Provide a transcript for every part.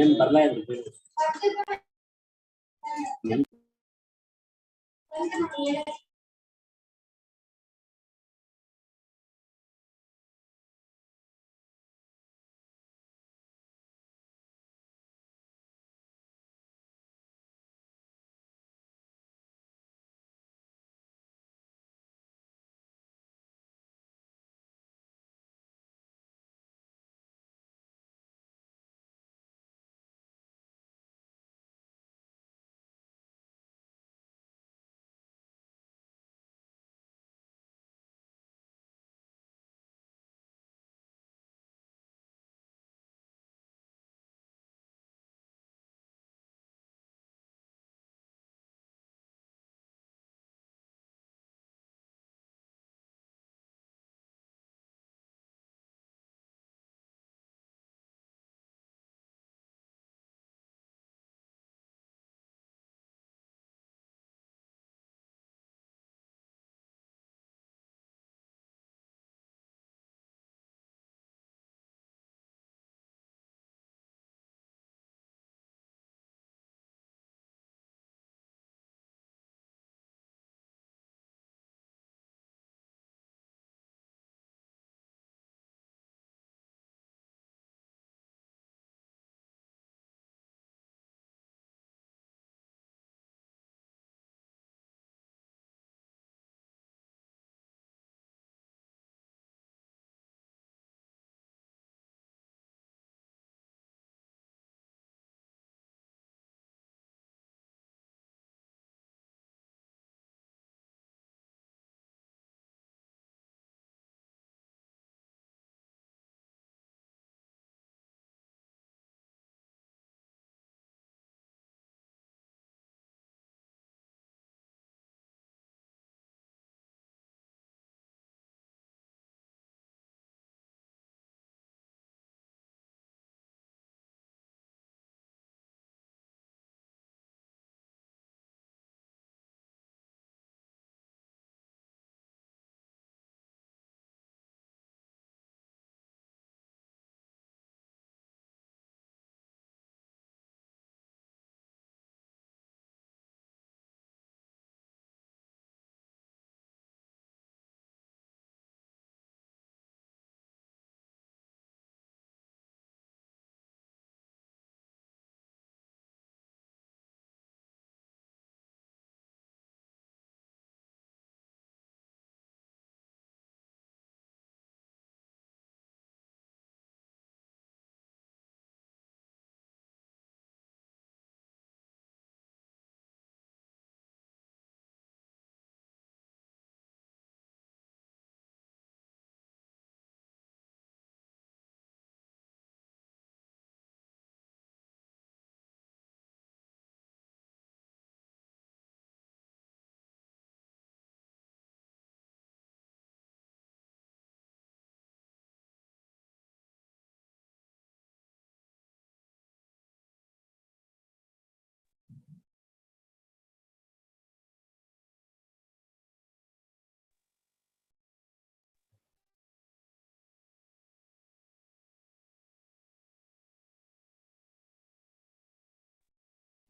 ಏನ್ ಬರ್ಲಾ ಇದ್ರು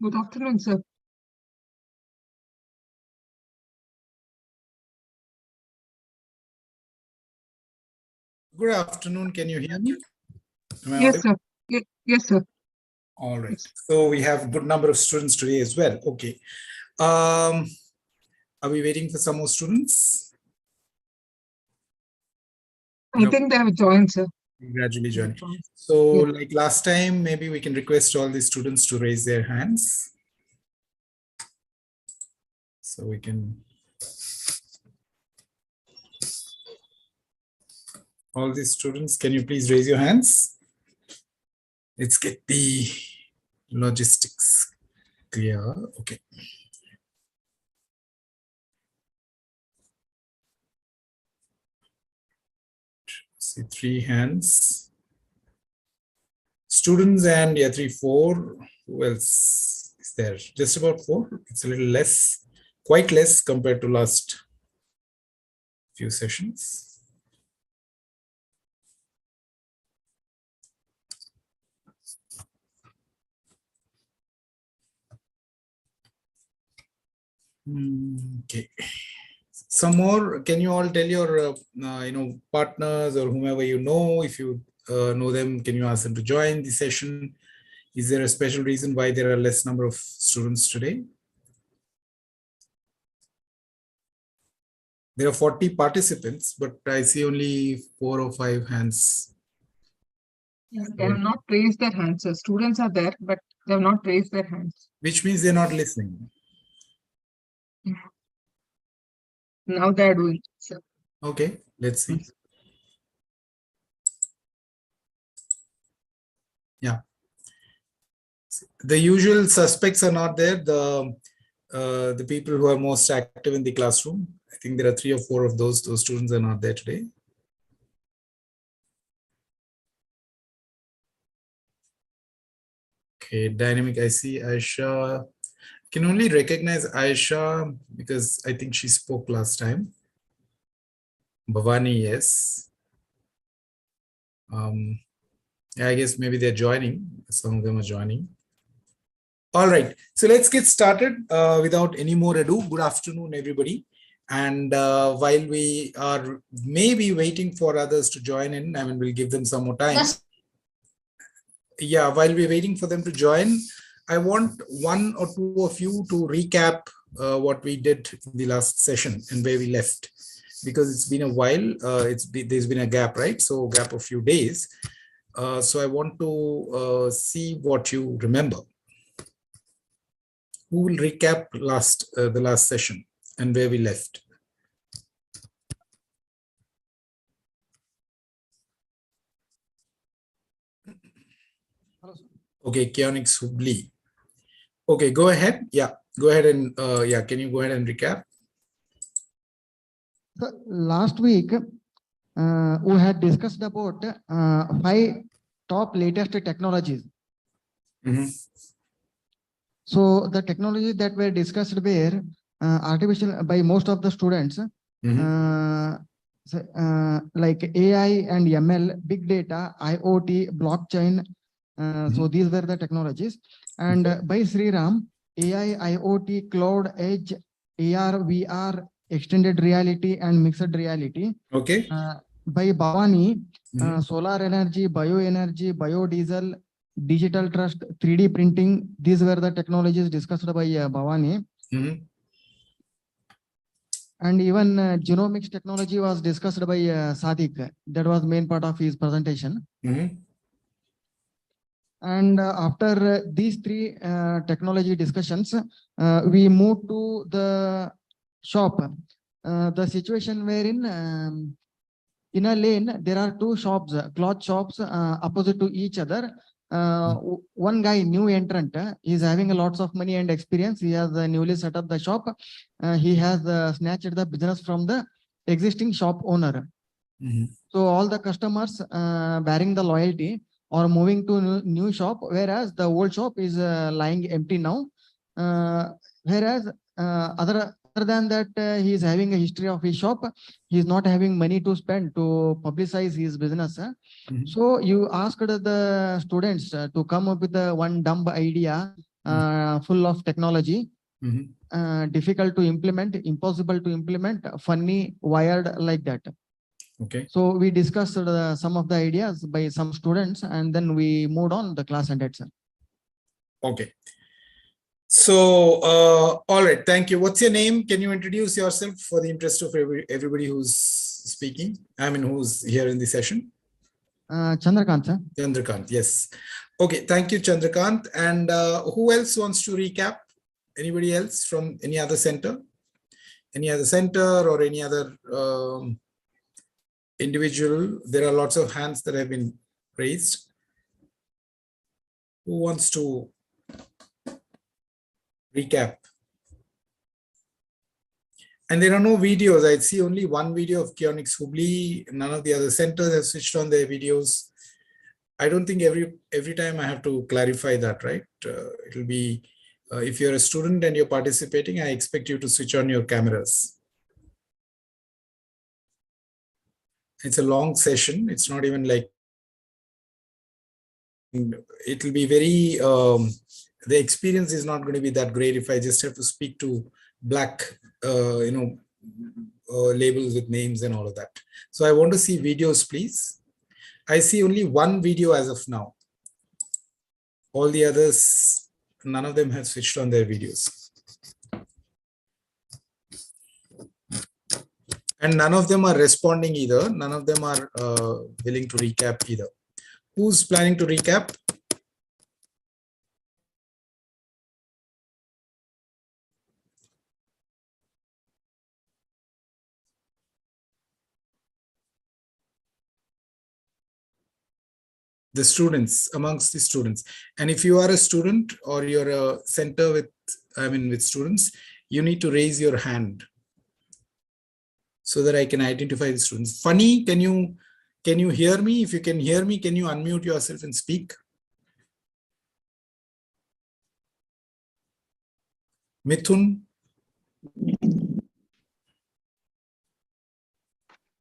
Good afternoon, sir. Good afternoon. Can you hear me? Yes, sir. Yes, sir. All right. Yes. So we have a good number of students today as well. Okay. Are we waiting for some more students? I think they have joined, sir. Gradually joining. Joined. So Yeah. like last time, maybe we can request all the students to raise their hands. So we can. All these students, can you please raise your hands? Let's get the logistics clear. Okay. See 3 hands. Students and yeah, 3, 4. Who else is there? Just about 4. It's a little less, quite less compared to last few sessions. Okay. Some more. Can you all tell your partners or whomever you know, if you know them, can you ask them to join the session? Is there a special reason why there are less number of students today? There are 40 participants, but I see only 4 or 5 hands. They have not raised their hands, sir. Students are there, but they have not raised their hands. Which means they're not listening. Now they are doing, sir. Okay, let's see. Yeah. The usual suspects are not there. The people who are most active in the classroom. I think there are 3 or 4 of those students are not there today. Okay, dynamic. I see Aisha. Can only recognize Aisha because I think she spoke last time. Bhavani, yes. I guess maybe they're joining. Some of them are joining. All right, so let's get started without any more ado. Good afternoon, everybody. And while we are maybe waiting for others to join in, I mean, we'll give them some more time. Yes. Yeah, while we're waiting for them to join, I want 1 or 2 of you to recap what we did in the last session and where we left, because it's been a while. There's been a gap, right? So gap of few days. So I want to see what you remember. Who will recap the last session and where we left? Okay, Kionics Hubli. Okay, go ahead. Yeah, go ahead and can you go ahead and recap? So last week, we had discussed about 5 top latest technologies. Mm-hmm. So the technology that were discussed were artificial by most of the students, like AI and ML, big data, IoT, blockchain. So these were the technologies. And by Sriram, AI, IoT, cloud, edge, AR, VR, extended reality, and mixed reality. Okay. By Bhavani, solar energy, bioenergy, biodiesel, digital trust, 3D printing. These were the technologies discussed by Bhavani. And even genomics technology was discussed by Sadiq. That was main part of his presentation. And after these 3 technology discussions, we moved to the shop. The situation wherein in a lane, there are 2 shops, cloth shops opposite to each other. One guy, new entrant, is having lots of money and experience. He has newly set up the shop. He has snatched the business from the existing shop owner. So all the customers bearing the loyalty or moving to new shop, whereas the old shop is lying empty now. Whereas other than that, he is having a history of his shop. He is not having money to spend to publicize his business. So you asked the students to come up with one dumb idea full of technology, difficult to implement, impossible to implement, funny, wired, like that. Okay. So we discussed some of the ideas by some students, and then we moved on. The class ended, sir. Okay. So, all right. Thank you. What's your name? Can you introduce yourself for the interest of everybody who's speaking? I mean, who's here in the session? Chandrakant, sir. Chandrakant, yes. Okay. Thank you, Chandrakant. And who else wants to recap? Anybody else from any other center? Any other center or any other individual? There are lots of hands that have been raised. Who wants to recap? And there are no videos. I see only one video of Kionics Hubli. None of the other centers have switched on their videos. I don't think every time I have to clarify that, right? It'll be, if you're a student and you're participating, I expect you to switch on your cameras. It's a long session. It's not even like, it'll be very, the experience is not going to be that great if I just have to speak to black, labels with names and all of that. So I want to see videos, please. I see only one video as of now. All the others, none of them have switched on their videos. And none of them are responding either. None of them are willing to recap either. Who's planning to recap? The students, amongst the students. And if you are a student or you're a center with, with students, you need to raise your hand so that I can identify the students. Funny, can you hear me? If you can hear me, can you unmute yourself and speak? Mithun?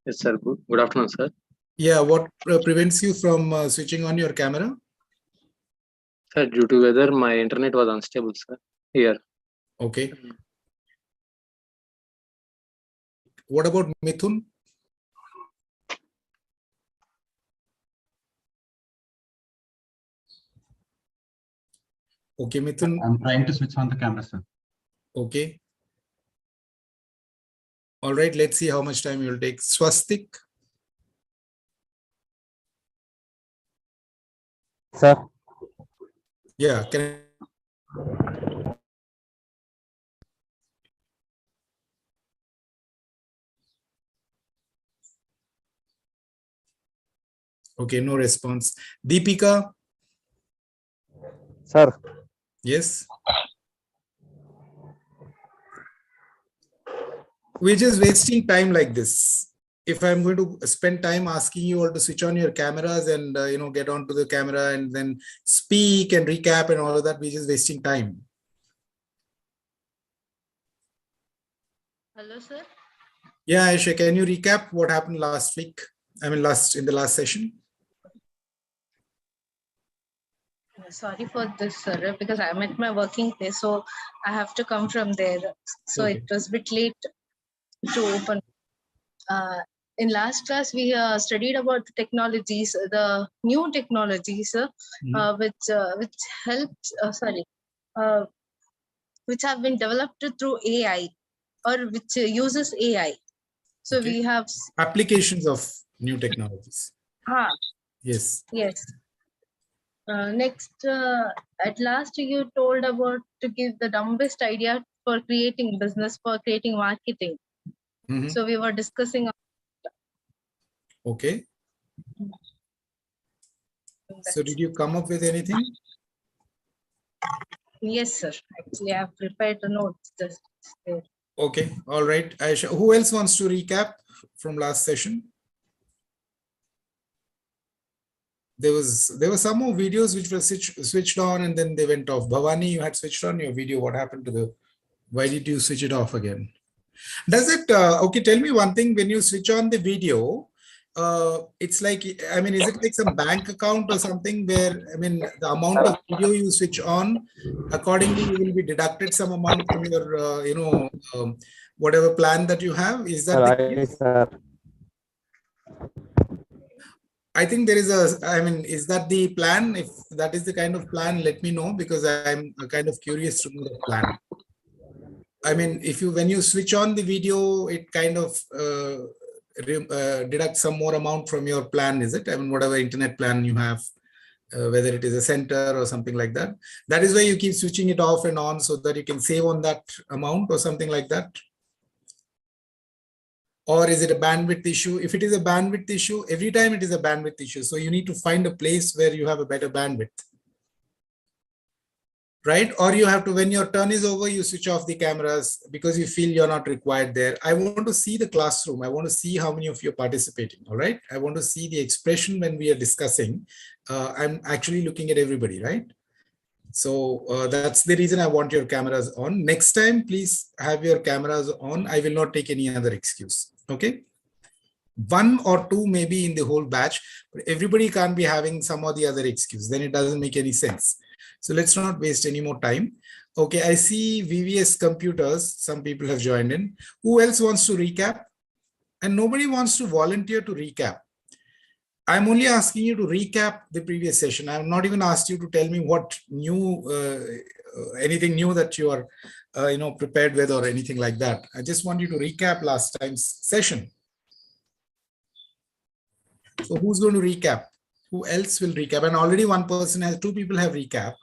Yes, sir. Good afternoon, sir. Yeah, what prevents you from switching on your camera? Sir, due to weather, my internet was unstable, sir. Here. Okay. What about Mithun? Okay, Mithun. I'm trying to switch on the camera, sir. Okay. All right, let's see how much time you will take. Swastik? Sir, Yeah, can okay, no response. Deepika? sir, Yes. We're just wasting time like this. If I'm going to spend time asking you all to switch on your cameras and get onto the camera and then speak and recap and all of that, we're just wasting time. Hello, sir. Yeah, Aisha, can you recap what happened last week? In the last session? Sorry for this, sir, because I'm at my working place, so I have to come from there. So Okay. it was a bit late to open. In last class, we studied about the technologies, the new technologies, which helps. Which have been developed through AI or which uses AI. So Okay. we have. Applications of new technologies. Yes. Yes. Next, at last you told about to give the dumbest idea for creating business, for creating marketing. Mhm. So we were discussing. Okay. So did you come up with anything? Yes, sir. Actually, I have prepared the notes just there. Okay. All right. Aisha, who else wants to recap from last session? There were some more videos which were switched on and then they went off. Bhavani, you had switched on your video. What happened to why did you switch it off again? Does it, okay, tell me one thing, when you switch on the video, it's like, is it like some bank account or something where, the amount of video you switch on, accordingly, you will be deducted some amount from your, whatever plan that you have? Is that the case? sir. I think there is is that the plan? If that is the kind of plan, let me know, because I'm kind of curious to know the plan. When you switch on the video, it kind of deducts some more amount from your plan, is it? Whatever internet plan you have, whether it is a center or something like that. That is why you keep switching it off and on so that you can save on that amount or something like that. Or is it a bandwidth issue? If it is a bandwidth issue, every time it is a bandwidth issue. So you need to find a place where you have a better bandwidth. Right? Or you have to, when your turn is over, you switch off the cameras because you feel you're not required there. I want to see the classroom. I want to see how many of you are participating. All right. I want to see the expression when we are discussing. I'm actually looking at everybody, right? So that's the reason I want your cameras on. Next time, please have your cameras on. I will not take any other excuse. Okay. One or two maybe in the whole batch, but everybody can't be having some or the other excuse. Then it doesn't make any sense. So let's not waste any more time. Okay, I see VVS computers. Some people have joined in. Who else wants to recap? And nobody wants to volunteer to recap. I'm only asking you to recap the previous session. I'm not even asked you to tell me what new, anything new that you are, prepared with or anything like that. I just want you to recap last time's session. So who's going to recap? Who else will recap? And already one person has, two people have recapped.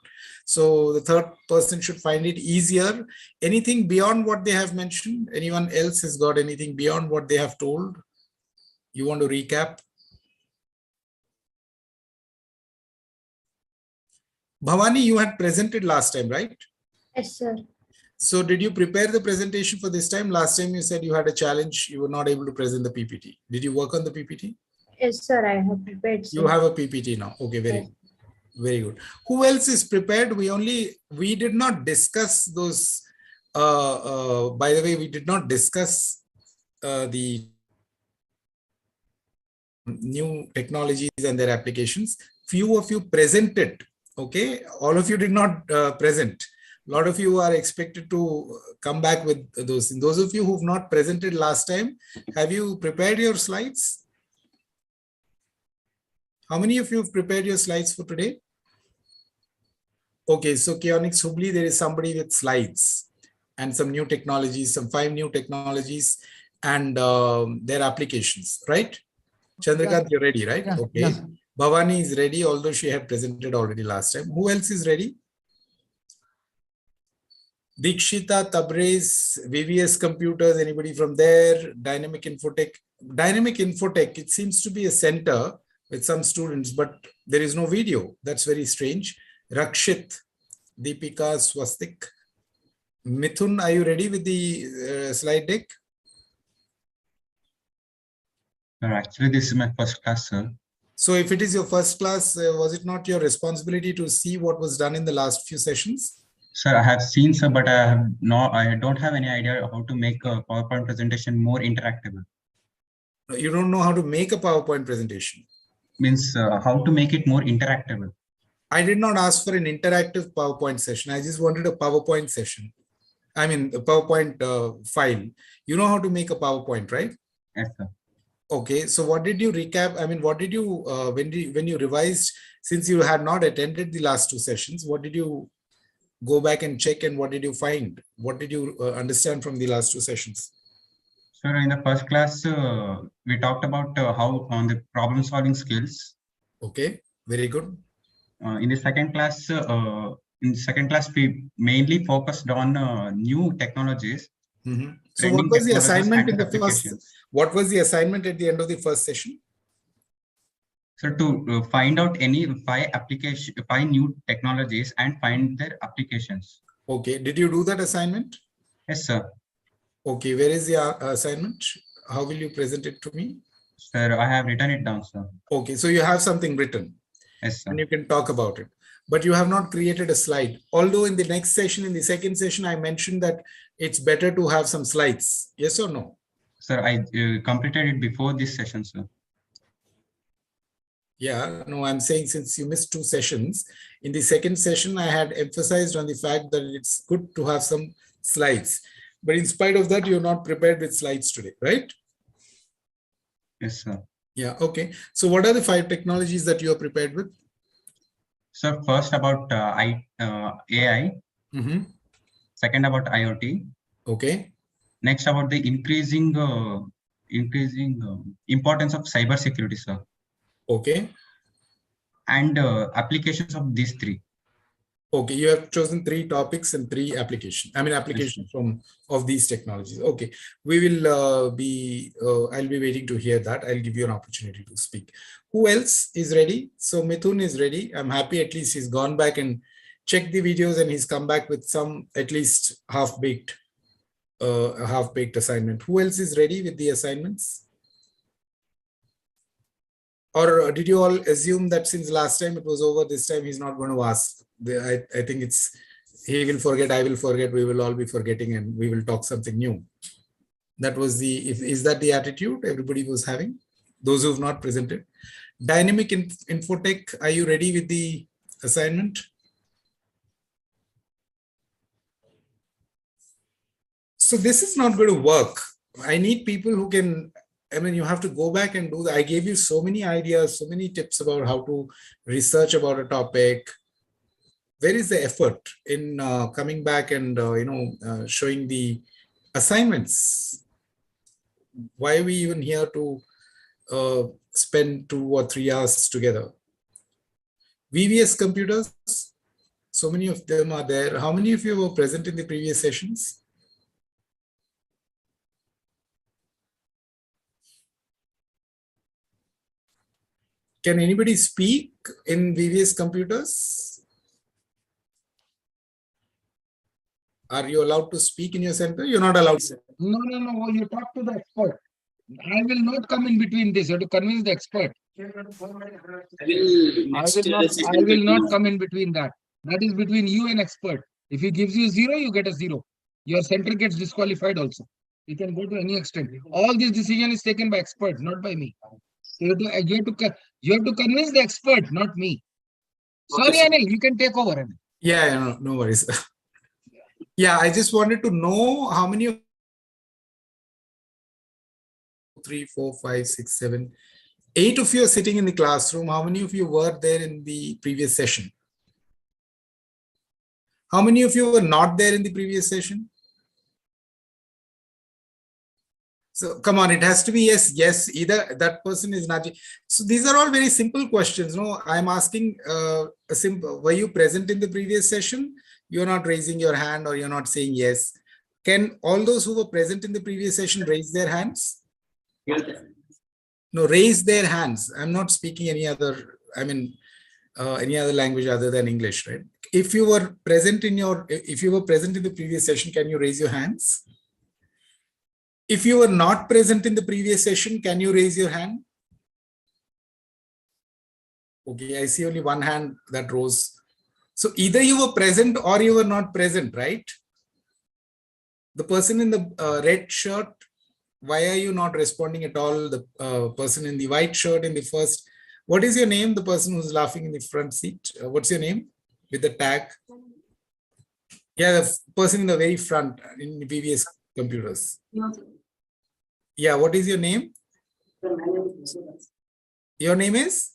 So the third person should find it easier. Anything beyond what they have mentioned? Anyone else has got anything beyond what they have told? You want to recap? Bhavani, you had presented last time, right? Yes, sir. So did you prepare the presentation for this time? Last time you said you had a challenge. You were not able to present the PPT. Did you work on the PPT? Yes, sir. I have prepared. You have a PPT now. Okay, very good. Who else is prepared? We did not discuss those. By the way, we did not discuss the new technologies and their applications. Few of you presented. Okay, all of you did not present. A lot of you are expected to come back with those. And those of you who've not presented last time, have you prepared your slides? How many of you have prepared your slides for today? Okay, so Kionics Hubli, there is somebody with slides and some new technologies, some 5 new technologies and their applications, right? Chandrakant, you're ready, right? Yeah, Okay. yes. Bhavani is ready, although she had presented already last time. Who else is ready? Dikshita, Tabriz, VVS Computers, anybody from there? Dynamic Infotech. Dynamic Infotech, it seems to be a center with some students, but there is no video. That's very strange. Rakshit, Deepika, Swastik. Mithun, are you ready with the slide deck? Actually, this is my first class, sir. So if it is your first class, was it not your responsibility to see what was done in the last few sessions? Sir, I have seen, sir, but I don't have any idea how to make a PowerPoint presentation more interactive. You don't know how to make a PowerPoint presentation. Means how to make it more interactive. I did not ask for an interactive PowerPoint session. I just wanted a PowerPoint session. I mean, a PowerPoint file. You know how to make a PowerPoint, right? Yes, sir. Okay, so what did you recap? I mean, what did you, when you revised, since you had not attended the last 2 sessions, what did you go back and check and what did you find? What did you understand from the last 2 sessions? Sir, in the first class, we talked about how on the problem solving skills. Okay, very good. In the second class, we mainly focused on new technologies. Mm-hmm. So what was the assignment in the first? What was the assignment at the end of the first session? So to find out any 5 new technologies and find their applications. Okay, did you do that assignment? Yes, sir. Okay, where is the assignment? How will you present it to me? Sir, I have written it down, sir. Okay, so you have something written. Yes, sir. And you can talk about it. But you have not created a slide. Although in the next session, in the second session, I mentioned that it's better to have some slides. Yes or no? Sir, I completed it before this session, sir. Yeah, no, I'm saying since you missed 2 sessions, in the second session, I had emphasized on the fact that it's good to have some slides. But in spite of that, you're not prepared with slides today, right? Yes, sir. Yeah, okay. So what are the 5 technologies that you are prepared with? So first about AI. Mm-hmm. Second about IoT. Okay. Next about the increasing importance of cybersecurity, sir. Okay. And applications of these 3. Okay, you have chosen 3 topics and 3 applications. I mean, applications of these technologies. Okay, we will I'll be waiting to hear that. I'll give you an opportunity to speak. Who else is ready? So Mithun is ready. I'm happy at least he's gone back and checked the videos and he's come back with some at least half-baked assignment. Who else is ready with the assignments? Or did you all assume that since last time it was over, this time he's not going to ask? I think it's, he will forget, I will forget, we will all be forgetting and we will talk something new. That was is that the attitude everybody was having? Those who have not presented. Dynamic Infotech, are you ready with the assignment? So this is not going to work. I need people who can, I mean, you have to go back and do that. I gave you so many ideas, so many tips about how to research about a topic. Where is the effort in coming back and, showing the assignments? Why are we even here to spend 2 or 3 hours together? VVS computers, so many of them are there. How many of you were present in the previous sessions? Can anybody speak in VVS computers? Are you allowed to speak in your center? You're not allowed. No, you talk to the expert. I will not come in between this. You have to convince the expert. I will not come in between that. That is between you and expert. If he gives you 0, you get a 0. Your center gets disqualified also. You can go to any extent. All this decision is taken by experts, not by me. So you have to convince the expert, not me. Sorry, Anil, you can take over. Anil. Yeah, no worries. Yeah, I just wanted to know how many of 3, 4, 5, 6, 7, 8 of you are sitting in the classroom. How many of you were there in the previous session? How many of you were not there in the previous session? So come on, it has to be yes, either that person is not. So these are all very simple questions. No, I'm asking a simple, were you present in the previous session? You're not raising your hand or you're not saying yes. Can all those who were present in the previous session raise their hands? Yes. No, raise their hands. I'm not speaking any other, any other language other than English, right? If you were present in the previous session, can you raise your hands? If you were not present in the previous session, can you raise your hand? Okay, I see only one hand that rose. So either you were present or you were not present, right? The person in the red shirt, why are you not responding at all? The person in the white shirt in the first, what is your name? The person who's laughing in the front seat, what's your name with the tag? Yeah, the person in the very front in the previous computers. Yeah, what is your name? Your name is?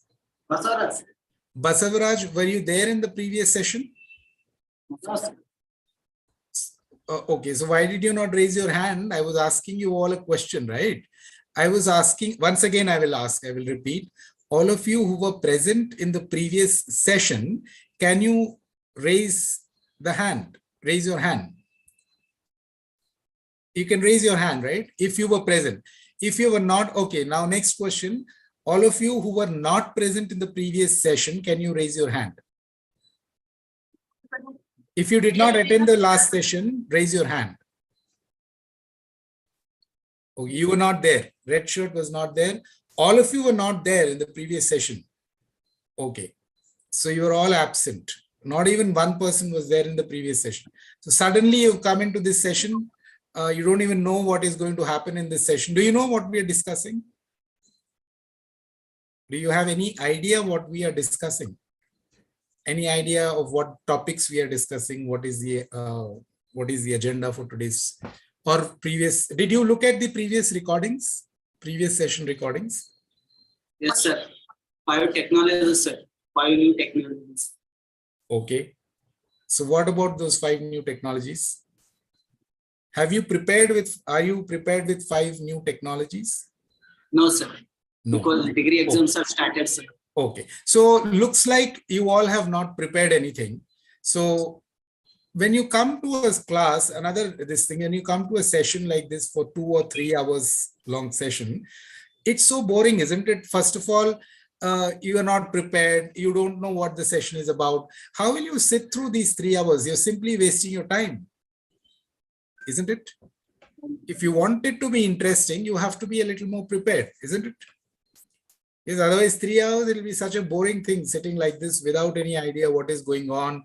Basavaraj. Basavaraj, were you there in the previous session? Okay, so why did you not raise your hand? I was asking you all a question, right? I was asking, once again, I will repeat. All of you who were present in the previous session, can you raise the hand? Raise your hand. You can raise your hand, right? If you were present. If you were not, okay, now next question. All of you who were not present in the previous session, can you raise your hand? If you did not attend the last session, raise your hand. Oh, you were not there. Red shirt was not there. All of you were not there in the previous session. Okay. So you were all absent. Not even one person was there in the previous session. So suddenly you've come into this session. You don't even know what is going to happen in this session. Do you know what we are discussing? Do you have any idea what we are discussing? Any idea of what topics we are discussing? What is the agenda for today's or previous? Did you look at the previous recordings, previous session recordings? Yes, sir. 5 technologies, sir. 5 new technologies. Okay. So what about those 5 new technologies? Are you prepared with 5 new technologies? No, sir. No. Because the degree exams have started, sir. Okay. So looks like you all have not prepared anything. So when you come to a class, when you come to a session like this for 2 or 3 hours long session, it's so boring, isn't it? First of all, you are not prepared. You don't know what the session is about. How will you sit through these 3 hours? You're simply wasting your time, isn't it? If you want it to be interesting, you have to be a little more prepared, isn't it? Because otherwise 3 hours, it will be such a boring thing sitting like this without any idea what is going on.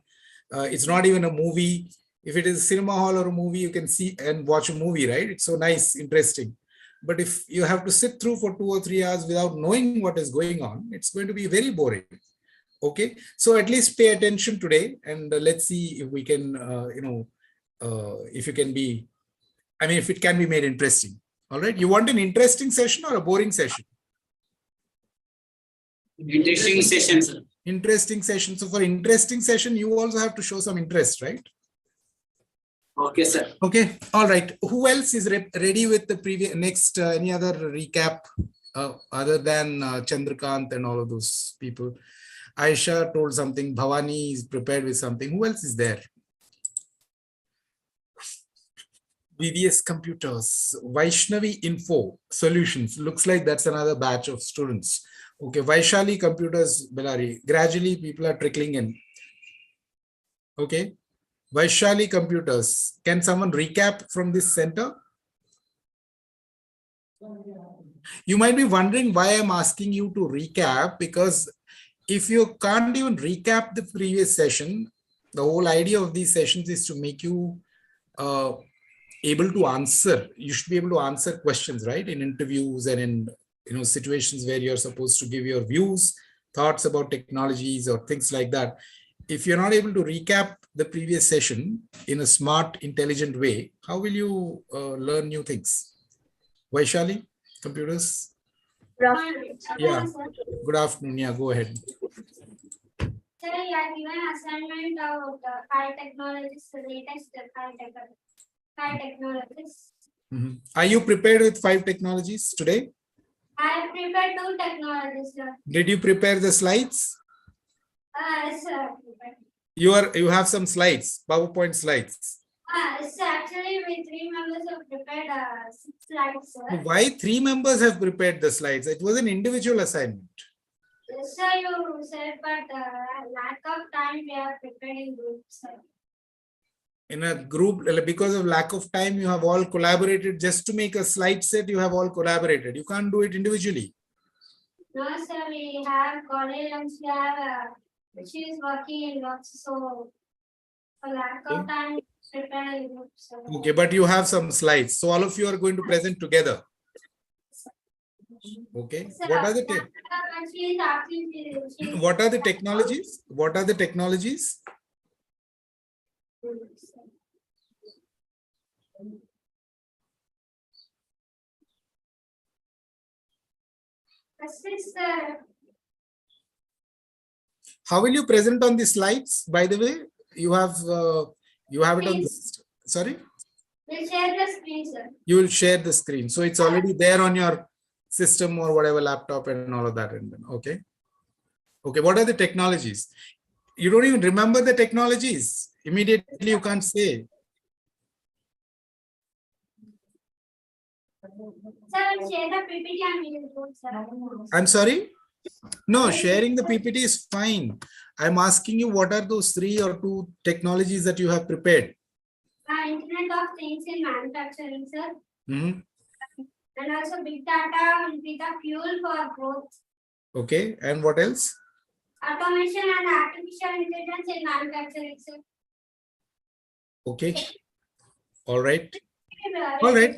It's not even a movie. If it is a cinema hall or a movie, you can see and watch a movie, right? It's so nice, interesting. But if you have to sit through for 2 or 3 hours without knowing what is going on, it's going to be very boring. Okay, so at least pay attention today, and let's see if we can, if you can be I mean, if it can be made interesting. All right. You want an interesting session or a boring session? Interesting session, sir. Interesting session. So for interesting session, you also have to show some interest, right? Okay, sir. Okay. All right. Who else is ready with the previous next? Any other recap other than Chandrakant and all of those people? Aisha told something. Bhavani is prepared with something. Who else is there? VVS Computers, Vaishnavi Info Solutions. Looks like that's another batch of students. Okay, Vaishali Computers, Bellary. Gradually, people are trickling in. Okay, Vaishali Computers. Can someone recap from this center? You might be wondering why I'm asking you to recap, because if you can't even recap the previous session, the whole idea of these sessions is to make you able to answer. You should be able to answer questions, right? In interviews and in situations where you're supposed to give your views, thoughts about technologies or things like that. If you're not able to recap the previous session in a smart, intelligent way, how will you learn new things? Vaishali, Computers? Yeah. Good afternoon. Yeah, go ahead. Sir, you are given assignment of high technologies, the latest high technologies. Are you prepared with 5 technologies today? I have prepared 2 technologies, sir. Did you prepare the slides? Yes, sir. You have some slides, PowerPoint slides. Yes, sir. Actually, we 3 members have prepared 6 slides, sir. Why 3 members have prepared the slides? It was an individual assignment. Yes, sir, you said, but lack of time we are prepared in groups, sir. In a group, because of lack of time, you have all collaborated just to make a slide set. You have all collaborated. You can't do it individually. No, sir, we have college and we have she is working in works, so for lack of time, prepare in groups, sir. Okay, but you have some slides. So all of you are going to present together. Okay. Sir, What are the she is asking, she is- what are the technologies? What are the technologies? Sir, How will you present on the slides? By the way, you have it on this. Sorry, we'll share the screen, sir. you will share the screen. So it's already there on your system or whatever laptop and all of that. Okay. Okay. What are the technologies? You don't even remember the technologies. Immediately you can't say. Sir, we'll share the PPT and we will do, sir. I'm sorry. No, sharing the PPT is fine. I'm asking you, what are those 3 or 2 technologies that you have prepared? Internet of Things in manufacturing, sir. Mhm. And also big data will be the fuel for growth. Okay. And what else? Automation and artificial intelligence in manufacturing, sir. Okay. All right. All right.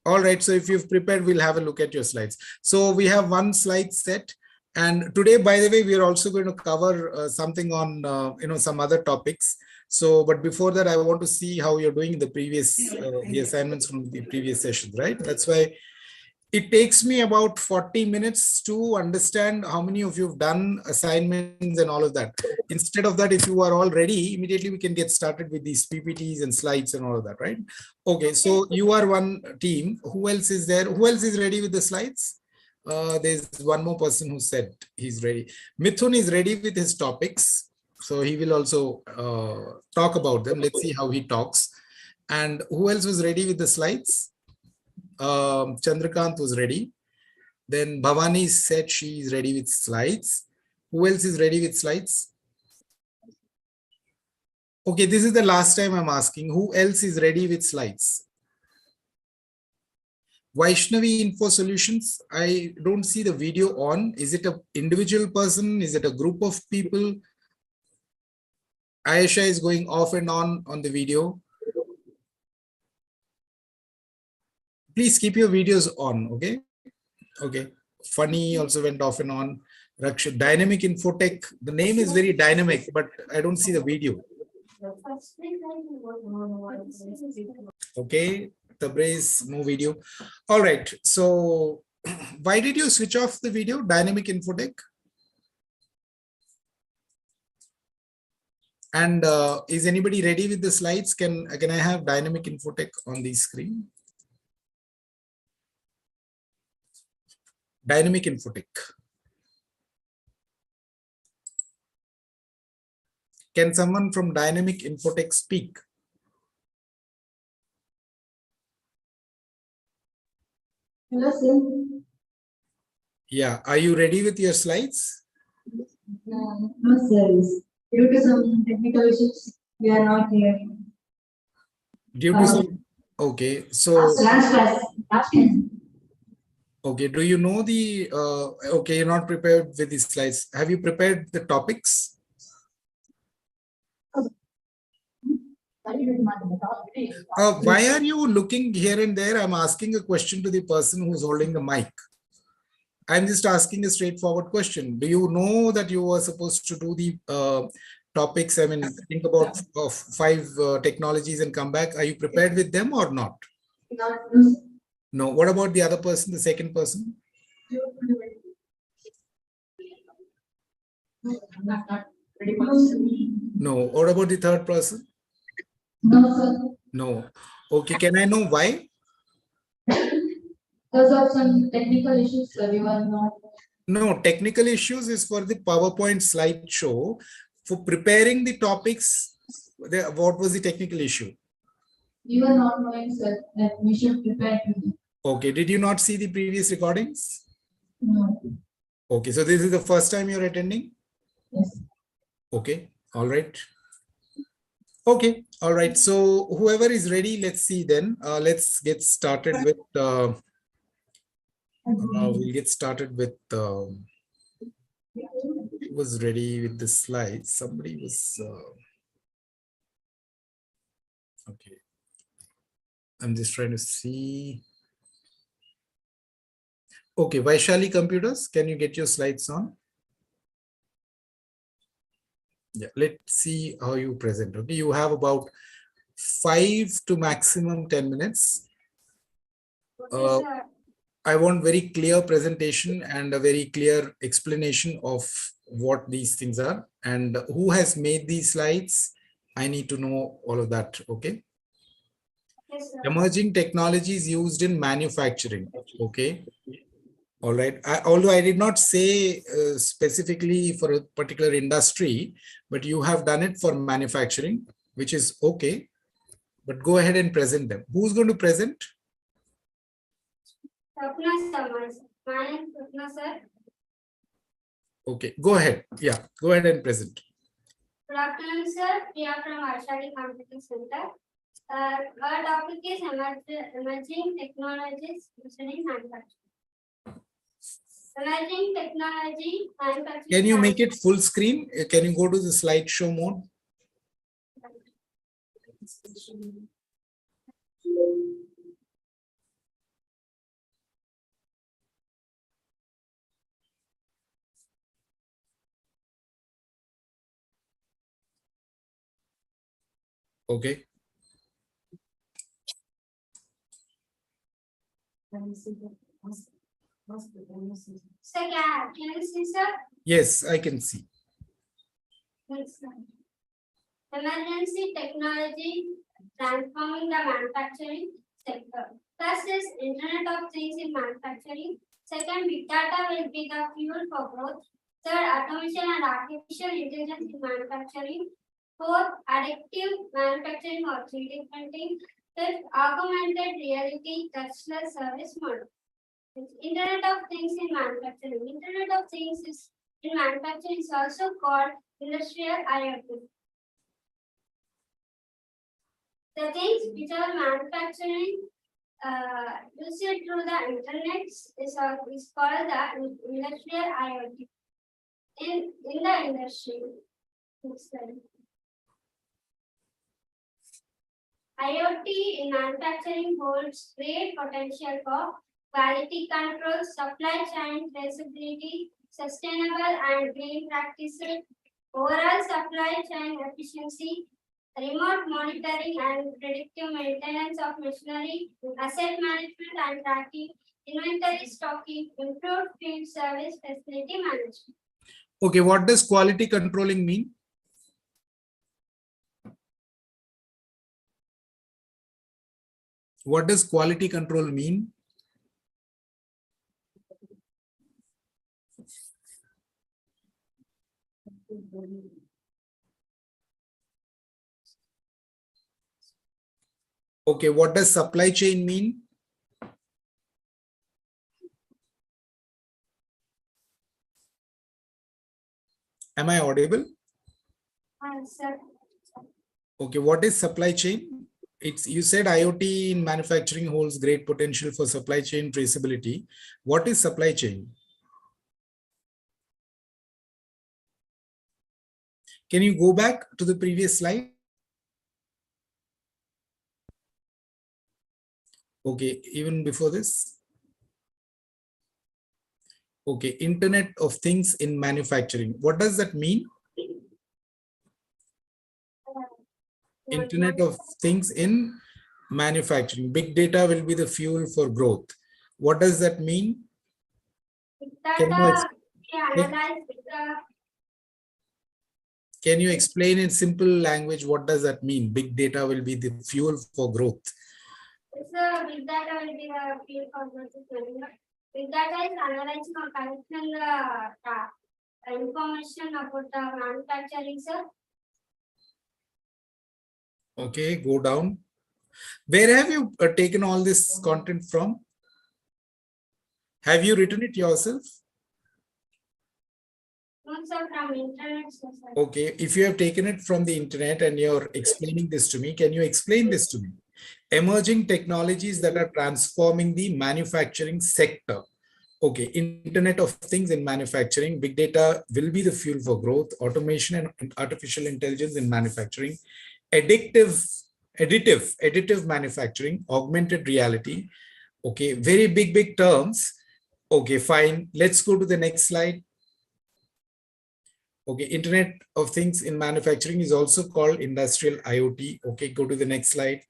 All right. So if you've prepared, we'll have a look at your slides. So we have 1 slide set. And today, by the way, we are also going to cover something on, some other topics. So, but before that, I want to see how you're doing the previous, the assignments from the previous sessions, right? That's why it takes me about 40 minutes to understand how many of you have done assignments and all of that. Instead of that, if you are all ready, immediately we can get started with these PPTs and slides and all of that, right? Okay, so you are one team. Who else is there? Who else is ready with the slides? There's one more person who said he's ready. Mithun is ready with his topics. So he will also talk about them. Let's see how he talks. And who else was ready with the slides? Chandrakant was ready. Then Bhavani said she is ready with slides. Who else is ready with slides? Okay, this is the last time I'm asking. Who else is ready with slides? Vaishnavi Info Solutions, I don't see the video on. Is it an individual person? Is it a group of people? Ayesha is going off and on the video. Please keep your videos on, okay? Okay. Funny also went off and on. Raksha, Dynamic Infotech, the name is very dynamic, but I don't see the video. Okay. Tabriz, no video. All right. So why did you switch off the video? Dynamic infotech? And is anybody ready with the slides? Can I have dynamic infotech on the screen? Dynamic infotech. Can someone from dynamic infotech speak? Hello, sir. Yeah. Are you ready with your slides? No, sir. Due to some technical issues, we are not here. Due to some, okay. So, Last class. okay. Do you know the, okay, you're not prepared with the slides. Have you prepared the topics? Why are you looking here and there? I'm asking a question to the person who's holding the mic. I'm just asking a straightforward question. Do you know that you were supposed to do the topics? I mean, think about 5 technologies and come back. Are you prepared with them or not? No. What about the other person, the second person? No. What about the third person? No, sir. No. Okay. Can I know why? Because of some technical issues, sir, we were not. No, technical issues is for the PowerPoint slideshow. For preparing the topics, what was the technical issue? We were not knowing, sir, that we should prepare to. Okay. Did you not see the previous recordings? No. Okay. So this is the first time you're attending? Yes. Okay. All right. Okay. All right. So whoever is ready, let's see then. Let's get started with, we'll get started with, who was ready with the slides? Somebody was, okay. I'm just trying to see. Okay. Vaishali Computers, can you get your slides on? Yeah, let's see how you present. Okay, you have about 5 to maximum 10 minutes. Okay, sir. I want very clear presentation and a very clear explanation of what these things are and who has made these slides. I need to know all of that. Okay. Okay, sir. Emerging technologies used in manufacturing. Okay. All right. Although I did not say specifically for a particular industry, but you have done it for manufacturing, which is okay. But go ahead and present them. Who's going to present? Sapna sir, my name is Sapna sir. Okay, go ahead. Yeah, go ahead and present. Good afternoon, sir. We are from Vaishali Computing Center. Our topic is emerging technologies used in manufacturing. Emerging technology manufacturing. Can you make it full screen? Can you go to the slideshow mode? Okay. Sir, can you see, sir? Yes, I can see. Next slide. Emergency technology transforming the manufacturing sector. First is Internet of Things in manufacturing. Second, big data will be the fuel for growth. Third, automation and artificial intelligence in manufacturing. Fourth, additive manufacturing or 3D printing. Fifth, augmented reality touchless service model. Internet of Things in manufacturing. Internet of Things is in manufacturing is also called industrial IoT. The things which are manufacturing used through the internet is called the industrial IoT. In the industry. Next slide. IoT in manufacturing holds great potential for quality control, supply chain traceability, sustainable and green practices, overall supply chain efficiency, remote monitoring and predictive maintenance of machinery, asset management and tracking, inventory stocking, improved field service facility management. Okay, what does quality controlling mean? What does quality control mean? Okay, what does supply chain mean? Am I audible? Sir, Okay, what is supply chain? It's, you said IoT in manufacturing holds great potential for supply chain traceability. What is supply chain? Can you go back to the previous slide? Okay, even before this. Okay, Internet of Things in manufacturing. What does that mean? Internet of Things in manufacturing. Big data will be the fuel for growth. What does that mean? Can you explain in simple language what does that mean? Big data will be the fuel for growth. Big data will be the field for growth. Big data is analyzing or collecting the information about the manufacturing, sir. Okay, go down. Where have you taken all this content from? Have you written it yourself? No, sir, from internet, sir. Okay, if you have taken it from the internet and you're explaining this to me, can you explain this to me? Emerging technologies that are transforming the manufacturing sector. Okay, Internet of Things in manufacturing, big data will be the fuel for growth, automation and artificial intelligence in manufacturing, additive manufacturing, augmented reality. Okay, very big terms. Okay, fine. Let's go to the next slide. Okay, Internet of Things in manufacturing is also called industrial IoT. Okay, go to the next slide.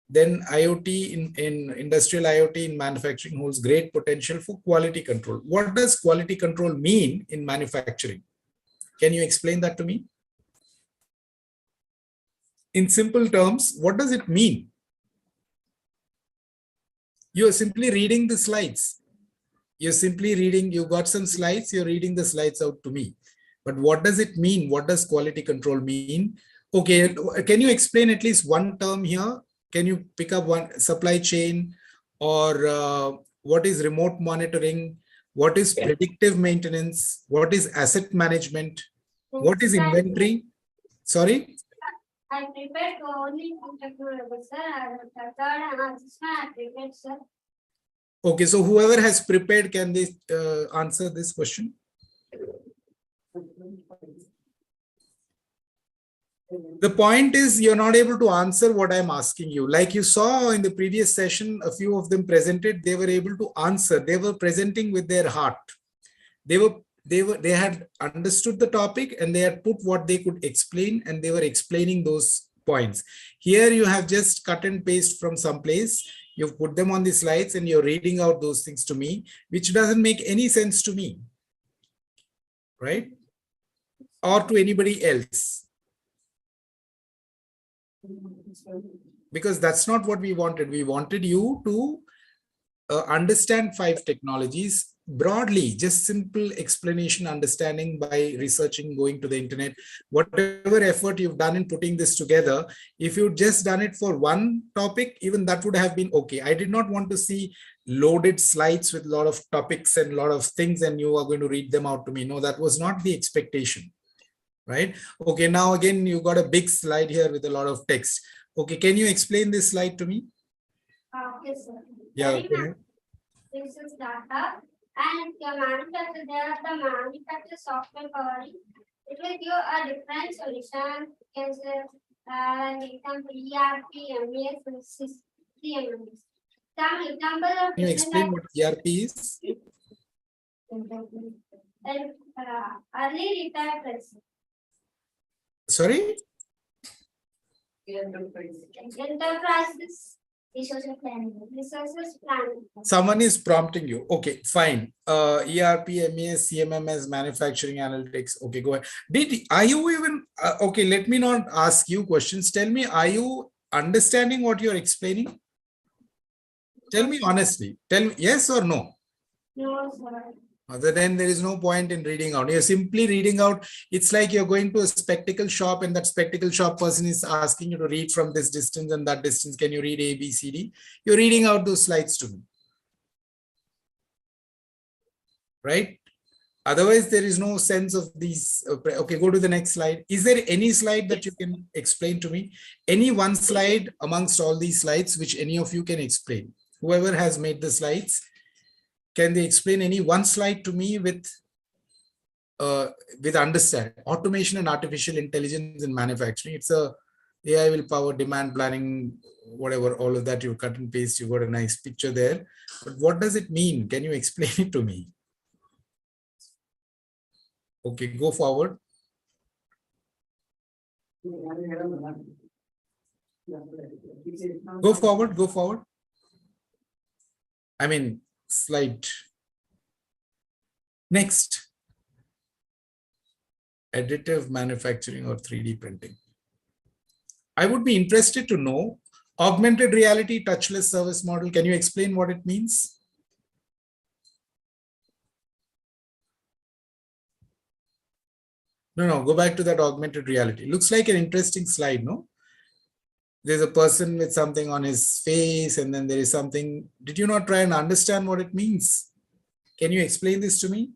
Then IoT in industrial IoT in manufacturing holds great potential for quality control. What does quality control mean in manufacturing? Can you explain that to me? In simple terms, what does it mean? You are simply reading the slides. You're simply reading, you got some slides, you're reading the slides out to me. But what does it mean? What does quality control mean? Okay, can you explain at least one term here? Can you pick up one? Supply chain, or what is remote monitoring? What is predictive maintenance? What is asset management? What is inventory? Sorry? I prepared only two technologies, sir. I prepared, sir. Okay, so whoever has prepared, can they answer this question? The point is, you're not able to answer what I'm asking you. Like you saw in the previous session, a few of them presented, they were able to answer. They were presenting with their heart. They had understood the topic and they had put what they could explain, and they were explaining those points. Here you have just cut and paste from some place. You've put them on the slides and you're reading out those things to me, which doesn't make any sense to me, right? Or to anybody else. Because that's not what we wanted. We wanted you to understand 5 technologies broadly, just simple explanation, understanding by researching, going to the internet. Whatever effort you've done in putting this together, if you'd just done it for one topic, even that would have been okay. I did not want to see loaded slides with a lot of topics and a lot of things and you are going to read them out to me. No, that was not the expectation, right? Okay, now again, you got a big slide here with a lot of text. Okay, can you explain this slide to me? Yes, sir. Yeah, okay. This is data, and the manufacturer, there are the manufacturer software powering. It will give a different solution. Can say, example, ERP, MES, CMMS. Some example of. Can you explain what ERP is? Early repair press. Sorry? Enterprises, resources planning. Someone is prompting you. Okay, fine. ERP, MES, CMMS, manufacturing analytics. Okay, go ahead. Are you even okay? Let me not ask you questions. Tell me, are you understanding what you're explaining? Tell me honestly. Tell me yes or no. No, sir. Other than there is no point in reading out. You're simply reading out. It's like you're going to a spectacle shop and that spectacle shop person is asking you to read from this distance and that distance. Can you read A, B, C, D? You're reading out those slides to me. Right? Otherwise, there is no sense of these. Okay, go to the next slide. Is there any slide that you can explain to me? Any one slide amongst all these slides, which any of you can explain? Whoever has made the slides, can they explain any one slide to me with understand automation and artificial intelligence in manufacturing? It's a AI will power demand planning, whatever, all of that you cut and paste. You got a nice picture there. But what does it mean? Can you explain it to me? Okay, go forward. Go forward, go forward. I mean, slide. Next. Additive manufacturing or 3D printing. I would be interested to know augmented reality touchless service model. Can you explain what it means? No, go back to that augmented reality. Looks like an interesting slide, no? There's a person with something on his face and then there is something. Did you not try and understand what it means? Can you explain this to me?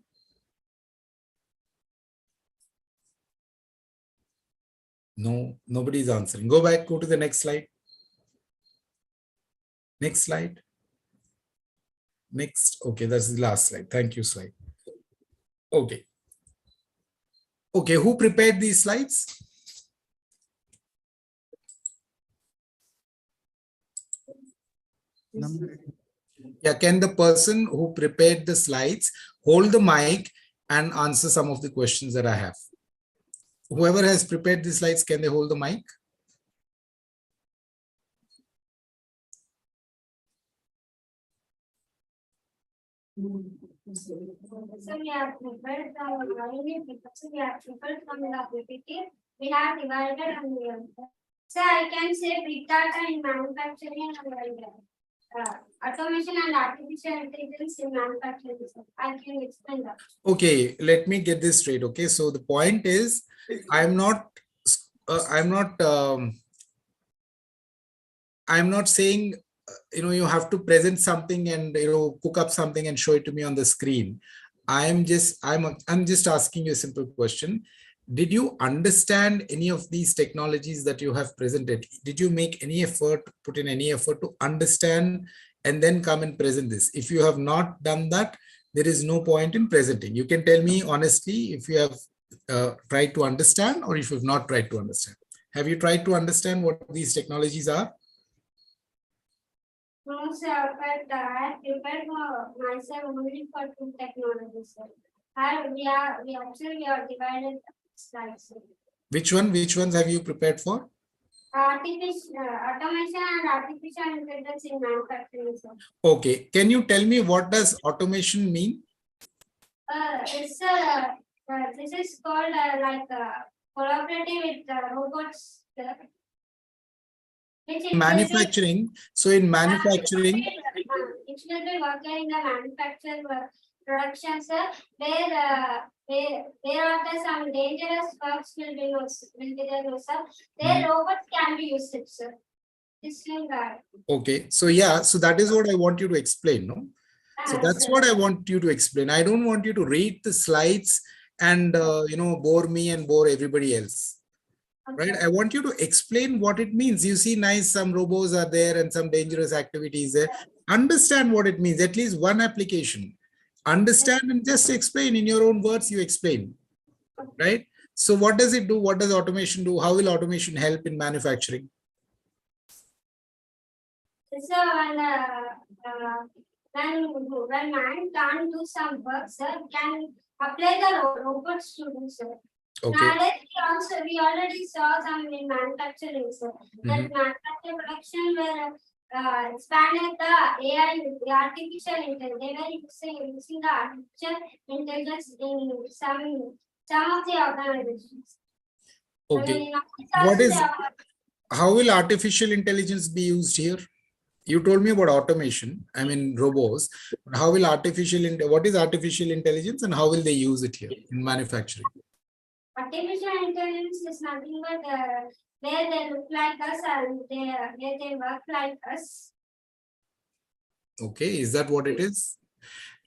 No, nobody's answering. Go back, go to the next slide. Next slide. Next. Okay, that's the last slide. Thank you, slide. Okay. Okay, who prepared these slides? Yeah, can the person who prepared the slides hold the mic and answer some of the questions that I have? Whoever has prepared the slides, can they hold the mic? So we have prepared from the PPT. We have divided and so I can say big data in manufacturing and automation and artificial intelligence in manufacturing. I can explain that. Okay, let me get this straight. Okay, so the point is, I'm not saying you have to present something and cook up something and show it to me on the screen. I'm just asking you a simple question. Did you understand any of these technologies that you have presented? Did you make any effort, put in any effort to understand and then come and present this? If you have not done that, there is no point in presenting. You can tell me honestly if you have tried to understand or if you have not tried to understand. Have you tried to understand what these technologies are? No, sir, but I prepared myself only for two technologies, sir. We are divided slides. Which ones have you prepared for? Automation and artificial intelligence in manufacturing, sir. Okay, can you tell me what does automation mean? This is called collaborative with robots. Manufacturing. So in manufacturing, it will be working in the manufacturing production, sir, where are some dangerous works will be there, sir. There robots can be used, sir. This will okay, so yeah, so that is what I want you to explain, no? So that's what I want you to explain. I don't want you to read the slides and bore me and bore everybody else. Right? I want you to explain what it means. You see, nice, some robots are there and some dangerous activities there. Understand what it means, at least one application. Understand and just explain in your own words, you explain. Right? So what does it do? What does automation do? How will automation help in manufacturing? So when man can't do some work, sir, can apply the robots to do, sir. Okay. Nowadays, we already saw some in manufacturing, sir. That Mhm. manufacturing production were expanded the AI, the artificial intelligence. They were using the artificial intelligence in some of the organizations. I Okay. mean, in office What also is, they are- how will artificial intelligence be used here? You told me about automation, I mean robots. But how will what is artificial intelligence and how will they use it here in manufacturing? artificial intelligence is nothing but where they look like us and where they work like us. Okay, is that what it is?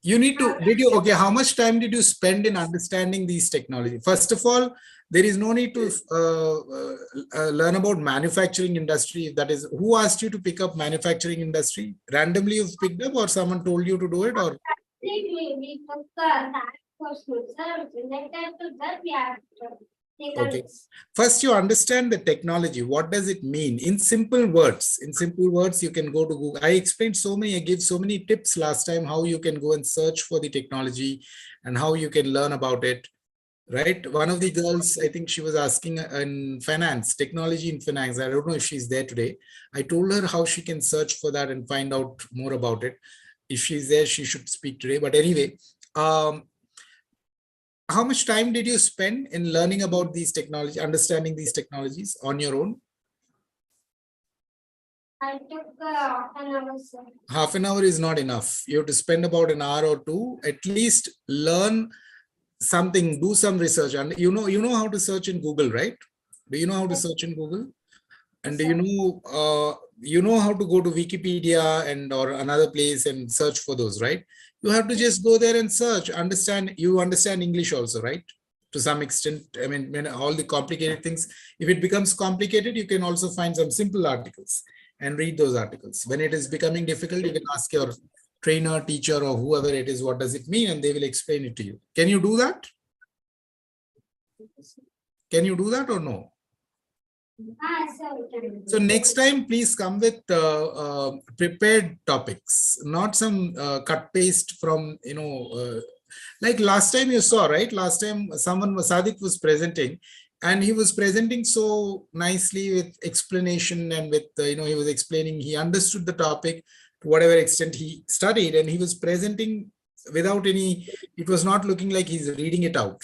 You need to, okay, how much time did you spend in understanding these technology? First of all, there is no need to learn about manufacturing industry. That is, who asked you to pick up manufacturing industry? Randomly you've picked up or someone told you to do it? Or We took that course, sir. Related to that, we have to take a okay, first you understand the technology. What does it mean in simple words? In simple words, you can go to Google. I explained so many, I gave so many tips last time how you can go and search for the technology and how you can learn about it. Right, one of the girls, I think she was asking in finance, technology in finance. I don't know if she's there today. I told her how she can search for that and find out more about it. If she's there, she should speak today. But anyway, how much time did you spend in learning about these technology, understanding these technologies on your own? I took half an hour, sir. Half an hour is not enough. You have to spend about an hour or two, at least learn something, do some research. And you know how to search in Google, right? Do you know how to search in Google? And do you know how to go to Wikipedia and or another place and search for those, right? You have to just go there and search, you understand English also, right? To some extent, I mean, when all the complicated things, if it becomes complicated, you can also find some simple articles and read those articles. When it is becoming difficult, you can ask your trainer, teacher, or whoever it is, what does it mean? And they will explain it to you. Can you do that? Can you do that or no? So next time, please come with prepared topics, not some cut paste from, like last time you saw, right? Last time Sadiq was presenting and he was presenting so nicely with explanation and with, he was explaining, he understood the topic to whatever extent he studied, and he was presenting without any, it was not looking like he's reading it out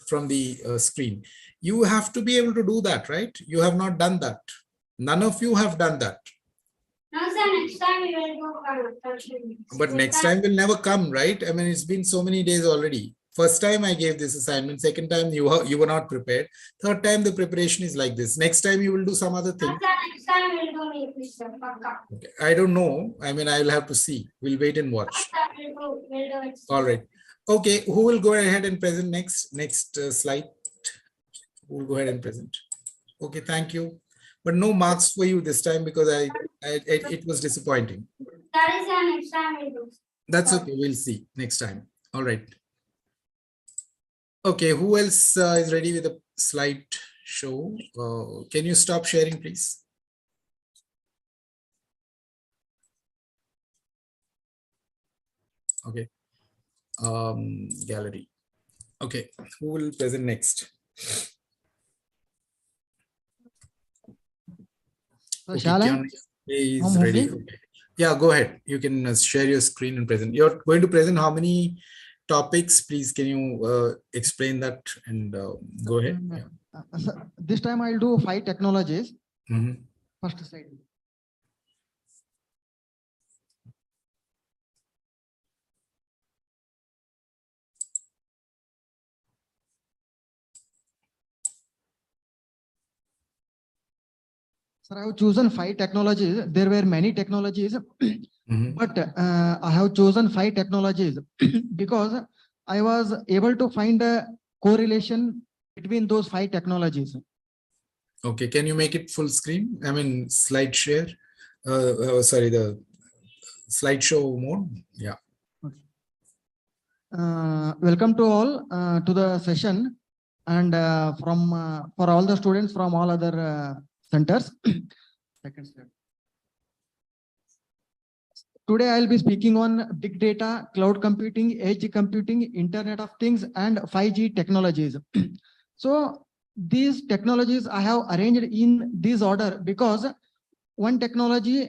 from the screen. You have to be able to do that, right? You have not done that. None of you have done that. No, sir, next time we will go. But next time will never come, right? I mean, it's been so many days already. First time I gave this assignment. Second time you were not prepared. Third time the preparation is like this. Next time you will do some other thing. No, sir, next time we will do it, sir. Okay. I don't know. I mean, I will have to see. We'll wait and watch. We'll do it. All right. Okay. Who will go ahead and present next? Next slide. Who will go ahead and present? Okay. Thank you. But no marks for you this time because it was disappointing. That is our next time we do. That's okay. We'll see next time. All right. Okay. Who else is ready with a slide show? Can you stop sharing, please? Okay. Gallery. Okay. Who will present next? Okay, shall I? Kian is ready. Okay. Yeah, go ahead. You can share your screen and present. You're going to present how many topics? Please, can you explain that and go ahead? Yeah. This time I'll do 5 technologies. Mm-hmm. First slide. Sir, I have chosen 5 technologies. There were many technologies, but I have chosen 5 technologies because I was able to find a correlation between those 5 technologies. Okay, can you make it full screen? I mean, slide share. Sorry, the slideshow mode. Yeah. Welcome to all to the session, and for all the students from all other centers. Second step. Today I'll be speaking on big data, cloud computing, edge computing, Internet of Things, and 5G technologies. So these technologies I have arranged in this order because one technology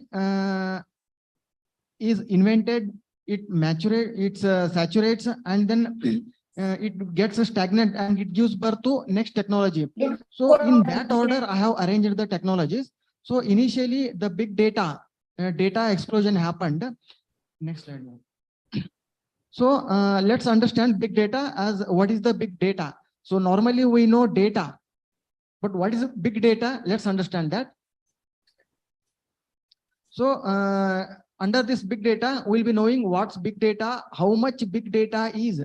is invented, it maturates, it saturates, and then it gets stagnant and it gives birth to next technology. So in that order, I have arranged the technologies. So initially, the big data explosion happened. Next slide. So let's understand big data as what is the big data. So normally we know data, but what is big data? Let's understand that. So under this big data, we'll be knowing what's big data, how much big data is,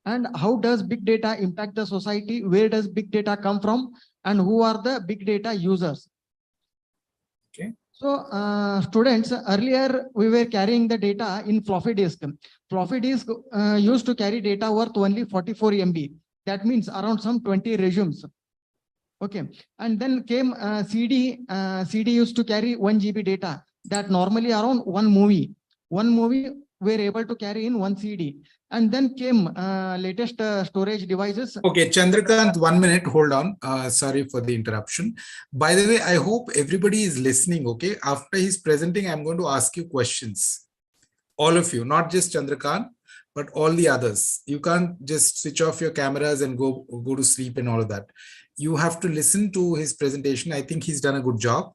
and how does big data impact the society, where does big data come from, and who are the big data users. Okay. So students, earlier we were carrying the data in floppy disk. Floppy disk used to carry data worth only 44 MB. That means around some 20 resumes. Okay, and then came CD. CD used to carry 1 GB data. That normally around one movie. One movie we're able to carry in one CD. And then came latest storage devices. Okay, Chandrakant, 1 minute, hold on. Sorry for the interruption. By the way, I hope everybody is listening, okay? After he's presenting, I'm going to ask you questions. All of you, not just Chandrakant, but all the others. You can't just switch off your cameras and go to sleep and all of that. You have to listen to his presentation. I think he's done a good job.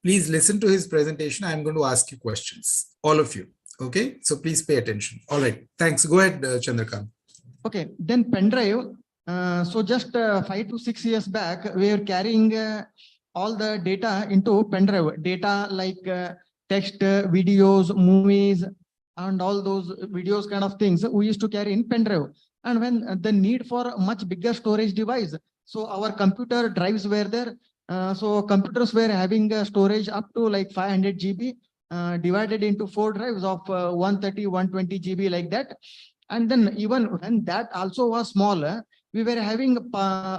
Please listen to his presentation. I'm going to ask you questions, all of you. Okay, so please pay attention. All right, thanks. Go ahead, Chandrakant. Okay, then pen drive. So just 5 to 6 years back, we were carrying all the data into pen drive. Data like text, videos, movies, and all those videos kind of things we used to carry in pen drive. And when the need for a much bigger storage device, so our computer drives were there. So computers were having storage up to like 500 GB divided into 4 drives of 130, 120 GB like that. And then even when that also was small, we were having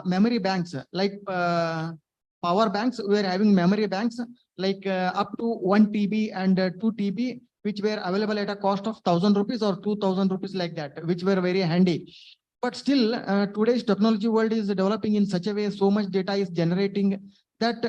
memory banks like power banks. We were having memory banks like up to 1 TB and 2 TB, which were available at a cost of 1,000 rupees or 2,000 rupees like that, which were very handy. But still, today's technology world is developing in such a way, so much data is generating that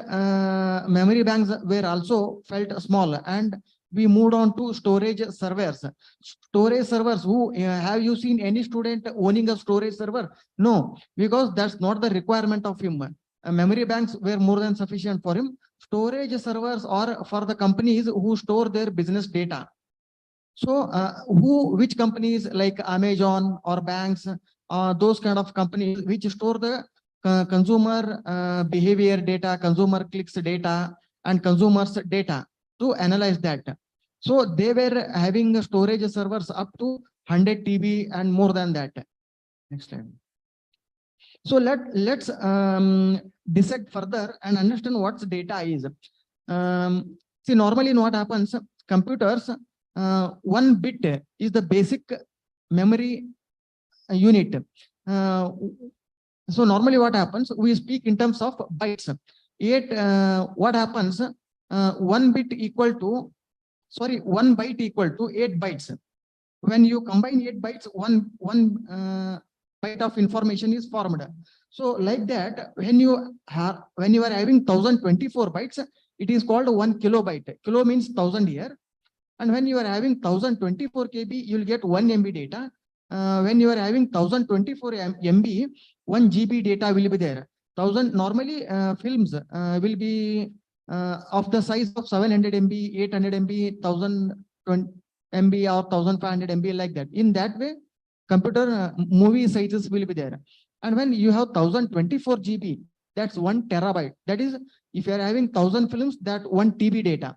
memory banks were also felt small, and we moved on to storage servers. Storage servers, who have you seen any student owning a storage server? No, because that's not the requirement of him. Memory banks were more than sufficient for him. Storage servers are for the companies who store their business data. So which companies like Amazon or banks, those kind of companies which store the consumer behavior data, consumer clicks data, and consumers data to analyze that. So they were having storage servers up to 100 TB and more than that. Next slide. So let's dissect further and understand what data is. See, normally what happens, computers, 1 bit is the basic memory unit. So normally what happens, we speak in terms of bytes. Yet what happens, 1 bit equal to, 1 byte equal to 8 bytes. When you combine 8 bytes, one byte of information is formed. So like that, when you are having 1024 bytes, it is called 1 kilobyte. Kilo means 1000 here. And when you are having 1024 KB, you'll get 1 MB data. When you are having 1024 MB, 1 GB data will be there. Normally films will be of the size of 700 MB, 800 MB, 1000 MB or 1500 MB like that. In that way, computer movie sizes will be there. And when you have 1024 GB, that's 1 terabyte. That is, if you are having 1000 films, that 1 TB data.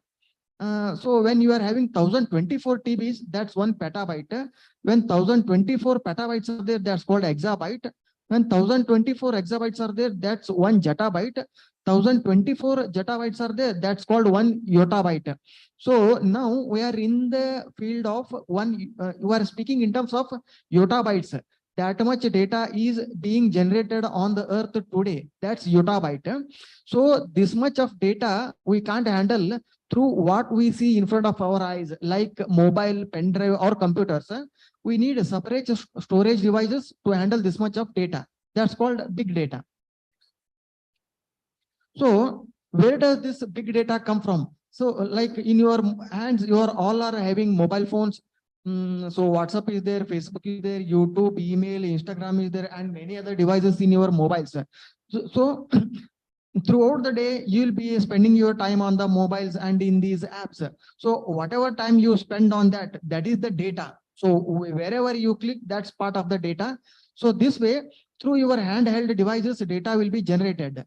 So when you are having 1024 TBs, that's 1 petabyte. When 1024 petabytes are there, that's called exabyte. When 1024 exabytes are there, that's 1 zettabyte. 1024 zettabytes are there, that's called 1 yottabyte. So now we are in the field of you are speaking in terms of yottabytes. That much data is being generated on the earth today. That's yottabyte. So this much of data we can't handle through what we see in front of our eyes, like mobile, pen drive, or computers. We need separate storage devices to handle this much of data. That's called big data. So where does this big data come from? So like in your hands, you are all are having mobile phones. So WhatsApp is there, Facebook is there, YouTube, email, Instagram is there, and many other devices in your mobiles. So throughout the day, you'll be spending your time on the mobiles and in these apps. So whatever time you spend on that, that is the data. So wherever you click, that's part of the data. So this way, through your handheld devices, data will be generated.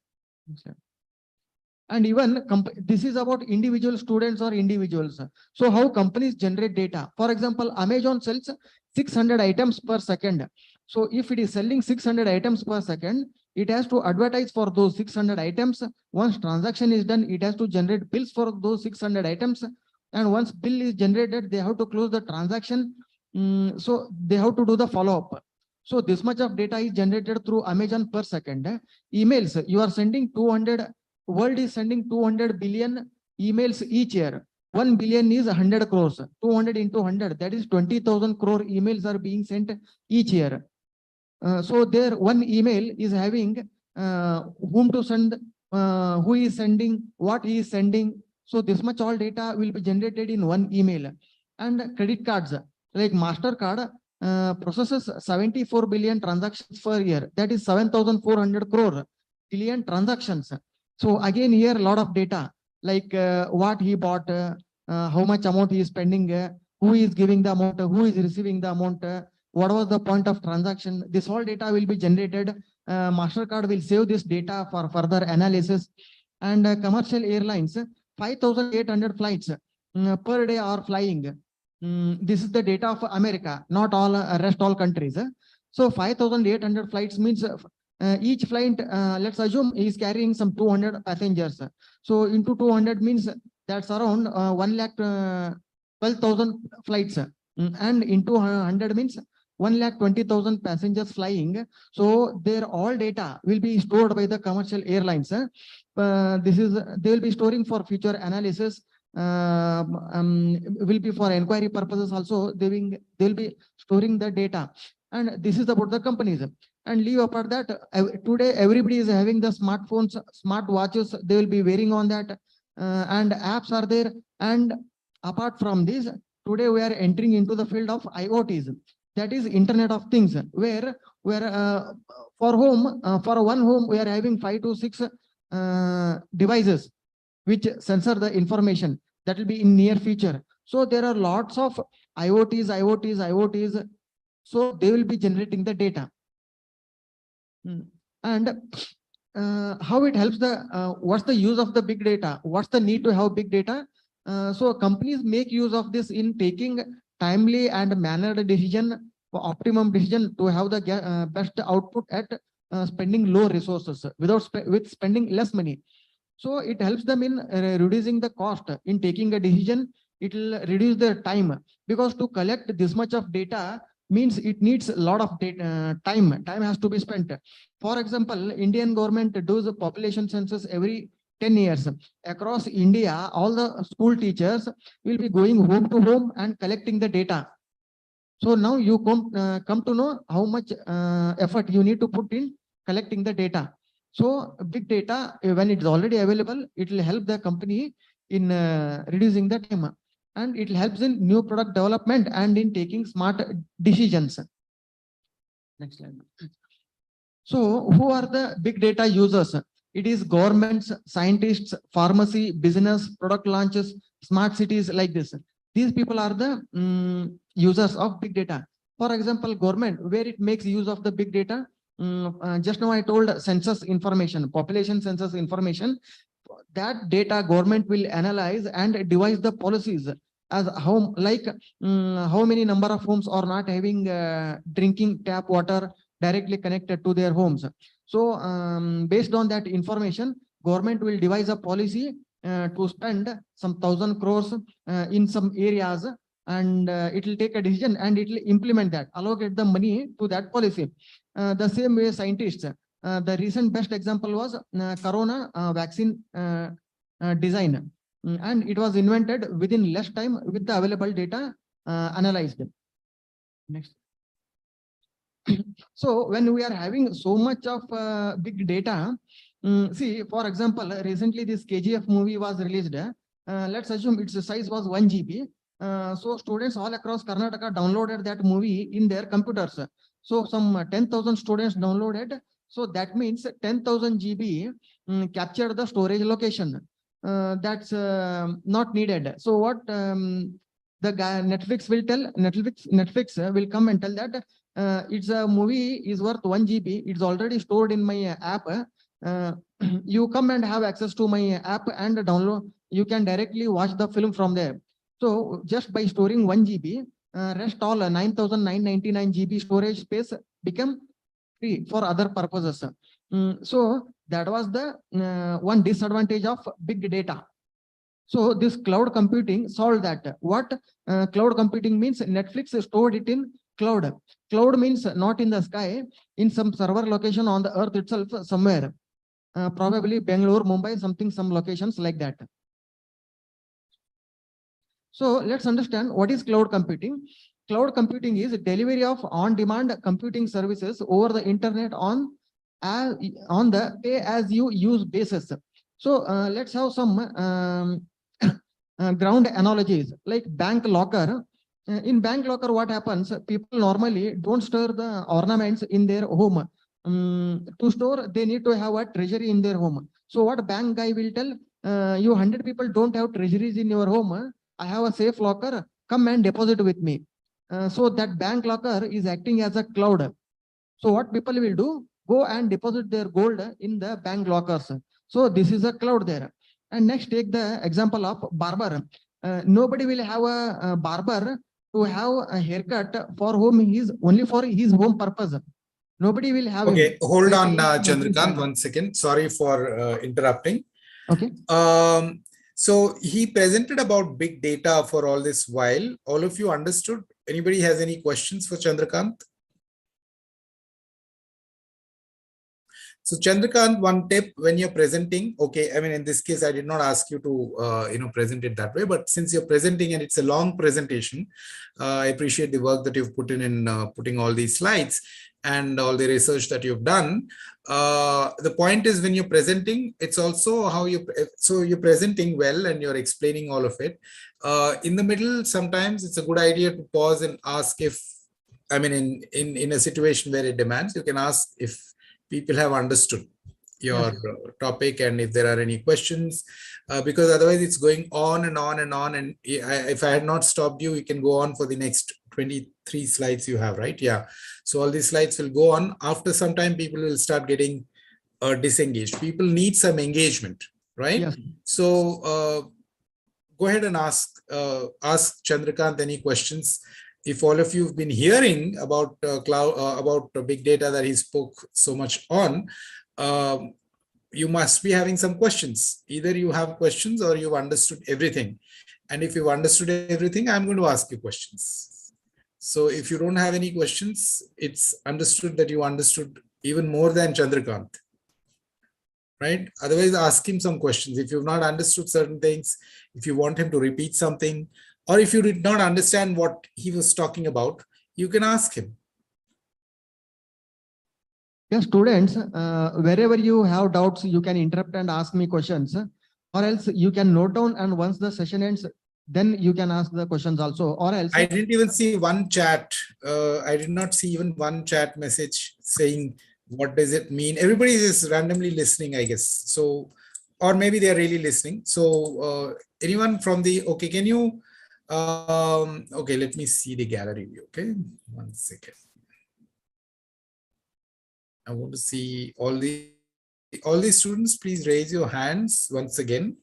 And even this is about individual students or individuals. So how companies generate data? For example, Amazon sells 600 items per second. So if it is selling 600 items per second, it has to advertise for those 600 items. Once transaction is done, it has to generate bills for those 600 items. And once bill is generated, they have to close the transaction. So they have to do the follow-up. So this much of data is generated through Amazon per second. Emails, you are sending 200, world is sending 200 billion emails each year. 1 billion is 100 crores. 200 into 100, that is 20,000 crore emails are being sent each year. So there one email is having whom to send, who is sending, what he is sending. So this much all data will be generated in one email. And credit cards like MasterCard processes 74 billion transactions per year. That is 7,400 crore billion transactions. So again here a lot of data like what he bought, how much amount he is spending, who is giving the amount, who is receiving the amount, what was the point of transaction. This whole data will be generated. MasterCard will save this data for further analysis. And commercial airlines, 5,800 flights per day are flying. This is the data of America, not all rest all countries. So 5,800 flights means each flight, let's assume is carrying some 200 passengers. So into 200 means that's around 1,12,000 flights. And into 100 means 1,20,000 passengers flying. So their all data will be stored by the commercial airlines. This is they will be storing for future analysis. Will be for inquiry purposes also. They will be storing the data. And this is about the companies. And leave apart that, today everybody is having the smartphones, smart watches. They will be wearing on that, and apps are there. And apart from this, today we are entering into the field of IoTs. That is Internet of Things, where for home, for one home, we are having 5 to 6 devices which sensor the information. That will be in near future. So there are lots of IoTs. So they will be generating the data. And how it helps what's the use of the big data? What's the need to have big data? So companies make use of this in taking timely and mannered decision, optimum decision to have the best output at spending low resources with spending less money. So it helps them in reducing the cost in taking a decision. It will reduce their time, because to collect this much of data means it needs a lot of data, time has to be spent. For example, Indian government does a population census every 10 years. Across India, all the school teachers will be going home to home and collecting the data. So now you come to know how much effort you need to put in collecting the data. So big data, when it's already available, it will help the company in reducing the time, and it helps in new product development and in taking smart decisions. Next slide. So who are the big data users? It is governments, scientists, pharmacy, business, product launches, smart cities, like this. These people are the users of big data. For example, government, where it makes use of the big data. Just now I told census information, population census information. That data government will analyze and devise the policies as how, like how many number of homes are not having drinking tap water directly connected to their homes. So based on that information, government will devise a policy to spend some 1,000 crores in some areas, and it will take a decision and it will implement that, allocate the money to that policy. The same way scientists, the recent best example was corona vaccine design, and it was invented within less time with the available data analyzed. Next. So when we are having so much of big data, see, for example, recently this KGF movie was released. Let's assume its size was 1 GB. So students all across Karnataka downloaded that movie in their computers. So some 10,000 students downloaded. So that means 10,000 GB captured the storage location. That's not needed. So what the guy Netflix will tell, Netflix will come and tell that it's a movie is worth 1 GB. It's already stored in my app. You come and have access to my app and download. You can directly watch the film from there. So just by storing 1 GB, rest all 9,999 GB storage space become free for other purposes. So that was the one disadvantage of big data. So this cloud computing solved that. What cloud computing means? Netflix stored it in cloud. Cloud means not in the sky, in some server location on the earth itself somewhere. Probably Bangalore, Mumbai, some locations like that. So let's understand what is cloud computing. Cloud computing is delivery of on-demand computing services over the internet on the pay-as-you-use basis. So let's have some ground analogies like bank locker. In bank locker, what happens? People normally don't store the ornaments in their home. To store, they need to have a treasury in their home. So what bank guy will tell? You 100 people don't have treasuries in your home. I have a safe locker. Come and deposit with me. So that bank locker is acting as a cloud. So what people will do? Go and deposit their gold in the bank lockers. So this is a cloud there. And next, take the example of barber. Nobody will have a barber to have a haircut for whom he is only for his home purpose. Nobody will have. Okay, hold on, Like, Chandrakant, 1 second. Sorry for interrupting. Okay. So he presented about big data for all this while. All of you understood? Anybody has any questions for Chandrakant? So Chandrakant, one tip when you're presenting, okay, I mean, in this case, I did not ask you to, present it that way, but since you're presenting and it's a long presentation, I appreciate the work that you've put in putting all these slides and all the research that you've done. The point is when you're presenting, it's also how so you're presenting well and you're explaining all of it. In the middle, sometimes it's a good idea to pause and ask if, I mean, in a situation where it demands, you can ask if people have understood your topic and if there are any questions, because otherwise it's going on and on and on. And if I had not stopped you, you can go on for the next 23 slides you have, right? Yeah. So all these slides will go on. After some time, people will start getting disengaged. People need some engagement, right? Yes. So go ahead and ask Chandrakant any questions. If all of you have been hearing about about big data that he spoke so much on, you must be having some questions. Either you have questions or you've understood everything. And if you've understood everything, I'm going to ask you questions. So if you don't have any questions, it's understood that you understood even more than Chandrakant, right? Otherwise, ask him some questions. If you've not understood certain things, if you want him to repeat something, or if you did not understand what he was talking about, you can ask him. Yeah, students, wherever you have doubts, you can interrupt and ask me questions, or else you can note down, and once the session ends, then you can ask the questions also, or else. I didn't even see one chat. I did not see even one chat message saying, what does it mean? Everybody is randomly listening, I guess. So, or maybe they are really listening. So anyone from the, okay, can you, okay, let me see the gallery view. Okay, 1 second. I want to see all the students. Please raise your hands once again,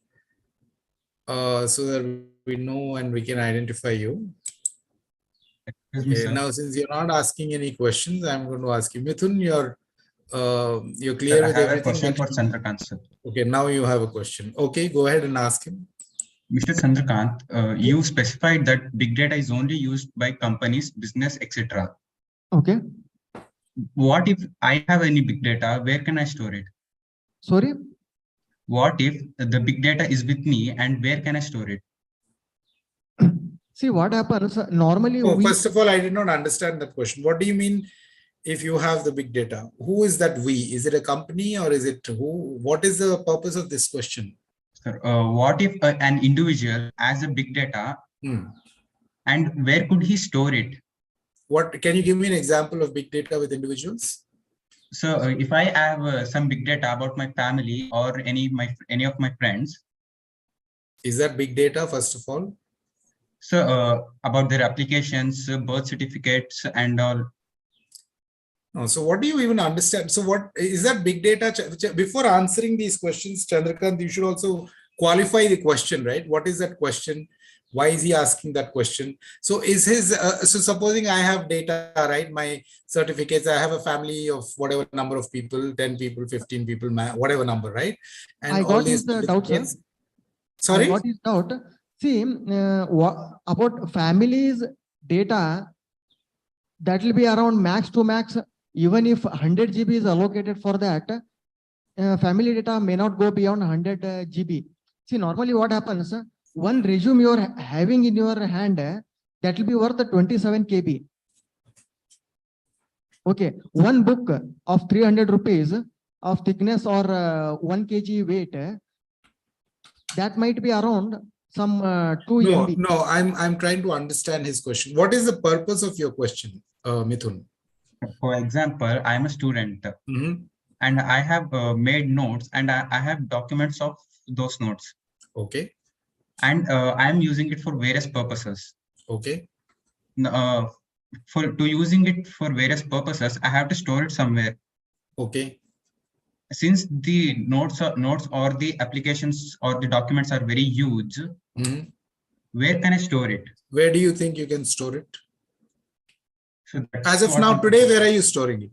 so that we know and we can identify you. Okay, now, since you're not asking any questions, I'm going to ask you, Mithun. You're clear Sir, with I have everything. a question for Chandrakant, sir. Okay, now you have a question. Okay, go ahead and ask him. Mr. Chandrakant, you specified that big data is only used by companies, business, etc. Okay. What if I have any big data? Where can I store it? Sorry? What if the big data is with me and where can I store it? See what happens normally. Oh, first of all, I did not understand that question. What do you mean if you have the big data, who is that we? Is it a company or is it who? What is the purpose of this question? Sir, what if an individual has a big data and where could he store it? What can you give me an example of big data with individuals? So if I have some big data about my family or any of my friends, is that big data first of all? So about their applications, birth certificates, and all. No, so what do you even understand? So what is that big data? Before answering these questions, Chandrakant, you should also qualify the question, right? What is that question? Why is he asking that question? So is his, so supposing I have data, right? My certificates, I have a family of whatever number of people, 10 people, 15 people, whatever number, right? And I all got these his doubt, sir. Sorry? I got his doubt. See, about families data, that will be around max to max. Even if 100 GB is allocated for that, family data may not go beyond 100 GB. See, normally what happens, one resume you are having in your hand, that will be worth 27 KB. Okay, one book of 300 rupees of thickness or 1 kg weight, that might be around some 2 MB. No, I'm trying to understand his question. What is the purpose of your question, Mithun? For example, I'm a student and I have made notes and I have documents of those notes. Okay. And I'm using it for various purposes. Okay. To using it for various purposes, I have to store it somewhere. Okay. Since the notes or the applications or the documents are very huge, where can I store it? Where do you think you can store it? So as of now, today, where are you storing it?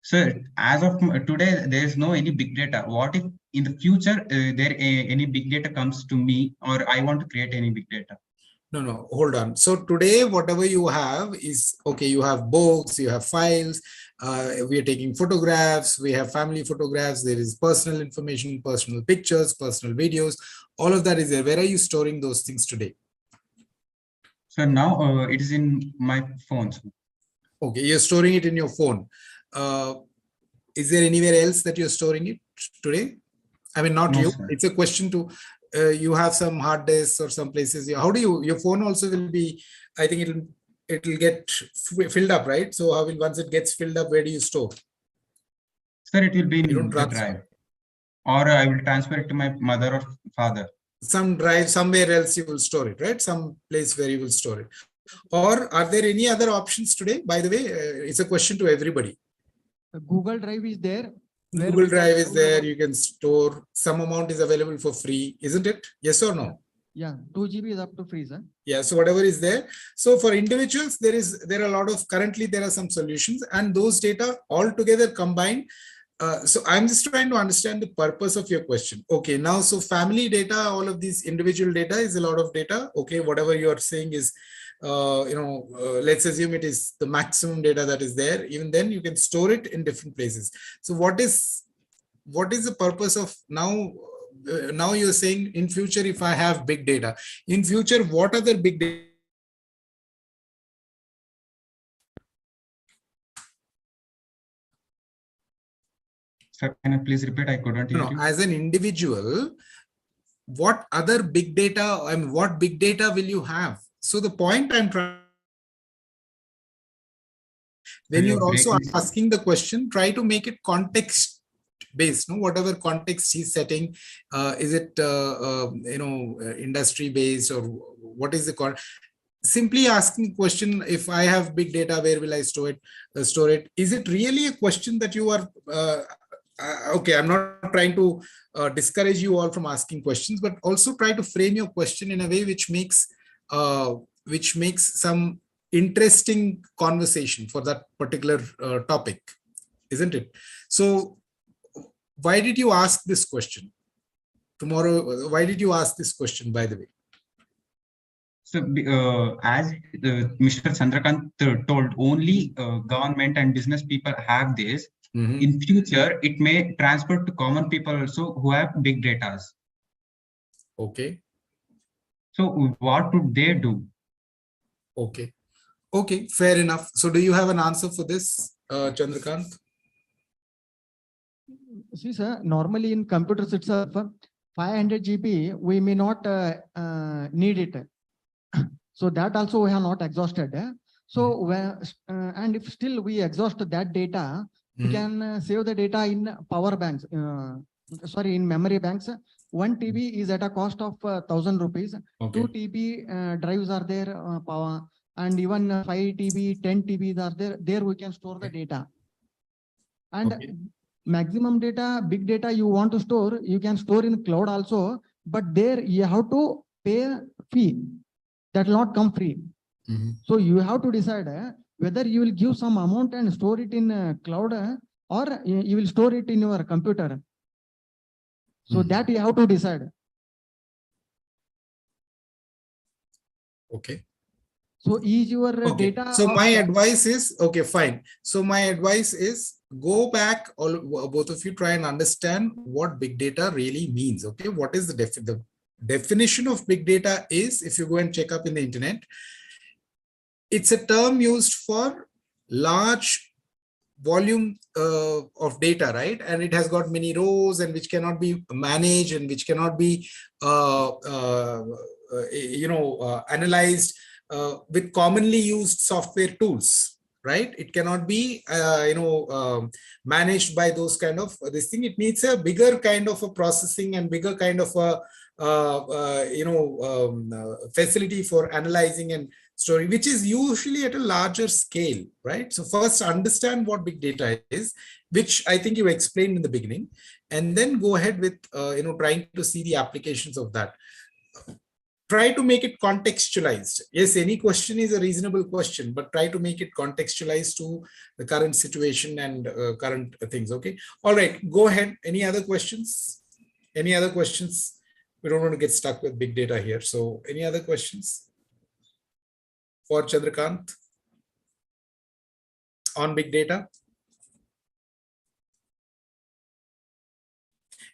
Sir, as of today, there is no any big data. What if in the future any big data comes to me or I want to create any big data? No, hold on. So today, whatever you have is, okay, you have books, you have files, we are taking photographs, we have family photographs, there is personal information, personal pictures, personal videos, all of that is there. Where are you storing those things today? So now it is in my phone. Okay, you're storing it in your phone. Is there anywhere else that you're storing it today? I mean, not No, you. sir. It's a question to, you have some hard disks or some places. How do you, your phone also will be, I think it'll get filled up, right? So how will, once it gets filled up, where do you store? Sir, it will be in don't the transfer. drive. Or I will transfer it to my mother or father. Some drive, somewhere else you will store it, right? Some place where you will store it. Or are there any other options today? By the way, it's a question to everybody. Google Drive is there. Google Drive is there. You can store, some amount is available for free, isn't it? Yes or no? Yeah, 2 GB is up to free, sir. Yeah, so whatever is there. So for individuals, there are a lot of, currently there are some solutions, and those data all together combined. So I'm just trying to understand the purpose of your question. Okay, now, so family data, all of these individual data is a lot of data. Okay, whatever you are saying is, let's assume it is the maximum data that is there. Even then you can store it in different places. So what is the purpose of now? Now you're saying in future, if I have big data, in future, what other big data? Sir, can you please repeat? I couldn't hear you. As an individual, what other big data, I mean, what big data will you have? So the point I'm trying, when you're also asking the question, try to make it context based, no, whatever context he's setting, is it industry based, or what is the simply asking question, if I have big data, where will I store it? Is it really a question that you are okay, I'm not trying to discourage you all from asking questions, but also try to frame your question in a way which makes some interesting conversation for that particular topic, isn't it? So why did you ask this question tomorrow? Why did you ask this question, by the way? So as Mr. Chandrakant told, only government and business people have this. In future, it may transfer to common people also who have big data. Okay. So what would they do? Okay. Okay, fair enough. So do you have an answer for this, Chandrakant? See, sir, normally in computers itself, 500 GB, we may not need it. So that also we have not exhausted. So where, and if still we exhaust that data, we can save the data in power banks, in memory banks. 1 TB is at a cost of 1,000 rupees. Okay. 2 TB drives are there, power, and even 5 TB, 10 TBs are there. There we can store the data. And maximum data, big data you want to store, you can store in cloud also, but there you have to pay a fee. That will not come free. So you have to decide whether you will give some amount and store it in cloud or you will store it in your computer. So that you have to decide. Okay. So is your data. So my advice is, okay, fine. So my advice is go back, all both of you try and understand what big data really means. Okay. What is the definition of big data is, if you go and check up in the internet, it's a term used for large volume of data, right? And it has got many rows and which cannot be managed and which cannot be, analyzed with commonly used software tools, right? It cannot be, managed by those kind of this thing. It needs a bigger kind of a processing and bigger kind of a, facility for analyzing and storing, which is usually at a larger scale, right? So first understand what big data is, which I think you explained in the beginning, and then go ahead with, trying to see the applications of that. Try to make it contextualized. Yes, any question is a reasonable question, but try to make it contextualized to the current situation and current things. Okay. All right. Go ahead. Any other questions? Any other questions? We don't want to get stuck with big data here. So any other questions for Chandrakant on big data?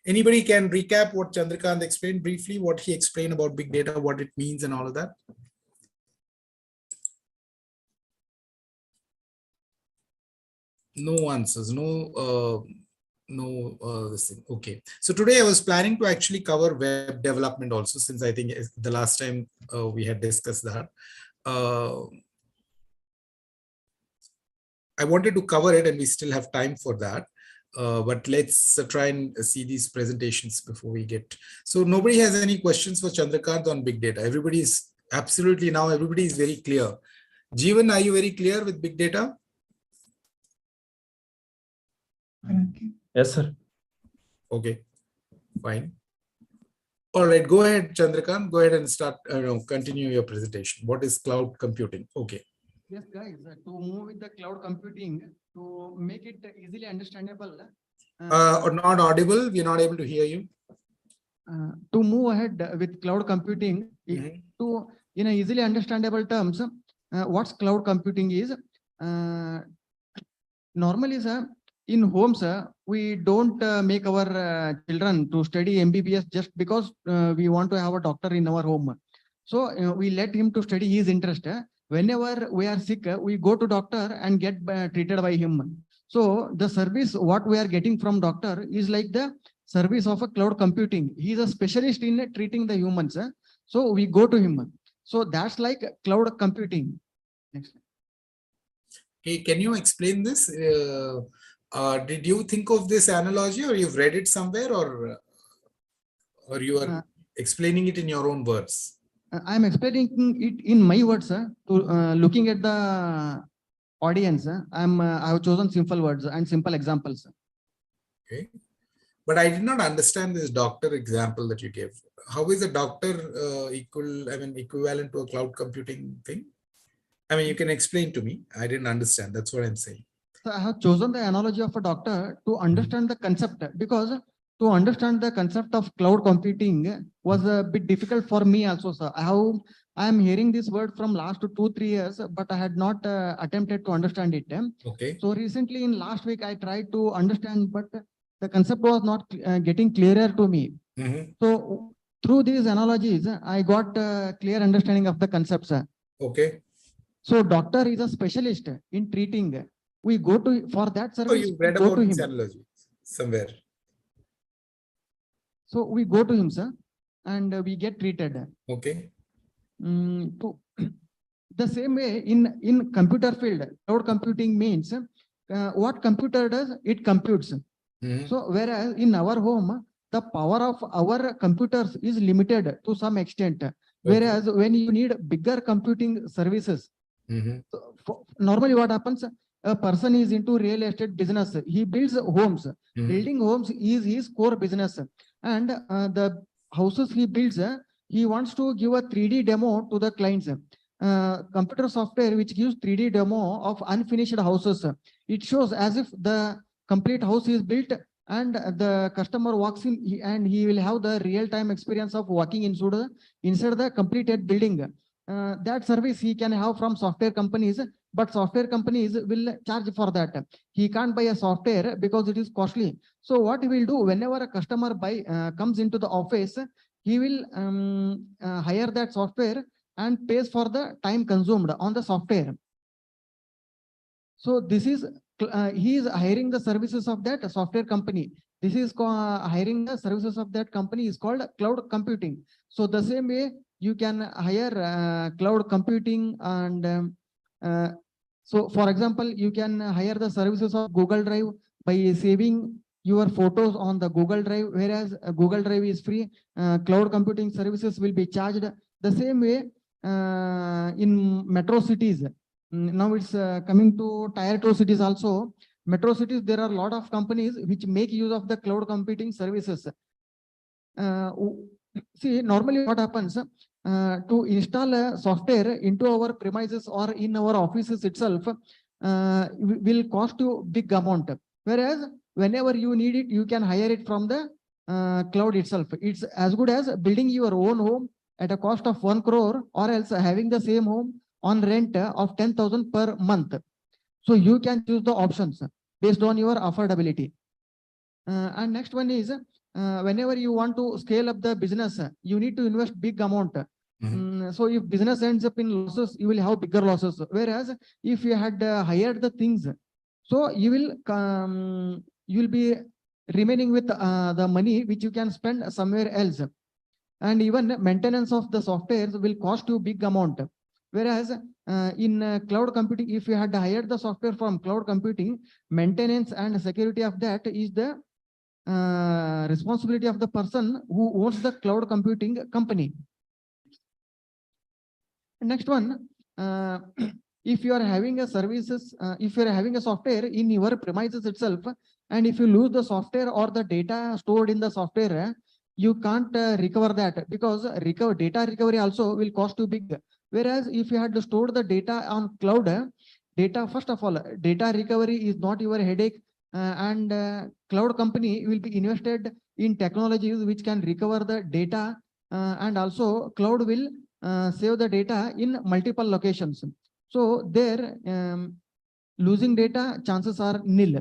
Anybody can recap what Chandrakant explained briefly, what he explained about big data, what it means and all of that? No answers, this thing. Okay. So today I was planning to actually cover web development also, since I think the last time we had discussed that. I wanted to cover it and we still have time for that. But let's try and see these presentations before we get. So nobody has any questions for Chandrakant on big data. Everybody is absolutely, now everybody is very clear. Jeevan, are you very clear with big data? Yes, sir. Okay, fine. All right, go ahead, Chandrakant. Go ahead and start, continue your presentation. What is cloud computing? Okay. Yes, guys, to move with the cloud computing, to make it easily understandable. Or not audible, we're not able to hear you. To move ahead with cloud computing, to in a easily understandable terms, what's cloud computing is. Normally, sir, in homes, we don't make our children to study MBBS just because we want to have a doctor in our home. So we let him to study his interest. Whenever we are sick, we go to doctor and get treated by him. So the service what we are getting from doctor is like the service of a cloud computing. He is a specialist in treating the humans. So we go to him. So that's like cloud computing. Next. Hey, can you explain this? Did you think of this analogy, or you've read it somewhere, or you are explaining it in your own words? I'm explaining it in my words, to looking at the audience. I have chosen simple words and simple examples. Okay, but I did not understand this doctor example that you gave. How is a doctor equivalent to a cloud computing thing? I mean, you can explain to me. I didn't understand. That's what I'm saying. So I have chosen the analogy of a doctor to understand the concept, because to understand the concept of cloud computing was a bit difficult for me also, sir. I am hearing this word from last 2-3 years, but I had not attempted to understand it. Okay. So recently in last week, I tried to understand, but the concept was not getting clearer to me. So through these analogies, I got a clear understanding of the concepts. Okay. So doctor is a specialist in treating. We go to for that So service. you read Go about to this him. analogy somewhere. So we go to him, sir, and we get treated. Okay. To the same way in computer field, cloud computing means what computer does, it computes. Mhm. So whereas in our home, the power of our computers is limited to some extent. Whereas when you need bigger computing services, Mhm. normally what happens, a person is into real estate business, he builds homes. Mhm. Building homes is his core business, and the houses he builds, he wants to give a 3D demo to the clients. Computer software which gives 3D demo of unfinished houses, it shows as if the complete house is built, and the customer walks in and he will have the real-time experience of walking inside the completed building. That service he can have from software companies, but software companies will charge for that. He can't buy a software because it is costly. So what he will do, whenever a customer comes into the office, he will hire that software and pays for the time consumed on the software. So this is he is hiring the services of that software company. This is hiring the services of that company is called cloud computing. So the same way you can hire cloud computing, and so for example, you can hire the services of Google Drive by saving your photos on the Google Drive, whereas Google Drive is free. Cloud computing services will be charged. The same way in metro cities. Now it's coming to tier 2 cities also. Metro cities, there are a lot of companies which make use of the cloud computing services. See, normally what happens, to install a software into our premises or in our offices itself will cost you big amount. Whereas whenever you need it, you can hire it from the cloud itself. It's as good as building your own home at a cost of 1 crore, or else having the same home on rent of 10,000 per month. So you can choose the options based on your affordability. And next one is, whenever you want to scale up the business, you need to invest big amount. So if business ends up in losses, you will have bigger losses. Whereas if you had hired the things, so you will be remaining with the money which you can spend somewhere else. And even maintenance of the softwares will cost you big amount. Whereas in cloud computing, if you had hired the software from cloud computing, maintenance and security of that is the responsibility of the person who owns the cloud computing company. Next one, if you are having a services, if you are having a software in your premises itself, and if you lose the software or the data stored in the software, you can't recover that, because data recovery also will cost you big. Whereas if you had stored the data on cloud, data, first of all, data recovery is not your headache, and cloud company will be invested in technologies which can recover the data, and also cloud will save the data in multiple locations. So there, losing data chances are nil.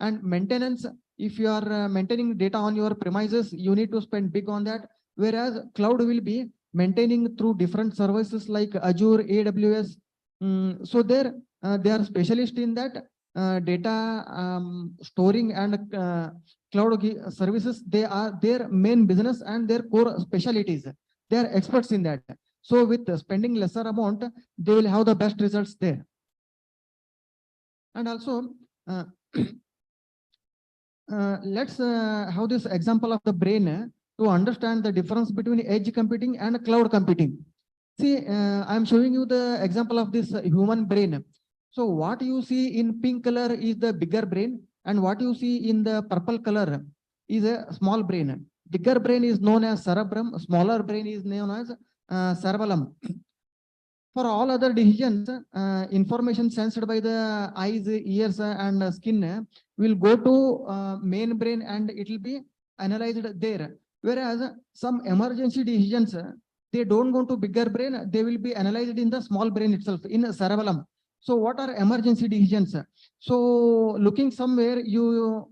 And maintenance, if you are maintaining data on your premises, you need to spend big on that. Whereas cloud will be maintaining through different services like Azure, AWS. So there, they are specialists in that data storing and cloud services. They are their main business and their core specialties. They are experts in that. So with spending lesser amount, they will have the best results there. And also, let's have this example of the brain to understand the difference between edge computing and cloud computing. See, I'm showing you the example of this human brain. So what you see in pink color is the bigger brain, and what you see in the purple color is a small brain. Bigger brain is known as cerebrum, smaller brain is known as cerebellum. For all other decisions, information sensed by the eyes, ears, and skin will go to main brain and it will be analyzed there. Whereas some emergency decisions, they don't go to bigger brain, they will be analyzed in the small brain itself, in cerebellum. So what are emergency decisions? So looking somewhere, you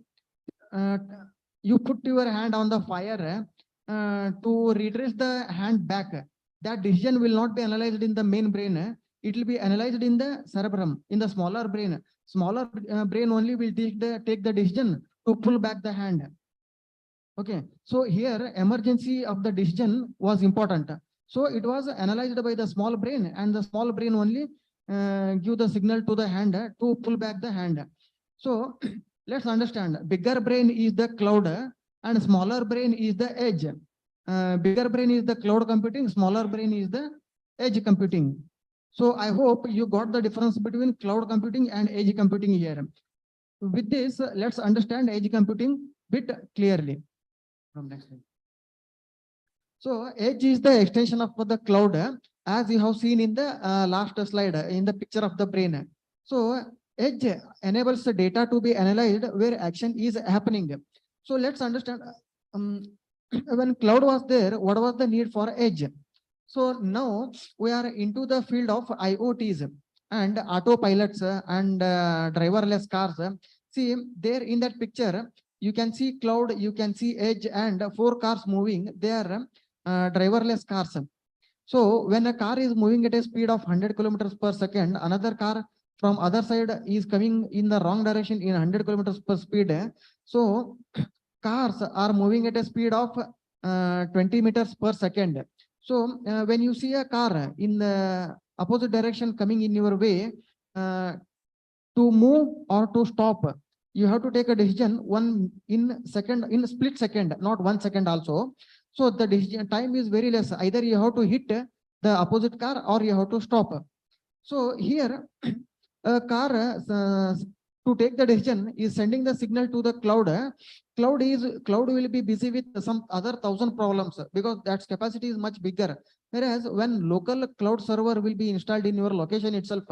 put your hand on the fire to retrace the hand back. That decision will not be analyzed in the main brain. it will be analyzed in the cerebrum, in the smaller brain. Smaller brain only will take the decision to pull back the hand. Okay, so here emergency of the decision was important. So it was analyzed by the small brain, and the small brain only give the signal to the hand to pull back the hand. So let's understand, bigger brain is the cloud and smaller brain is the edge. Bigger brain is the cloud computing, smaller brain is the edge computing. So I hope you got the difference between cloud computing and edge computing here. With this, let's understand edge computing bit clearly. From next slide. So edge is the extension of the cloud, as you have seen in the last slide, in the picture of the brain. So edge enables the data to be analyzed where action is happening. So let's understand, when cloud was there, what was the need for edge? So now we are into the field of IoTs and autopilots and driverless cars. See there in that picture, you can see cloud, you can see edge, and 4 cars moving. They are driverless cars. So when a car is moving at a speed of 100 kilometers per second, another car from other side is coming in the wrong direction in 100 kilometers per speed. So cars are moving at a speed of 20 meters per second. So when you see a car in the opposite direction coming in your way, to move or to stop, you have to take a decision in split second, not 1 second also. So the decision time is very less. Either you have to hit the opposite car or you have to stop. So here a car to take the decision is sending the signal to the cloud. Cloud will be busy with some other 1,000 problems because that capacity is much bigger. Whereas when local cloud server will be installed in your location itself,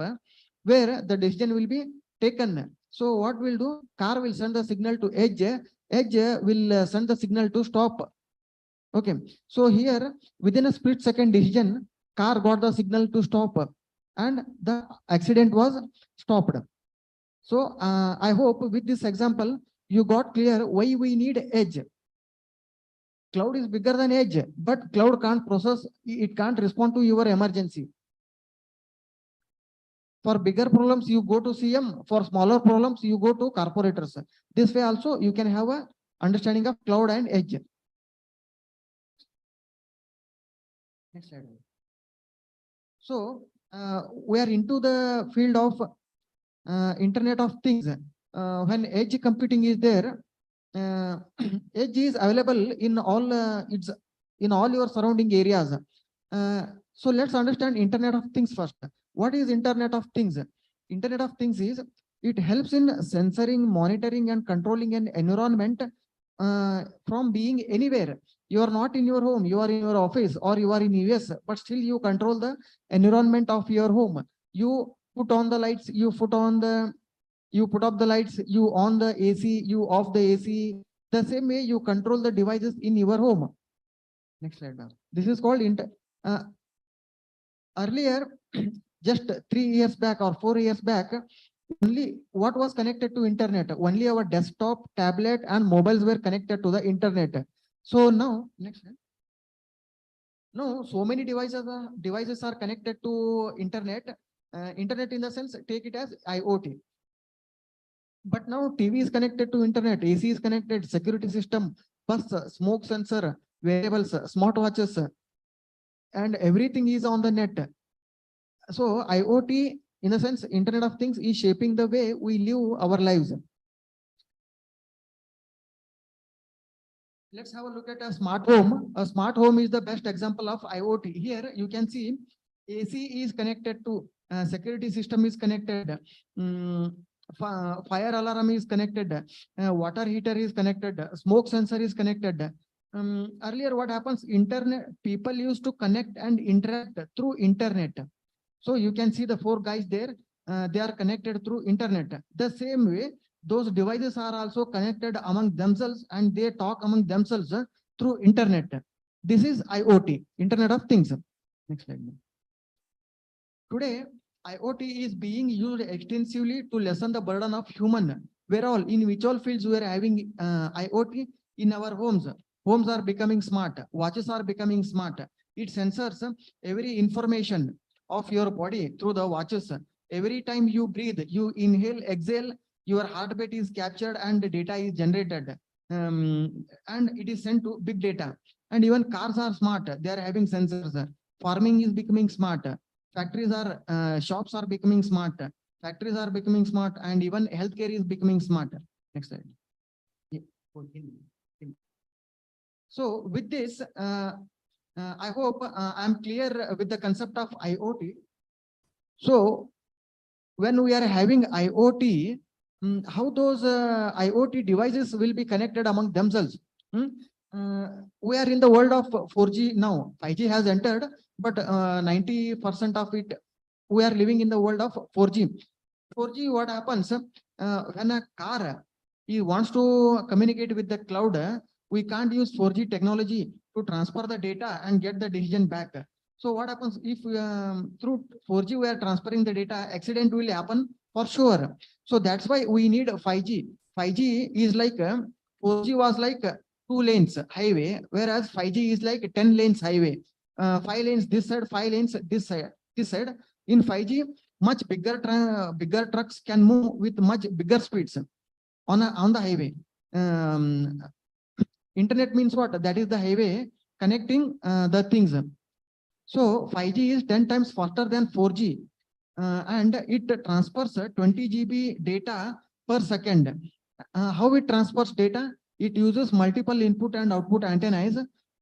where the decision will be taken. So what will do? Car will send the signal to edge. Edge will send the signal to stop. Okay. So here within a split second decision, car got the signal to stop and the accident was stopped. So I hope with this example, you got clear why we need edge. Cloud is bigger than edge, but cloud can't process, it can't respond to your emergency. For bigger problems, you go to CM. For smaller problems, you go to corporators. This way also, you can have a understanding of cloud and edge. Next slide. So we are into the field of Internet of Things. When edge computing is there, edge is available in all in all your surrounding areas. So let's understand Internet of Things first. What is Internet of Things? Internet of Things is, it helps in censoring, monitoring, and controlling an environment from being anywhere. You are not in your home, you are in your office, or you are in US, but still you control the environment of your home. You put on the lights, you put up the lights, you on the AC, you off the AC. The same way you control the devices in your home. Next slide now. This is called earlier, just 3 years back or 4 years back, only what was connected to internet? Only our desktop, tablet, and mobiles were connected to the internet. So now, next slide. No, so many devices are connected to internet. Internet in the sense, take it as IoT. But now TV is connected to internet, AC is connected, security system, bus, smoke sensor, wearables, smartwatches, and everything is on the net. So IoT, in the sense, Internet of Things, is shaping the way we live our lives. Let's have a look at a smart home. A smart home is the best example of IoT. Here you can see AC is connected to security system is connected. Fire alarm is connected. Water heater is connected. Smoke sensor is connected. Earlier, what happens? Internet people used to connect and interact through internet. So you can see the 4 guys there. They are connected through internet. The same way, those devices are also connected among themselves and they talk among themselves through internet. This is IoT, Internet of Things. Next slide. Today, IoT is being used extensively to lessen the burden of human. In which all fields we are having IoT in our homes. Homes are becoming smart. Watches are becoming smart. It sensors every information. of your body through the watches. Every time you breathe, you inhale, exhale, your heartbeat is captured and the data is generated. And it is sent to big data. And even cars are smart. They are having sensors. Farming is becoming smart. Factories are, shops are becoming smart. Factories are becoming smart, and even healthcare is becoming smart. Next slide. Yeah. So with this, I hope I'm clear with the concept of IoT. So when we are having IoT, how those IoT devices will be connected among themselves? We are in the world of 4G now. 5G has entered, but 90% of it, we are living in the world of 4G. 4G, what happens when a car he wants to communicate with the cloud? We can't use 4G technology to transfer the data and get the decision back. So what happens if through 4G we are transferring the data? Accident will happen for sure. So that's why we need 5G. 5G is like 4G was like 2 lanes highway, whereas 5G is like 10 lanes highway. 5 lanes this side, 5 lanes this side. This side. In 5G, much bigger trucks can move with much bigger speeds on the highway. Internet means what? That is the highway connecting the things. So 5G is 10 times faster than 4G, and it transfers 20 GB data per second. How it transfers data? It uses multiple input and output antennas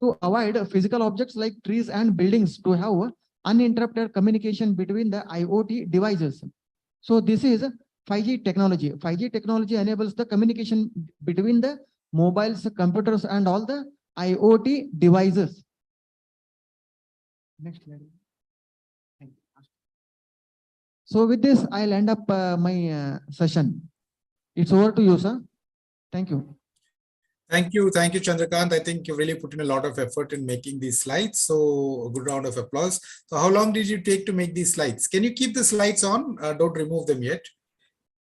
to avoid physical objects like trees and buildings to have uninterrupted communication between the IoT devices. So this is 5G technology. 5G technology enables the communication between the mobiles, computers, and all the IoT devices. Next slide. So with this, I'll end up my session. It's over to you, sir. Thank you. Thank you, Chandrakant. I think you really put in a lot of effort in making these slides. So a good round of applause. So how long did you take to make these slides? Can you keep the slides on? Don't remove them yet.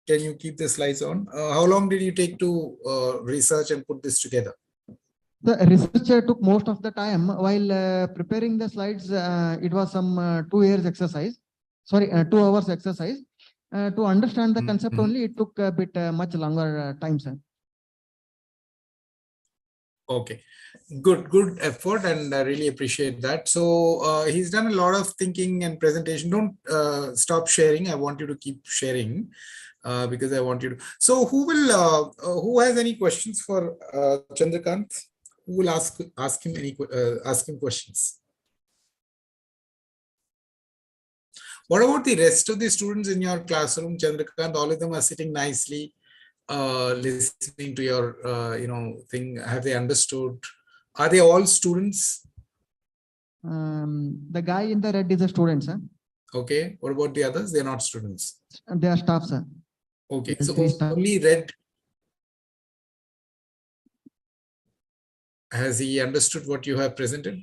Can you keep the slides on? How long did you take to research and put this together? The research took most of the time. While preparing the slides, it was some 2 years exercise. Sorry, 2 hours exercise. To understand the concept only, it took a bit much longer time, sir. Okay, good effort, and I really appreciate that. So he's done a lot of thinking and presentation. Don't stop sharing. I want you to keep sharing because I want you to. So who has any questions for Chandrakant? Who will ask him questions? What about the rest of the students in your classroom, Chandrakant? All of them are sitting nicely, listening to your thing. Have they understood? Are they all students? The guy in the red is a student, sir. Okay. What about the others? They're not students. They are staff, sir. Okay. There's So 3 staff. only red. Has he understood what you have presented?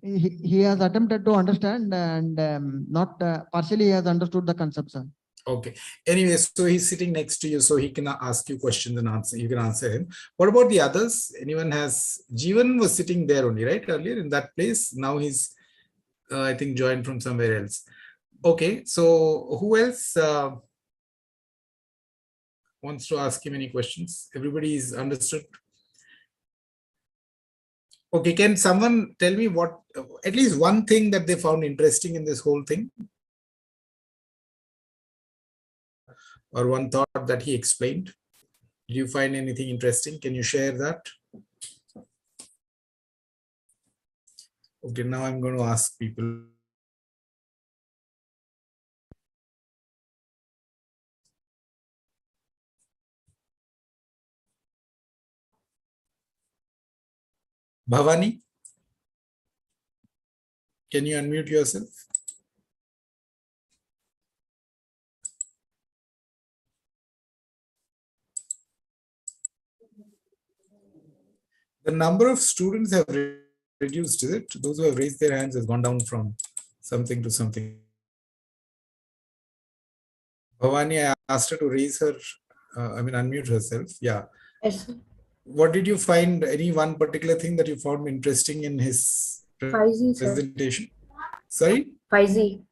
He has attempted to understand, and not partially he has understood the concept, sir. Okay. Anyway, so he's sitting next to you, so he can ask you questions and answer. You can answer him. What about the others? Anyone has? Jeevan was sitting there only, right? Earlier in that place. Now he's, I think, joined from somewhere else. Okay. So who else wants to ask him any questions? Everybody is understood. Okay. Can someone tell me what, at least one thing that they found interesting in this whole thing? Or one thought that he explained? Did you find anything interesting? Can you share that? Okay, now I'm going to ask people. Bhavani, can you unmute yourself? The number of students have reduced, is it? Those who have raised their hands has gone down from something to something. Bhavani, I asked her to raise her, unmute herself. Yeah. Yes, sir. What did you find? Any one particular thing that you found interesting in his 5G, sir. presentation? Sorry? 5G.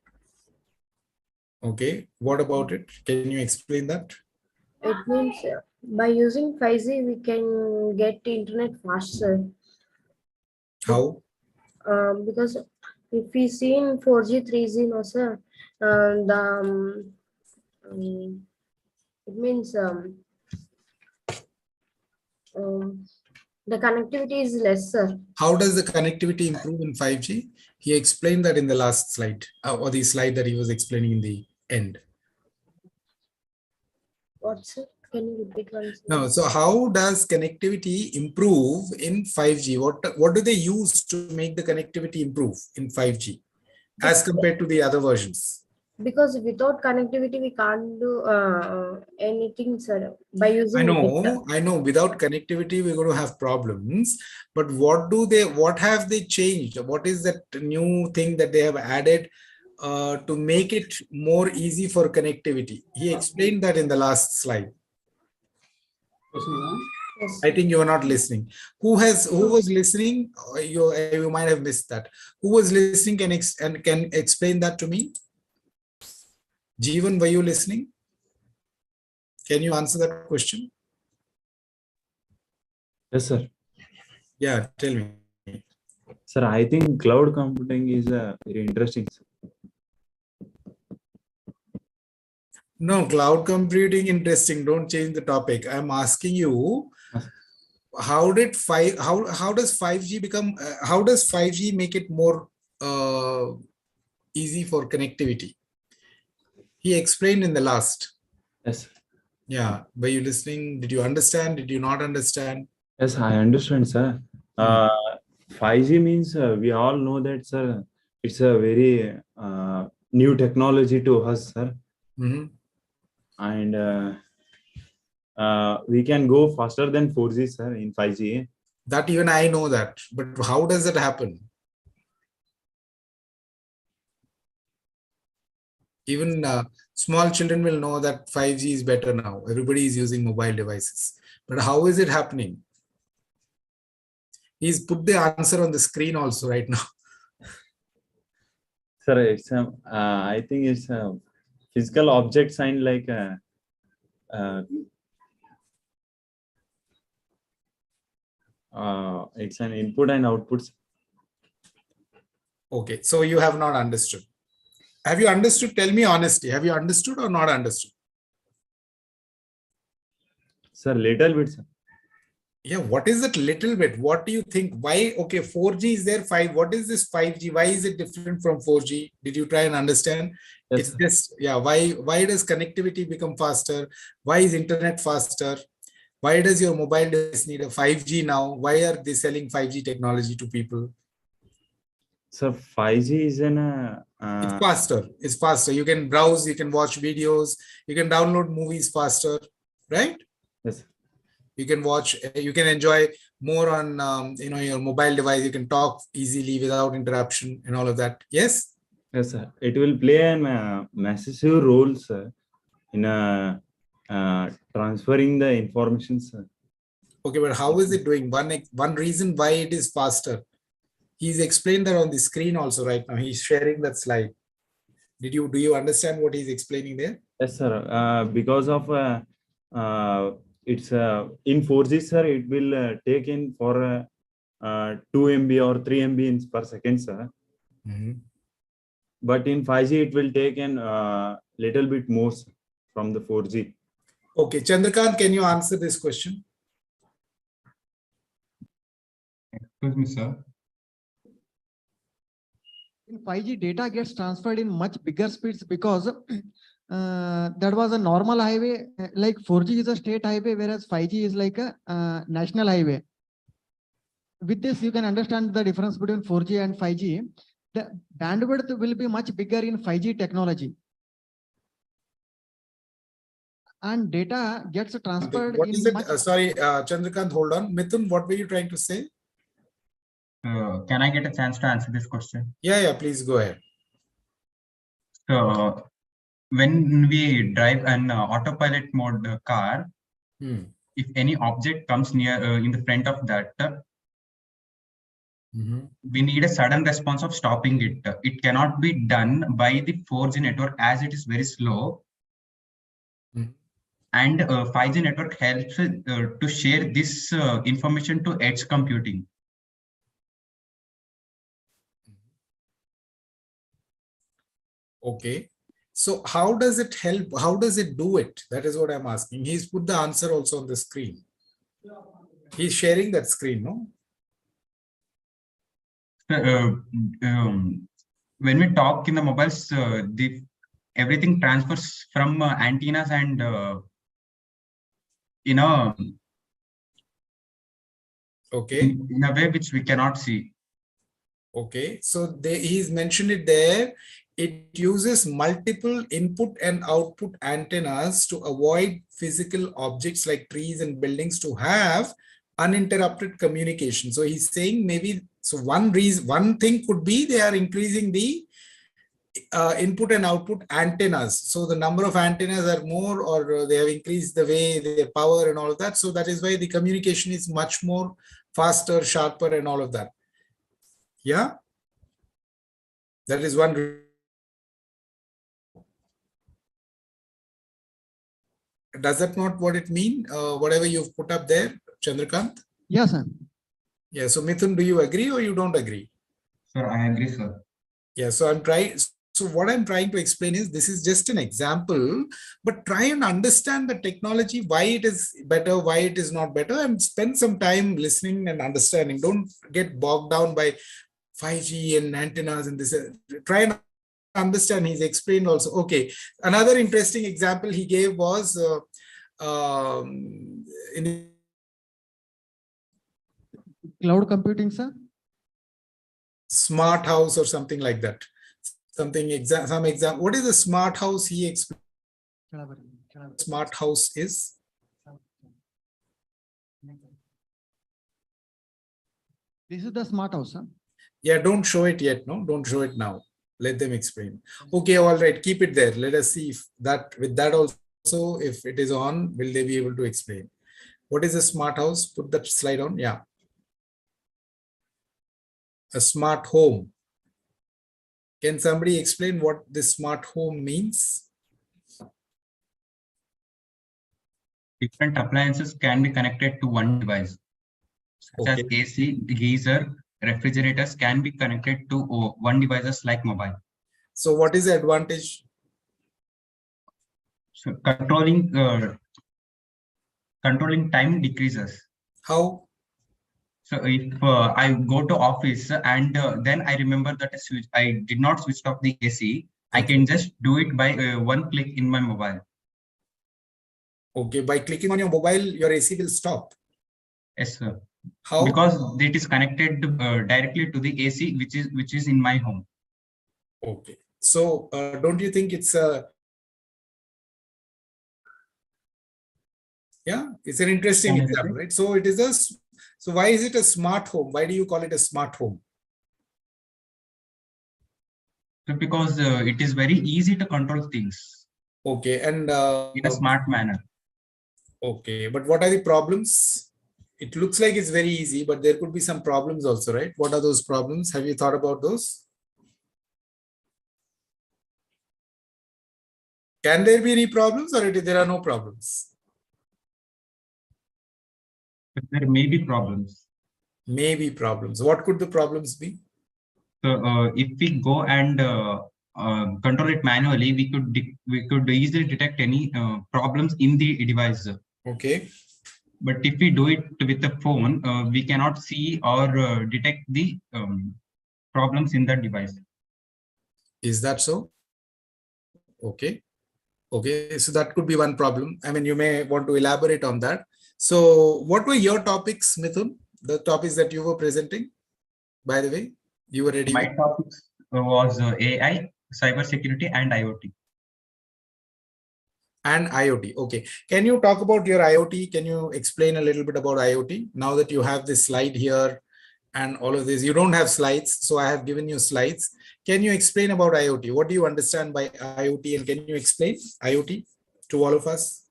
Okay. What about it? Can you explain that? It means by using 5G, we can get internet faster. How? Because if we see in 4G, 3G, no, sir, it means the connectivity is lesser. How does the connectivity improve in 5G? He explained that in the last slide, or the slide that he was explaining in the end. What's it? Can you repeat once? No, so how does connectivity improve in 5G? What do they use to make the connectivity improve in 5G as compared to the other versions? Because without connectivity, we can't do anything, sir. By using I it. know. Without connectivity, we're going to have problems. But what have they changed? What is that new thing that they have added to make it more easy for connectivity? He explained that in the last slide. Yes. I think you are not listening. Who was listening? You might have missed that. Who was listening and can explain that to me? Jeevan, were you listening? Can you answer that question? Yes, sir. Yeah, tell me. Sir, I think cloud computing is very interesting. No, cloud computing interesting. Don't change the topic. I'm asking you, how does 5G become? How does 5G make it more easy for connectivity? He explained in the last. Yes. Yeah. Were you listening? Did you understand? Did you not understand? Yes, I understand, sir. 5G means we all know that, sir. It's a very new technology to us, sir. Mm-hmm. And we can go faster than 4G, sir, in 5G. That even I know that. But how does that happen? Even small children will know that 5G is better now. Everybody is using mobile devices. But how is it happening? He's put the answer on the screen also right now. Sir, it's I think it's a physical object sign like it's an input and output. Okay, so you have not understood. Have you understood? Tell me honestly. Have you understood or not understood? Sir, little bit, sir. Yeah, what is that little bit? What do you think? Why? Okay, 4G is there, 5. What is this 5G? Why is it different from 4G? Did you try and understand? Yes, It's sir. just, yeah, why does connectivity become faster? Why is internet faster? Why does your mobile device need a 5G now? Why are they selling 5G technology to people? So 5G is an It's faster. It's faster. You can browse, you can watch videos, you can download movies faster, right? yes. You can watch, you can enjoy more on your mobile device. You can talk easily without interruption and all of that. Yes. Yes, sir. It will play a massive role, sir, in transferring the information, sir. Okay, but how is it doing? One reason why it is faster. He's explained that on the screen also right now. He's sharing that slide. Do you understand what he's explaining there? Yes, sir. Because of it's in 4G, sir, it will take in for 2 MB or 3 MB per second, sir. Mm-hmm. But in 5G, it will take in little bit more, sir, from the 4G. Okay, Chandrakant, can you answer this question? Excuse me, sir. In 5G, data gets transferred in much bigger speeds because that was a normal highway. Like 4G is a state highway, whereas 5G is like a national highway. With this, you can understand the difference between 4G and 5G. The bandwidth will be much bigger in 5G technology. And data gets transferred What in is it? much... Sorry, Chandrakant, hold on. Mithun, what were you trying to say? Can I get a chance to answer this question? Yeah, please go ahead. So when we drive an autopilot mode car, if any object comes near in the front of that, we need a sudden response of stopping it. It cannot be done by the 4G network as it is very slow. And 5G network helps to share this information to edge computing. Okay. So how does it help? How does it do it? That is what I'm asking. He's put the answer also on the screen. He's sharing that screen, no? When we talk in the mobiles, everything transfers from antennas and Okay. in a way which we cannot see. Okay, so he's mentioned it there. It uses multiple input and output antennas to avoid physical objects like trees and buildings to have uninterrupted communication. So he's saying maybe, so one thing could be they are increasing the input and output antennas. So the number of antennas are more, or they have increased the way their power and all of that. So that is why the communication is much more faster, sharper, and all of that. Yeah, that is one. Does that not what it mean? Whatever you've put up there, Chandrakant? Yes, sir. Yeah. So Mithun, do you agree or you don't agree? Sir, I agree, sir. Yeah. So I'm trying. So what I'm trying to explain is this is just an example, but try and understand the technology, why it is better, why it is not better, and spend some time listening and understanding. Don't get bogged down by 5G and antennas and this. Try and understand. He's explained also. Okay. Another interesting example he gave was in Cloud computing, sir. smart house or something like that. Something some exam. What is a smart house? He explained. Smart house is. This is the smart house, sir. Yeah, don't show it yet. No, don't show it now. Let them explain. Okay, all right. Keep it there. Let us see if that with that also, if it is on, will they be able to explain? What is a smart house? Put that slide on. Yeah. A smart home. Can somebody explain what this smart home means? Different appliances can be connected to one device, such as AC, geyser, refrigerators can be connected to one devices like mobile. So what is the advantage? So controlling time decreases. How? So if I go to office and then I remember that I did not switch off the AC, I can just do it by one click in my mobile. Okay, by clicking on your mobile, your AC will stop. Yes, sir. How? Because it is connected directly to the AC, which is in my home. Okay. So don't you think it's a it's an interesting example, right? So it is a why is it a smart home? Why do you call it a smart home? So because it is very easy to control things. Okay, and in a smart manner. Okay, but what are the problems? It looks like it's very easy, but there could be some problems also, right? What are those problems? Have you thought about those? Can there be any problems, or there are no problems? There may be problems. Maybe problems. What could the problems be? So if we go and control it manually, we could easily detect any problems in the device. Okay. But if we do it with the phone, we cannot see or detect the problems in the device. Is that so? Okay. Okay. So that could be one problem. I mean, you may want to elaborate on that. So what were your topics, Mithun? The topics that you were presenting, by the way, you were ready. My topics was AI, cybersecurity, and IoT. And IoT. Okay. Can you talk about your IoT? Can you explain a little bit about IoT? Now that you have this slide here and all of this, you don't have slides, so I have given you slides. Can you explain about IoT? What do you understand by IoT, and can you explain IoT to all of us?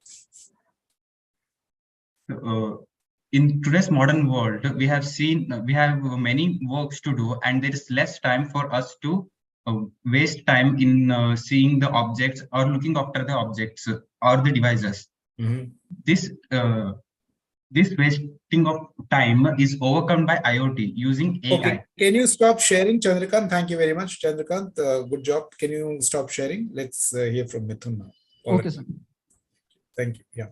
In today's modern world, we have many works to do, and there is less time for us to waste time in seeing the objects or looking after the objects or the devices. This wasting of time is overcome by IoT using AI. Okay, can you stop sharing, Chandrakant? Thank you very much, Chandrakant. Good job. Can you stop sharing? Let's hear from Mithun now. Okay, sir. Thank you. Yeah.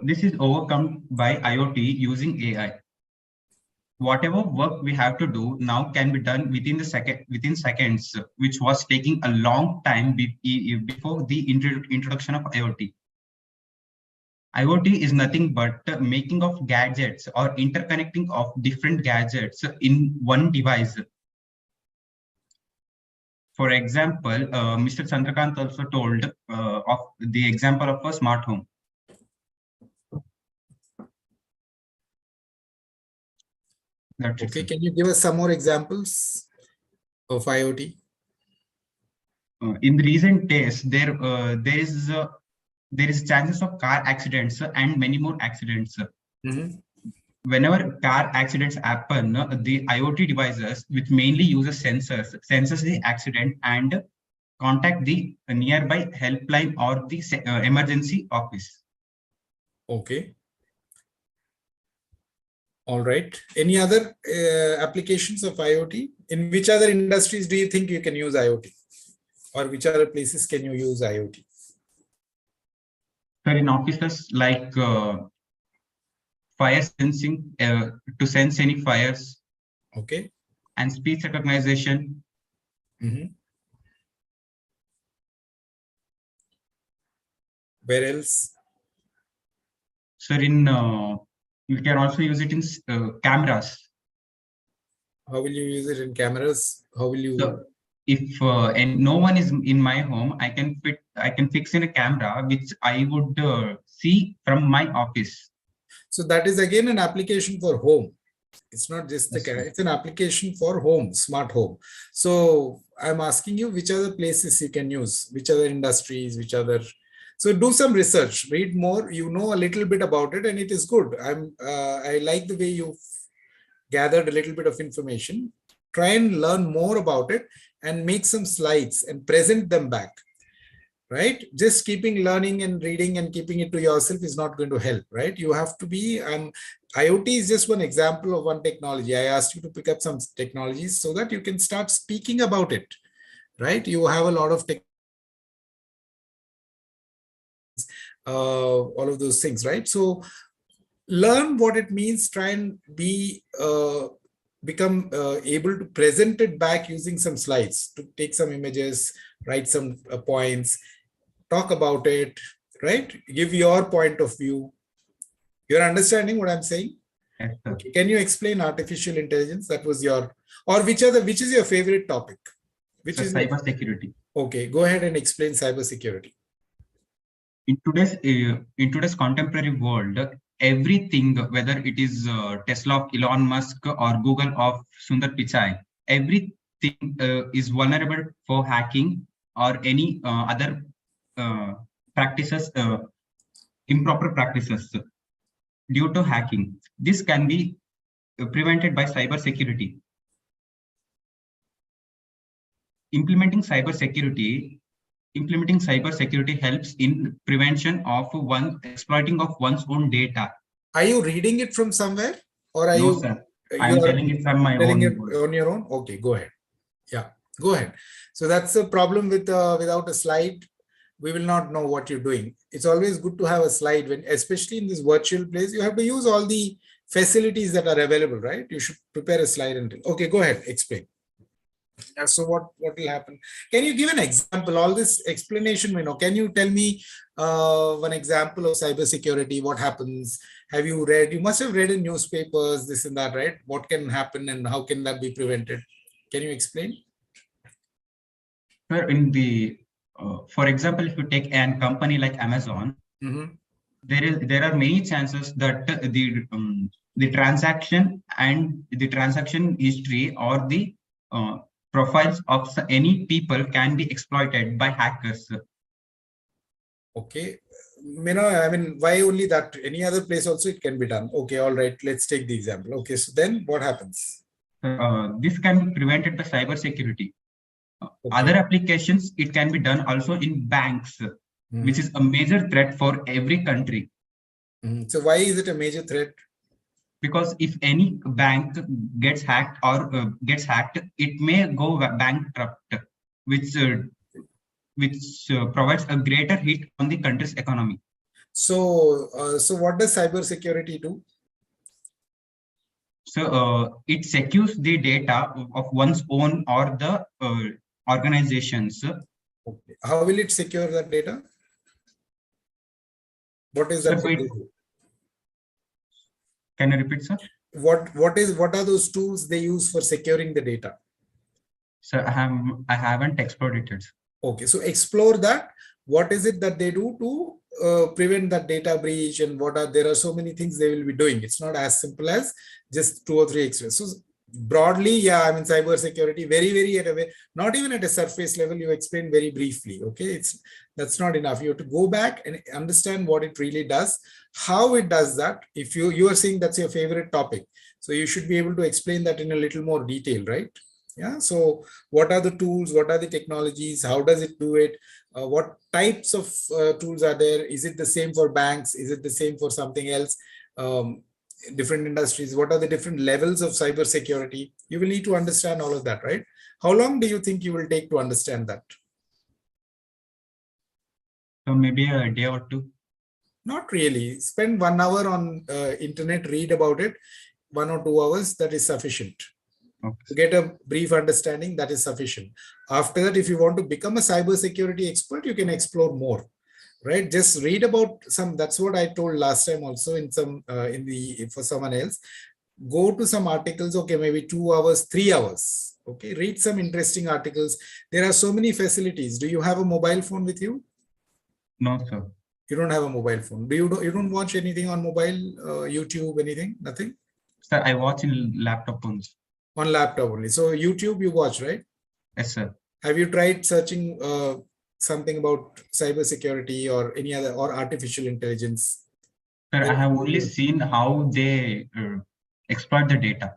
This is overcome by IoT using AI. Whatever work we have to do now can be done within seconds, which was taking a long time before the introduction of IoT. IoT is nothing but making of gadgets or interconnecting of different gadgets in one device. For example, Mr. Chandrakant also told of the example of a smart home. Okay, can you give us some more examples of IoT? In the recent days, there is chances of car accidents and many more accidents. Whenever car accidents happen, the IoT devices, which mainly uses sensors, senses the accident and contact the nearby helpline or the emergency office. Okay. All right. Any other applications of IoT? In which other industries do you think you can use IoT? Or which other places can you use IoT? Sir, in offices like fire sensing, to sense any fires. Okay. And speech recognition. Where else? Sir, you can also use it in cameras. How will you use it in cameras? How will you? So, if and no one is in my home, I can fix in a camera which I would see from my office. So that is again an application for home. It's not just the camera, it's an application for home, smart home. So I'm asking you which other places you can use, which other industries, which other. So do some research, read more. You know a little bit about it, and it is good. I like the way you've gathered a little bit of information. Try and learn more about it and make some slides and present them back. Right? Just keeping learning and reading and keeping it to yourself is not going to help, right? You have to be, IoT is just one example of one technology. I asked you to pick up some technologies so that you can start speaking about it, right? You have a lot of all of those things, right? So learn what it means, try and be, become able to present it back using some slides, to take some images, write some points, talk about it, right? Give your point of view. You're understanding what I'm saying? Yes, sir. Okay. Can you explain artificial intelligence? That was your, or which is your favorite topic? Which is cyber security. Okay, go ahead and explain cyber security. In today's contemporary world, everything, whether it is Tesla of Elon Musk or Google of Sundar Pichai, everything is vulnerable for hacking or any other practices, improper practices due to hacking. This can be prevented by cyber security. Implementing cyber security helps in prevention of exploiting of one's own data. Are you reading it from somewhere, or are No, sir. I am telling it from my own. On your own? Okay, go ahead. Yeah, go ahead. So that's the problem with without a slide, we will not know what you're doing. It's always good to have a slide, when, especially in this virtual place, you have to use all the facilities that are available, right? You should prepare a slide and okay, go ahead, explain. So what will happen? Can you give an example? All this explanation, can you tell me one example of cybersecurity? What happens? Have you read? You must have read in newspapers, this and that, right? What can happen and how can that be prevented? Can you explain? Sir, for example, if you take a company like Amazon, there are many chances that the transaction and the transaction history or the profiles of any people can be exploited by hackers. Okay, I mean, why only that? Any other place also it can be done. Okay, all right. Let's take the example. Okay, so then what happens? This can be prevented by cyber security. Okay. Other applications, it can be done also in banks, which is a major threat for every country. So why is it a major threat? Because if any bank gets hacked it may go bankrupt, which provides a greater hit on the country's economy. So, so what does cyber security do? So it secures the data of one's own or the organizations. Okay. How will it secure that data? What is that? Can you repeat, sir? What are those tools they use for securing the data? Sir, I haven't explored it. Okay, so explore that. What is it that they do to prevent that data breach, and there are so many things they will be doing. It's not as simple as just 2 or 3 extras. So broadly, yeah, I mean, cyber security, very at a not even at a surface level, you explain very briefly. Okay, that's not enough. You have to go back and understand what it really does, how it does that. If you are saying that's your favorite topic, so you should be able to explain that in a little more detail, right? Yeah. So what are the tools? What are the technologies? How does it do it? What types of tools are there? Is it the same for banks? Is it the same for something else? Different industries? What are the different levels of cyber security? You will need to understand all of that, right? How long do you think you will take to understand that? So maybe a day or two. Not really. Spend 1 hour on internet, read about it. 1 or 2 hours, that is sufficient. Okay. To get a brief understanding, that is sufficient. After that, if you want to become a cybersecurity expert, you can explore more, right? Just read about some. That's what I told last time also in some for someone else. Go to some articles. Okay, maybe 2 hours, 3 hours. Okay, read some interesting articles. There are so many facilities. Do you have a mobile phone with you? No, sir. You don't have a mobile phone. You don't watch anything on mobile, YouTube, anything? Nothing? Sir, I watch in laptop only. On laptop only. So YouTube you watch, right? Yes, sir. Have you tried searching something about cyber security or any other, or artificial intelligence? Sir, I have only seen how they exploit the data.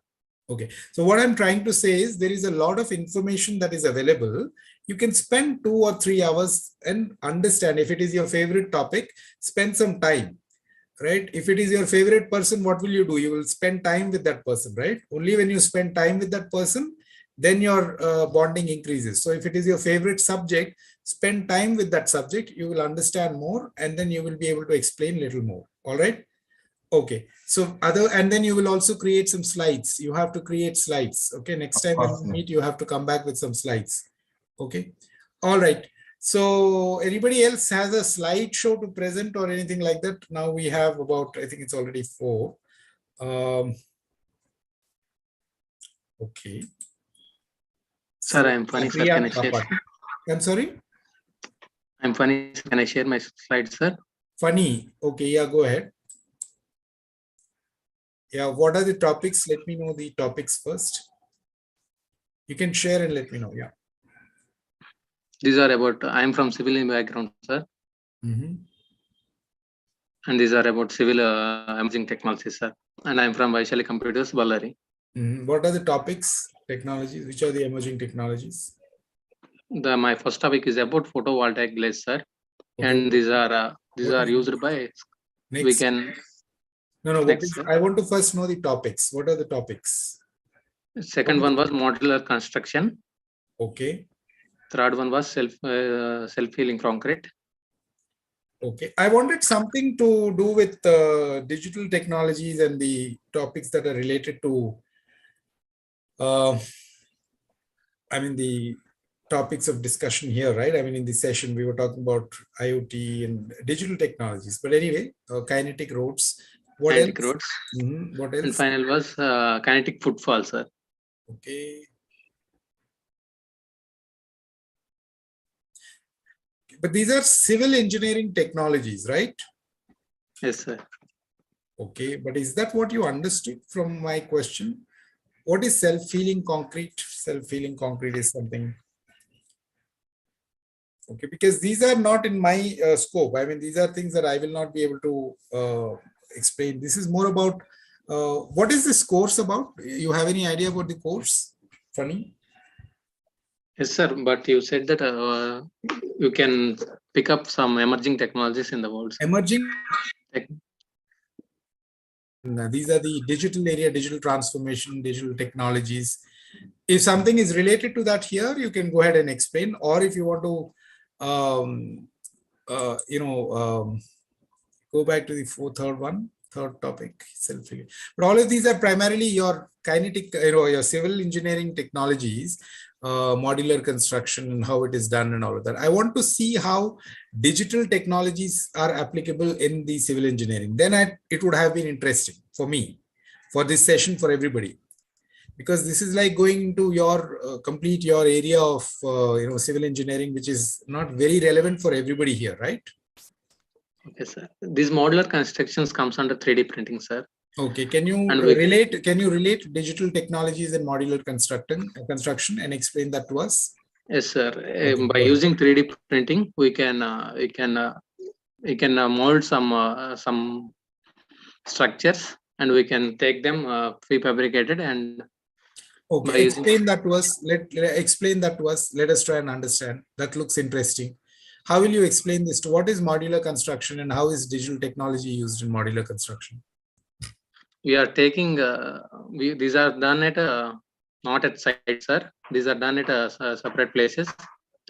Okay. So what I'm trying to say is there is a lot of information that is available. You can spend 2 or 3 hours and understand. If it is your favorite topic, spend some time. Right? If it is your favorite person, what will you do? You will spend time with that person, right? Only when you spend time with that person, then your bonding increases. So if it is your favorite subject, spend time with that subject, you will understand more, and then you will be able to explain a little more. All right. Okay. So and then you will also create some slides. You have to create slides. Okay. Next time when we meet, you have to come back with some slides. Okay. All right. So anybody else has a slideshow to present or anything like that? Now we have about, I think it's already 4. Okay. Sir, I'm funny, sir. Can I share? I'm sorry? I'm funny. Can I share my slides, sir? Funny. Okay. Yeah, go ahead. Yeah. What are the topics? Let me know the topics first. You can share and let me know. Yeah. These are about, I'm from civil background, sir. Mm-hmm. And these are about civil emerging technologies, sir. And I'm from Vaishali Computers, Ballari. Mm-hmm. What are the topics, technologies? Which are the emerging technologies? My first topic is about photovoltaic glass, sir. Okay. And these are used by, next. We can. No, next, I want to first know the topics. What are the topics? Second one was modular construction. Okay. Third one was self-healing concrete. Okay. I wanted something to do with digital technologies and the topics that are related to, I mean, the topics of discussion here, right? I mean, in the session, we were talking about IoT and digital technologies. But anyway, kinetic roads. What kinetic else? roads. Mm-hmm. What else? And final was kinetic footfall, sir. Okay. But these are civil engineering technologies, right? Yes, sir. Okay, but is that what you understood from my question? What is self-healing concrete? Self-healing concrete is something. Okay, because these are not in my scope. I mean, these are things that I will not be able to explain. This is more about what is this course about? You have any idea about the course? Funny. Yes, sir. But you said that you can pick up some emerging technologies in the world. Sir. Emerging. These are the digital area, digital transformation, digital technologies. If something is related to that here, you can go ahead and explain. Or if you want to, go back to the third topic, self-healing. But all of these are primarily your kinetic, your civil engineering technologies, modular construction and how it is done and all of that. I want to see how digital technologies are applicable in the civil engineering. Then it would have been interesting for me, for this session, for everybody. Because this is like going to your complete your area of civil engineering, which is not very relevant for everybody here, right? Okay, sir. These modular constructions comes under 3D printing, sir. Okay, can you relate digital technologies and modular construction and explain that to us? Yes, sir. Okay, by using 3D printing, we can mold some structures, and we can take them prefabricated and. Okay, explain that to us. Explain that to us. Let us try and understand. That looks interesting. How will you explain this to what is modular construction and how is digital technology used in modular construction? We are taking these are done at not at site, sir. These are done at separate places,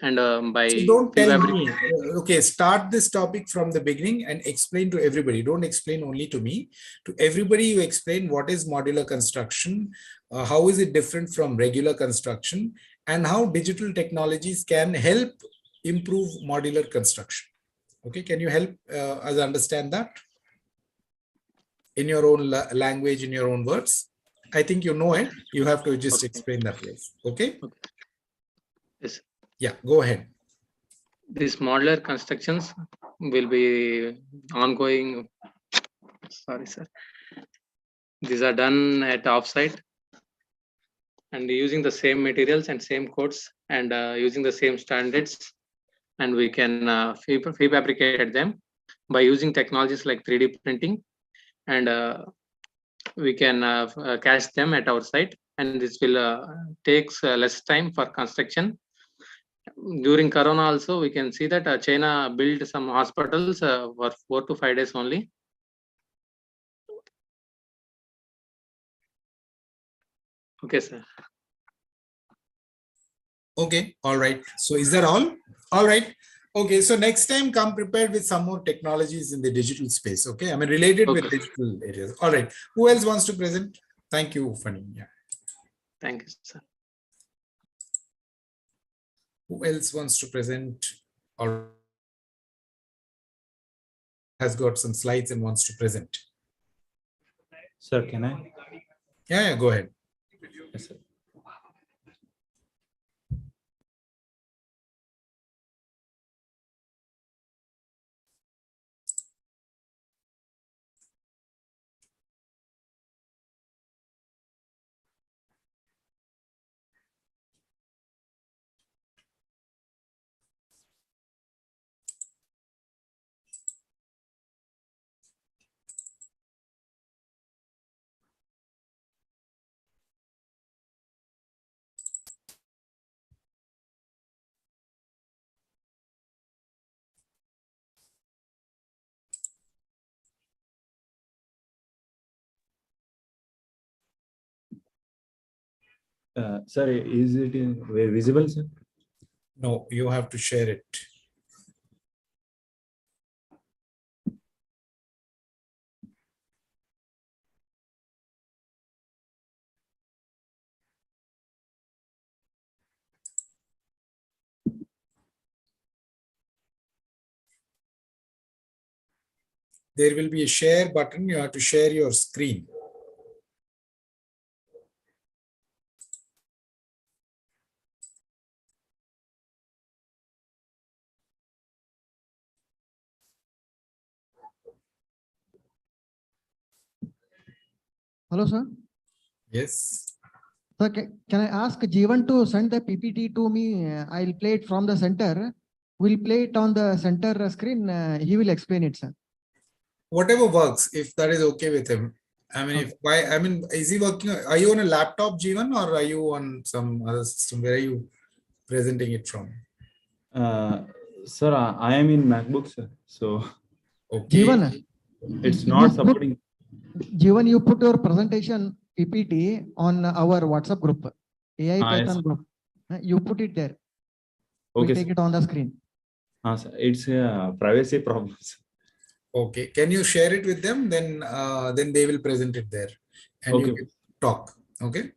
and by so don't tell me. Okay, start this topic from the beginning and explain to everybody. Don't explain only to me. To everybody, you explain what is modular construction, how is it different from regular construction, and how digital technologies can help improve modular construction. Okay, can you help us understand that in your own language, in your own words? I think you know it. You have to just explain that place. Okay? Yes. Yeah, go ahead. These modular constructions will be ongoing. Sorry, sir. These are done at offsite and using the same materials and same codes and using the same standards, and we can prefabricate them by using technologies like 3D printing, and we can cache them at our site, and this will takes less time for construction. During Corona also, we can see that China built some hospitals for 4 to 5 days only. Okay, sir. Okay, all right. So is that all? All right. Okay, so next time come prepared with some more technologies in the digital space. Okay, I mean related with digital areas. All right. Who else wants to present? Thank you, Fanny. Yeah. Thank you, sir. Who else wants to present or has got some slides and wants to present? Sir, can I? Yeah, go ahead. Yes, sir. Sir, is it visible, sir? No, you have to share it. There will be a share button. You have to share your screen. Hello, sir. Yes. Sir, can I ask Jeevan to send the PPT to me? I'll play it from the center. We'll play it on the center screen. He will explain it, sir. Whatever works, if that is okay with him. I mean, is he working? Are you on a laptop, Jeevan, or are you on some other system? Where are you presenting it from? Sir, I am in MacBook, sir. So okay. Jeevan, it's not supporting. Jeevan, you put your presentation PPT on our WhatsApp group, AI Python yes. group. You put it there. Okay, We'll take it on the screen. Sir. It's a privacy problem. Okay. Can you share it with them? Then they will present it there, and Okay. you can talk. Okay.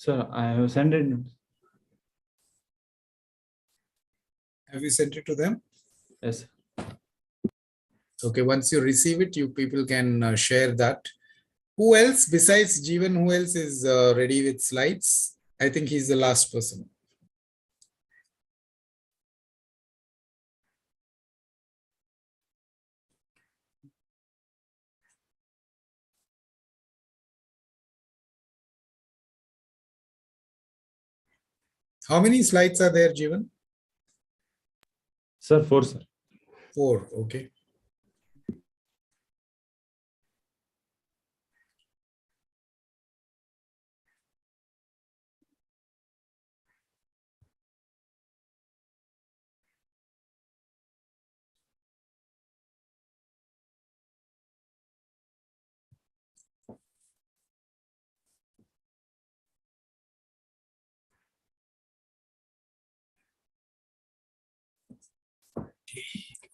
Sir, I have sent it. Have you sent it to them? Yes. Okay. Once you receive it, you people can share that. Who else besides Jeevan? Who else is ready with slides? I think he's the last person. How many slides are there, Jeevan? Sir, 4, sir. 4. Okay.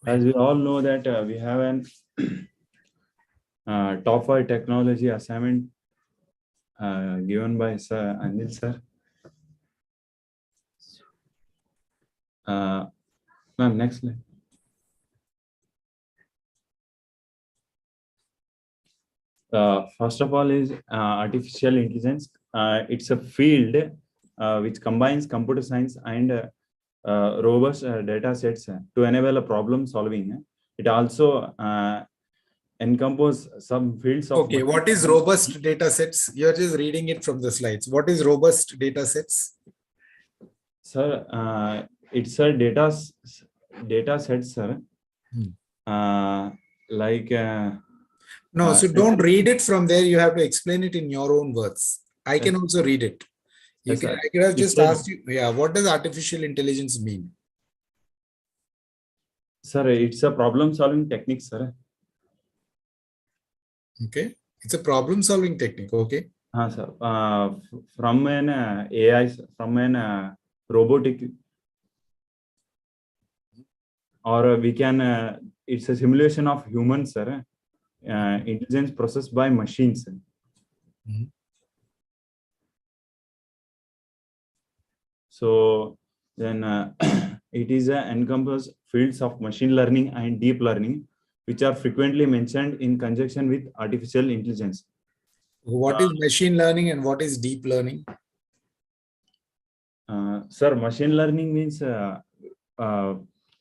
As we all know that we have an top 5 technology assignment given by Sir Anil sir. Ma'am, next slide. First of all is artificial intelligence. It's a field which combines computer science and robust data sets to enable a problem solving. It also encompasses some fields of. Okay, what is robust data sets? You're just reading it from the slides. What is robust data sets? Sir, it's a data set, sir. Like no, so don't read it from there. You have to explain it in your own words. I can also read it. I could have just asked you, what does artificial intelligence mean? Sir, it's a problem solving technique, sir. Okay, it's a problem solving technique. Okay. Sir. From an AI, from an robotic, or we can, it's a simulation of humans, sir. Intelligence processed by machines. So then it is encompass fields of machine learning and deep learning, which are frequently mentioned in conjunction with artificial intelligence. What is machine learning and what is deep learning? Sir, machine learning means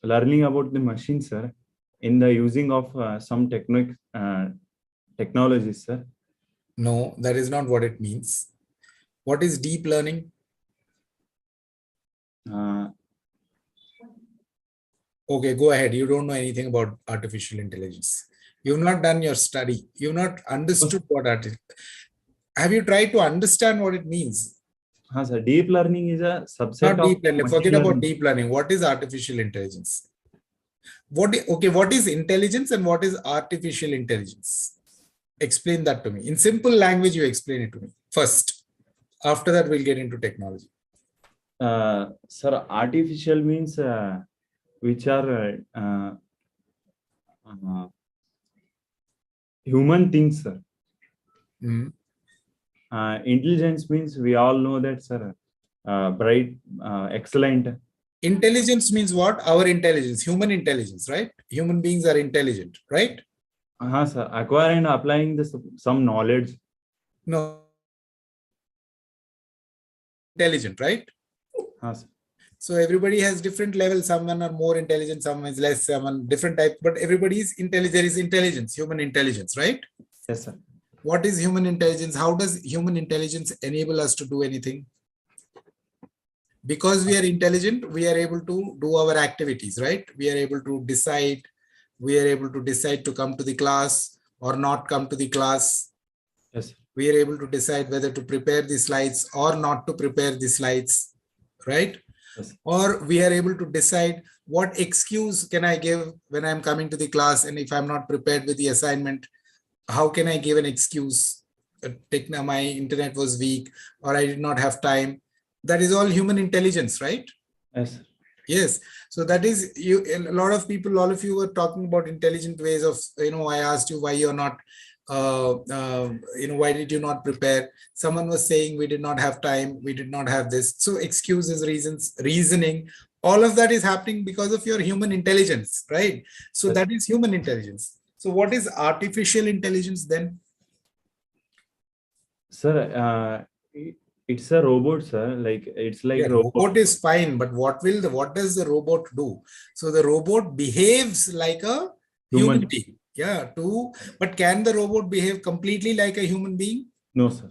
learning about the machine, sir, in the using of some technologies, sir. No, that is not what it means. What is deep learning? Okay, go ahead. You don't know anything about artificial intelligence. You've not done your study. You've not understood what have you tried to understand what it means? Sir, deep learning is a subset not deep of learning. Forget learning. About deep learning. What is artificial intelligence? What is intelligence and what is artificial intelligence? Explain that to me. In simple language, you explain it to me first. After that, we'll get into technology. Sir, artificial means which are human things, sir. Hmm. Intelligence means we all know that, sir. Bright, excellent. Intelligence means what? Our intelligence, human intelligence, right? Human beings are intelligent, right? Sir. Acquire and applying this some knowledge. No. Intelligent, right? Sir. So everybody has different levels. Someone are more intelligent, someone is less, someone different type, but everybody is intelligent. There is intelligence, human intelligence, right? Yes, sir. What is human intelligence? How does human intelligence enable us to do anything? Because we are intelligent, we are able to do our activities, right? We are able to decide. We are able to decide to come to the class or not come to the class. Yes, sir. We are able to decide whether to prepare the slides or not to prepare the slides, right? Yes. Or we are able to decide what excuse can I give when I'm coming to the class, and if I'm not prepared with the assignment, how can I give an excuse? My internet was weak, or I did not have time. That is all human intelligence, right? Yes. Yes. So that is you. A lot of people, all of you were talking about intelligent ways of, I asked you why you're not, why did you not prepare? Someone was saying we did not have time. We did not have this. So excuses, reasons, reasoning, all of that is happening because of your human intelligence, right? So Yes. that is human intelligence. So what is artificial intelligence then? Sir, it's a robot, sir. Like it's like Yeah, robot is fine, but what does the robot do? So the robot behaves like a human being. Yeah, but can the robot behave completely like a human being? No, sir.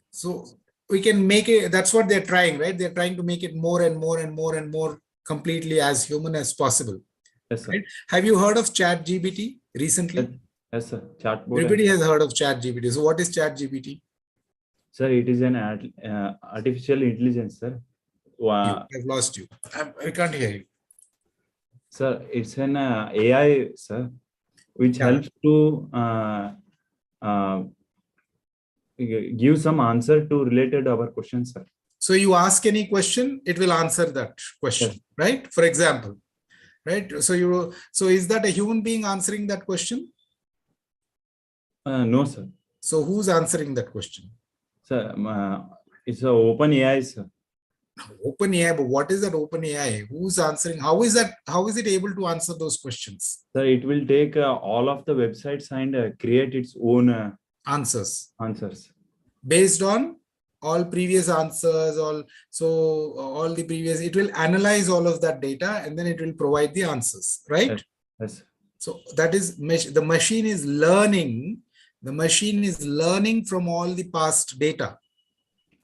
So we can make it, that's what they're trying, right? They're trying to make it more and more and more and more completely as human as possible. Yes, sir. Right? Have you heard of ChatGPT recently? Yes, sir. Chatbot. Everybody has heard of ChatGPT. So what is ChatGPT? Sir, it is an artificial intelligence, sir. I've lost you. I can't hear you. Sir, it's an AI, sir, which helps to give some answer to related our questions, sir. So you ask any question, it will answer that question, yes. Right? For example, right? So is that a human being answering that question? No, sir. So who's answering that question? Sir, it's an open AI, sir. Open AI, but what is that open AI? Who's answering? How is it able to answer those questions? Sir, it will take all of the websites and create its own answers. Based on all previous answers, all the previous, it will analyze all of that data and then it will provide the answers, right? Yes. So that is, the machine is learning. The machine is learning from all the past data,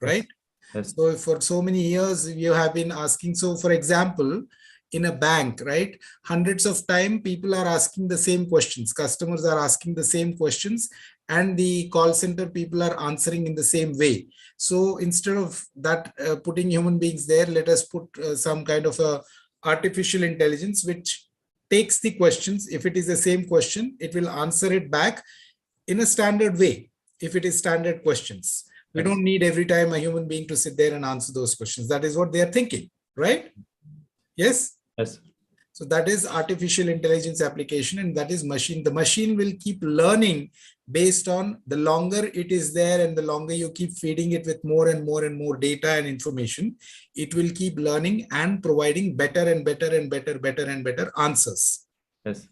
right? Yes. So for so many years, you have been asking. So for example, in a bank, right? Hundreds of times people are asking the same questions. Customers are asking the same questions and the call center people are answering in the same way. So instead of that, putting human beings there, let us put some kind of a artificial intelligence, which takes the questions. If it is the same question, it will answer it back in a standard way. If it is standard questions, we don't need every time a human being to sit there and answer those questions. That is what they are thinking, right? Yes. Yes. So that is artificial intelligence application, and that is machine. The machine will keep learning based on the longer it is there and the longer you keep feeding it with more and more and more data and information, it will keep learning and providing better and better and better answers. Yes.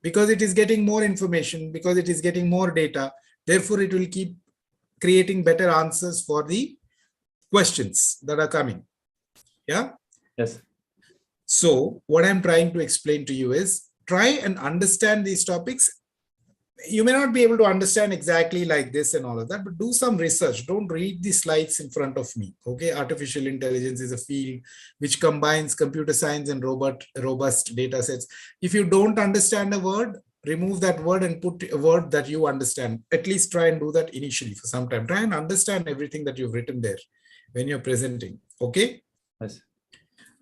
Because it is getting more information, because it is getting more data, therefore it will keep creating better answers for the questions that are coming. Yeah. Yes. So what I'm trying to explain to you is, try and understand these topics. You may not be able to understand exactly like this and all of that, but do some research. Don't read the slides in front of me. Okay. Artificial intelligence is a field which combines computer science and robust data sets. If you don't understand a word, remove that word and put a word that you understand. At least try and do that initially for some time. Try and understand everything that you've written there when you're presenting. Okay. Yes.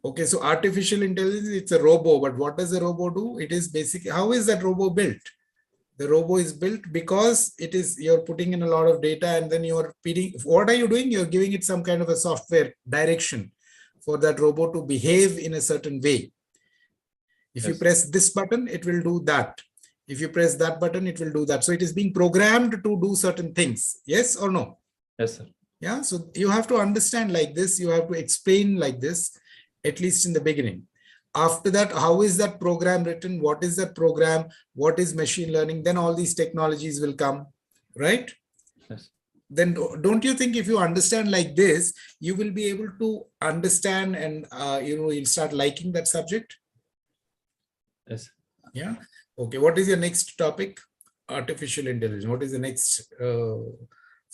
Okay, so artificial intelligence, it's a robo, but what does a robo do? It is basically, how is that robo built? The robo is built because it is, you're putting in a lot of data and then you're feeding, what are you doing? You're giving it some kind of a software direction for that robo to behave in a certain way. If you press this button, it will do that. If you press that button, it will do that. So it is being programmed to do certain things. Yes or no? Yes, sir. Yeah. So you have to understand like this. You have to explain like this, at least in the beginning. After that, how is that program written? What is that program? What is machine learning? Then all these technologies will come, right? Yes. Then don't you think if you understand like this, you will be able to understand and you'll start liking that subject? Yes. Yeah. Okay. What is your next topic? Artificial intelligence. What is the next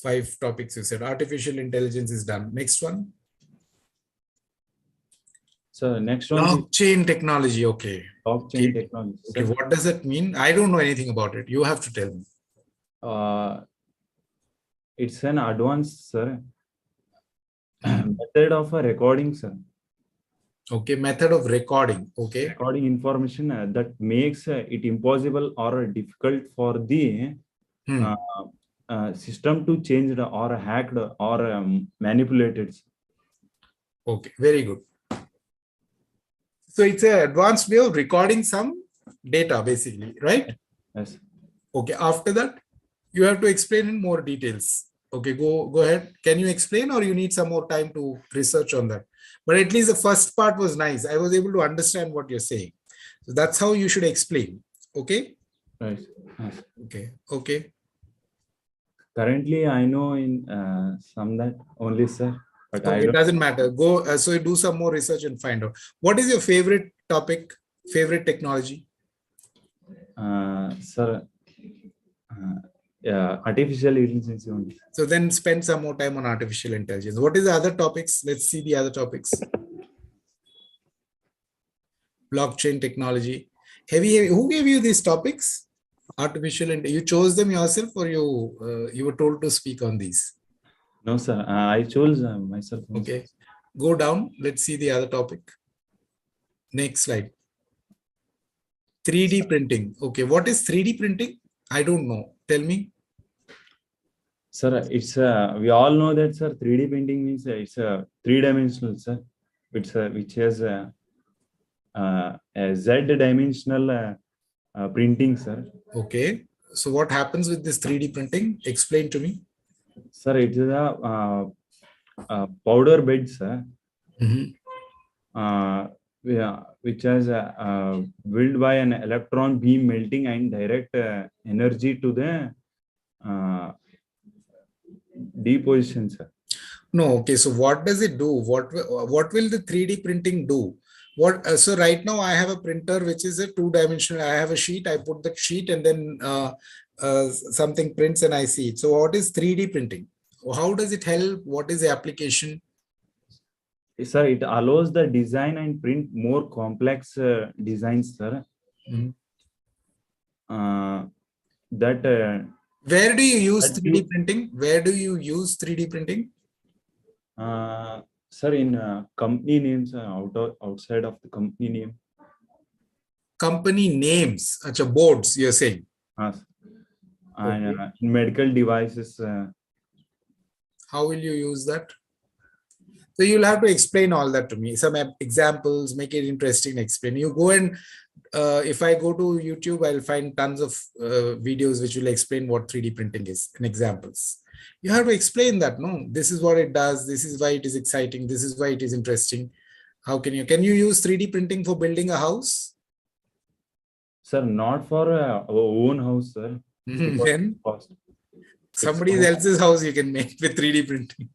5 topics you said? Artificial intelligence is done. Next one. So next one is Blockchain technology. Okay. blockchain technology. Okay. Sir. What does that mean? I don't know anything about it. You have to tell me. It's an advanced, sir, method of a recording, sir. Okay. Method of recording. Okay. Recording information that makes it impossible or difficult for the system to change or hacked or manipulated. Okay. Very good. So it's an advanced way of recording some data, basically, right? Yes. Okay. After that, you have to explain in more details. Okay, go ahead. Can you explain or you need some more time to research on that? But at least the first part was nice. I was able to understand what you're saying. So that's how you should explain. Okay. Right. Yes. Okay. Okay. Currently, I know in some that only, sir. But Okay, I it don't. doesn't matter. Go. So you do some more research and find out. What is your favorite topic? Favorite technology? Sir, yeah, artificial intelligence only. So then spend some more time on artificial intelligence. What is the other topics? Let's see the other topics. Blockchain technology. Who gave you these topics? Artificial and you chose them yourself or you were told to speak on these? No, sir. I chose myself. Okay. Go down. Let's see the other topic. Next slide. 3D printing. Okay. What is 3D printing? I don't know. Tell me. Sir, it's we all know that, sir. 3D printing means it's a 3-dimensional, sir. It's which has a Z-dimensional printing, sir. Okay. So what happens with this 3D printing? Explain to me. Sir, it is a powder bed, sir. Which has built by an electron beam melting and direct energy to the deposition, sir. No. Okay. So what does it do? What will the 3D printing do? So right now I have a printer which is a 2-dimensional. I have a sheet. I put that sheet and then something prints and I see it. So what is 3D printing? How does it help? What is the application? Sir, it allows the design and print more complex designs, sir. Where do you use 3D printing? Where do you use 3D printing? Sir, in company names, outside of the company name. Company names, boards, you're saying? And in medical devices. How will you use that? So you'll have to explain all that to me. Some examples, make it interesting, explain. You go and if I go to YouTube, I'll find tons of videos which will explain what 3D printing is and examples. You have to explain that, no, this is what it does. This is why it is exciting. This is why it is interesting. How can you use 3D printing for building a house? Sir, not for our own house, sir. Then somebody else's house you can make with 3D printing.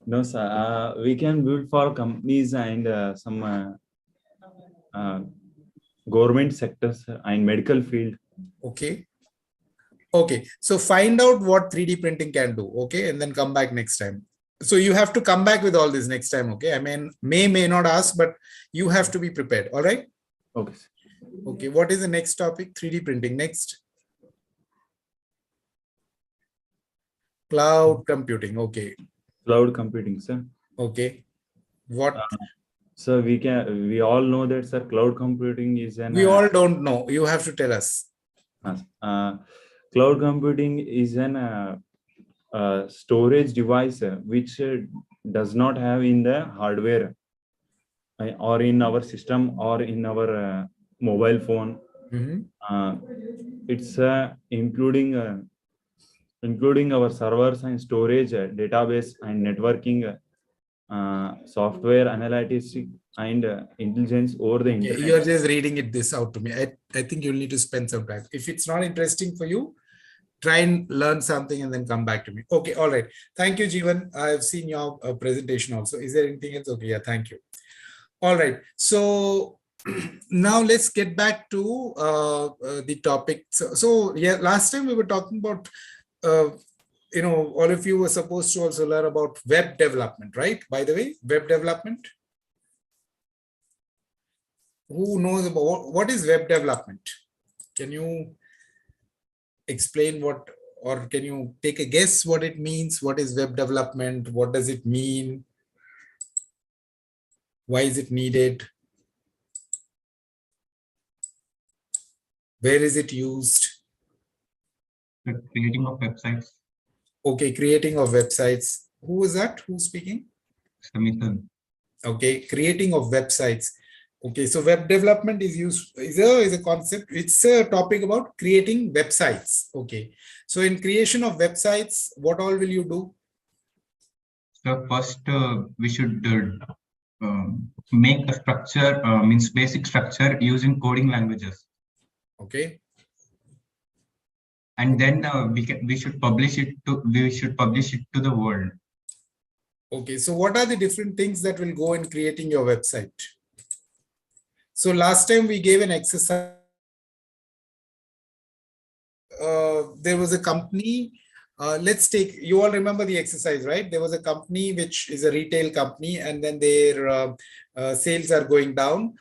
No, sir. We can build for companies and some government sectors and medical field. Okay. Okay. So find out what 3D printing can do. Okay. And then come back next time. So you have to come back with all this next time. Okay. I mean, may not ask, but you have to be prepared. All right. Okay. Okay. What is the next topic? 3D printing. Next. Cloud computing. Okay. Cloud computing, sir. Okay. What? So we all know that, sir, cloud computing is an We all don't know. You have to tell us. Cloud computing is an storage device which does not have in the hardware or in our system or in our mobile phone. It's including our servers and storage, database and networking, software analytics and intelligence over the internet. You're just reading this out to me. I think you'll need to spend some time. If it's not interesting for you, try and learn something and then come back to me. Okay, all right. Thank you, Jeevan. I've seen your presentation also. Is there anything else? Okay, yeah, thank you. All right. So now let's get back to the topic. So yeah, last time we were talking about, all of you were supposed to also learn about web development, right? By the way, web development. Who knows about what is web development? Can you explain what, or can you take a guess what it means? What is web development? What does it mean? Why is it needed? Where is it used? The creating of websites. Okay, creating of websites. Who was that? Who's speaking? Mithun. Okay, creating of websites. Okay, so web development is a concept. It's a topic about creating websites. Okay, so in creation of websites, what all will you do? So first, we should make the structure, means basic structure using coding languages. Okay. And then we should publish it to the world. Okay, so what are the different things that will go in creating your website? So last time we gave an exercise. There was a company. Let's take, you all remember the exercise, right? There was a company which is a retail company, and then their sales are going down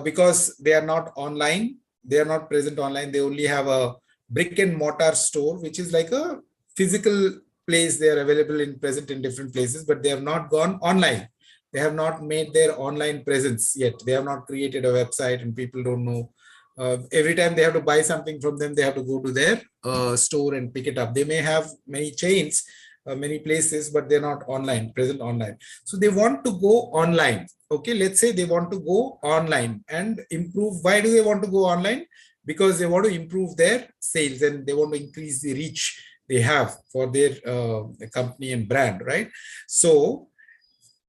because they are not online. They are not present online. They only have a brick and mortar store, which is like a physical place. They are available present in different places, but they have not gone online. They have not made their online presence yet. They have not created a website, and people don't know. Every time they have to buy something from them, they have to go to their store and pick it up. They may have many chains, many places, but they're not present online. So they want to go online. Okay, let's say they want to go online and improve. Why do they want to go online? Because they want to improve their sales and they want to increase the reach they have for their company and brand, right? So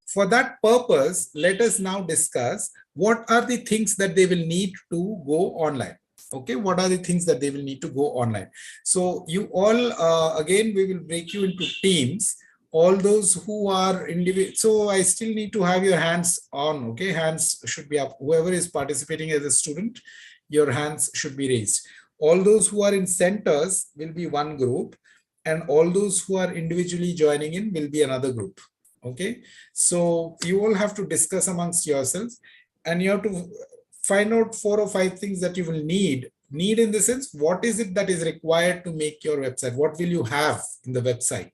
for that purpose, let us now discuss what are the things that they will need to go online. Okay, what are the things that they will need to go online? So you all, again, we will break you into teams. All those who are individual. So I still need to have your hands on. Okay, hands should be up. Whoever is participating as a student, your hands should be raised. All those who are in centers will be one group, and all those who are individually joining in will be another group. Okay, so you all have to discuss amongst yourselves, and you have to find out 4 or 5 things that you will need in the sense, what is it that is required to make your website? What will you have in the website?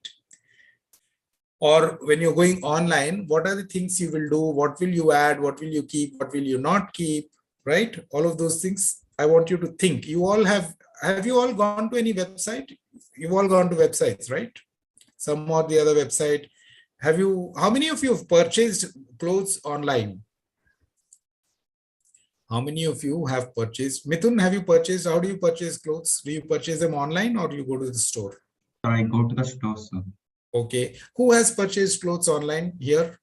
Or when you're going online, what are the things you will do? What will you add? What will you keep? What will you not keep? Right? All of those things I want you to think. You all have you all gone to any website? You've all gone to websites, right? Some or the other website. How many of you have purchased clothes online? How many of you have purchased? Mithun, have you purchased? How do you purchase clothes? Do you purchase them online or do you go to the store? I go to the store, sir. Okay. Who has purchased clothes online here?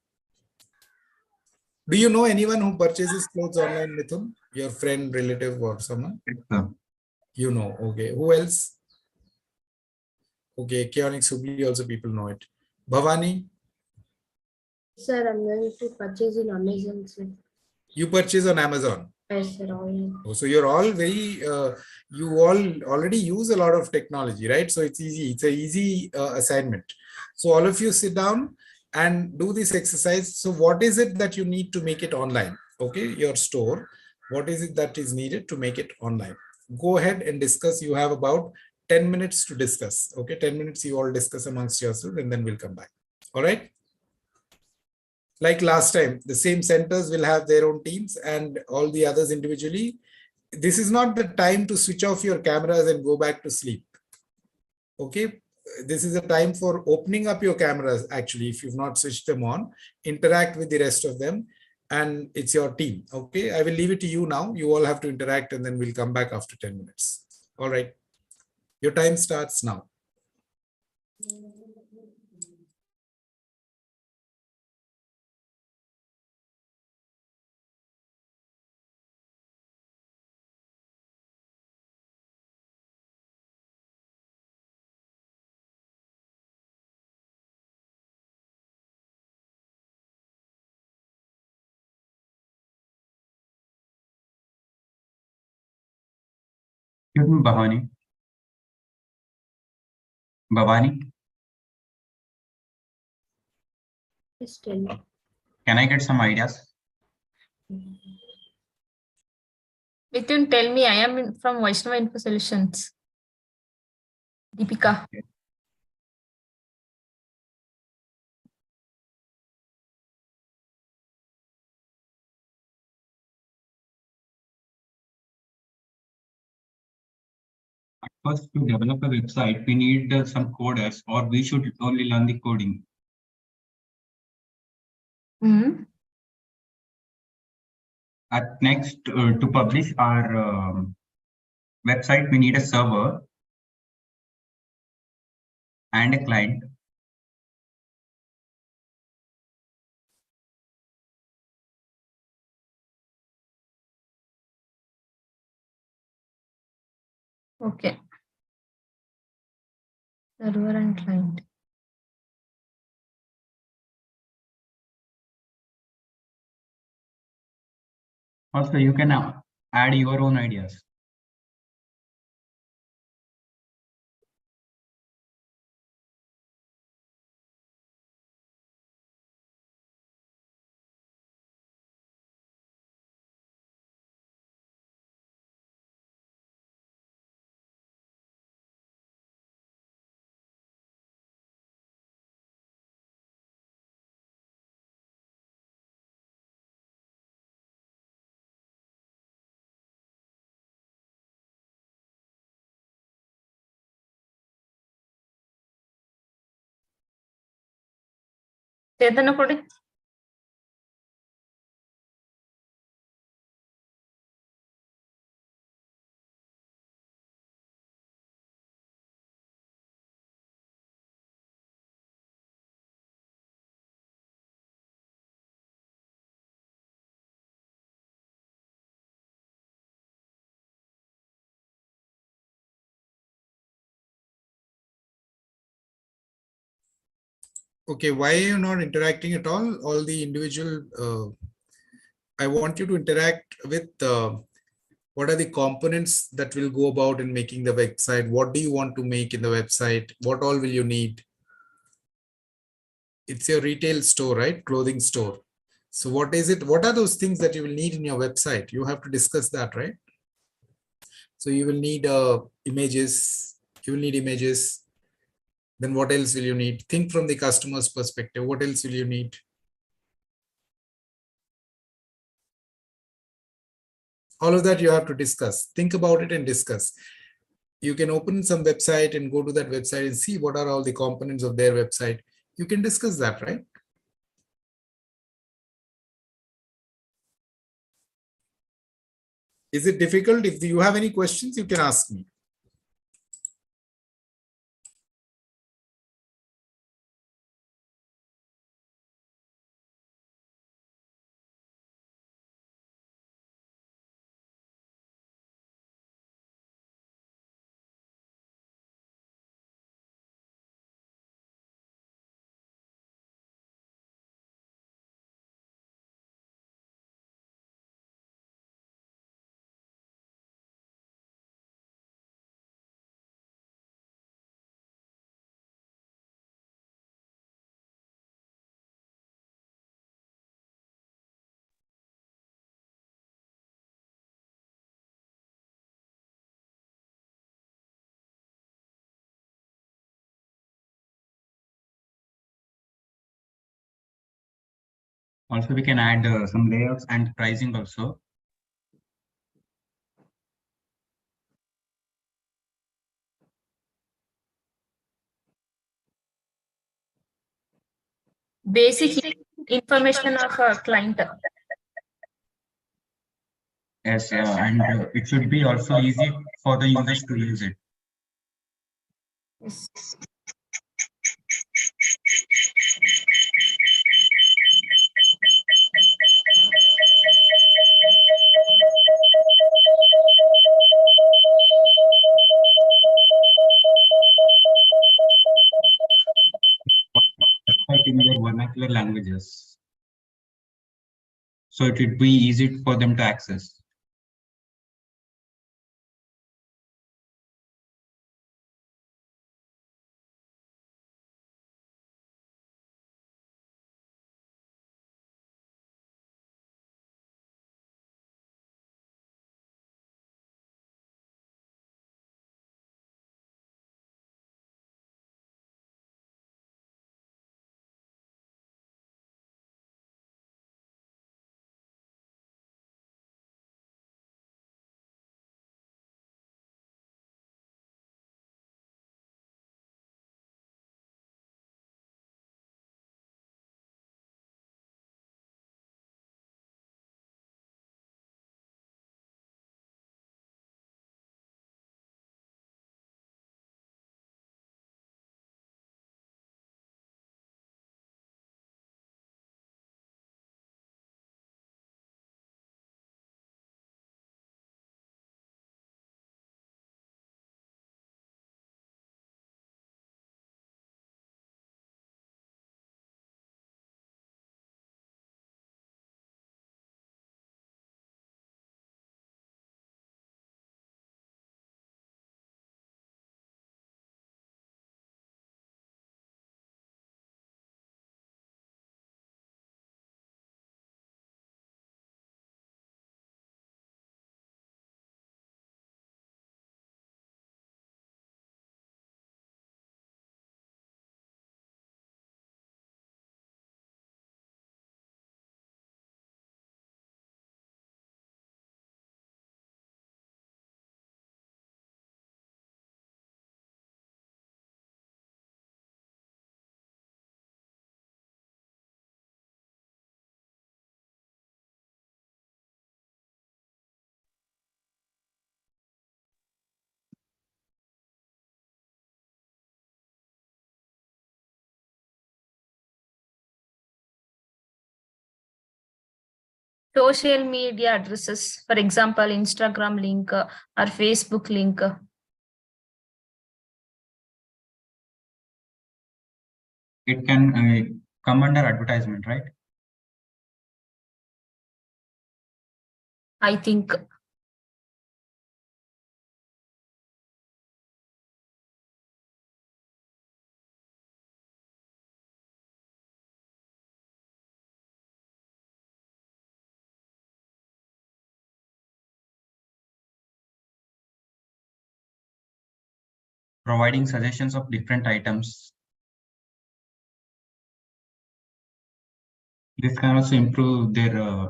Do you know anyone who purchases clothes online, Mithun? Your friend, relative, or someone? Yes, sir. You know. Okay. Who else? Okay. Kionic Subli, also people know it. Bhavani? Sir, I'm going to purchase in Amazon, sir. You purchase on Amazon? Yes, sir. Oh, so you're all very, you all already use a lot of technology, right? So it's easy. It's an easy assignment. So all of you sit down and do this exercise. So what is it that you need to make it online? Okay, your store. What is it that is needed to make it online? Go ahead and discuss. You have about 10 minutes to discuss. Okay, 10 minutes you all discuss amongst yourselves and then we'll come back. All right. Like last time, the same centers will have their own teams and all the others individually. This is not the time to switch off your cameras and go back to sleep. Okay, this is a time for opening up your cameras. Actually, if you've not switched them on, interact with the rest of them, and it's your team. Okay, I will leave it to you now. You all have to interact, and then we'll come back after 10 minutes. All right, your time starts now. Excuse me, Bhavani. Bhavani, Please tell me. can I get some ideas? Mithun, tell me, I am from Vaishnava Info Solutions. Deepika. Okay. First, to develop a website, we need some coders, or we should only learn the coding. At next, to publish our website, we need a server and a client. Okay. Server and client. Also, you can add your own ideas. Chaitanya Kodi. Okay, why are you not interacting at all? All the individual, I want you to interact with what are the components that will go about in making the website? What do you want to make in the website? What all will you need? It's your retail store, right? Clothing store. So what is it? What are those things that you will need in your website? You have to discuss that, right? So you will need images. You will need images. Then what else will you need? Think from the customer's perspective. What else will you need? All of that you have to discuss. Think about it and discuss. You can open some website and go to that website and see what are all the components of their website. You can discuss that, right? Is it difficult? If you have any questions, you can ask me. Also, we can add some layouts and pricing also. Basic information of a client. Yes, and it should be also easy for the users to use it. Yes. Like in their vernacular languages. So it would be easy for them to access. Social media addresses, for example, Instagram link or Facebook link. It can come under advertisement, right? I think. Providing suggestions of different items. This can also improve their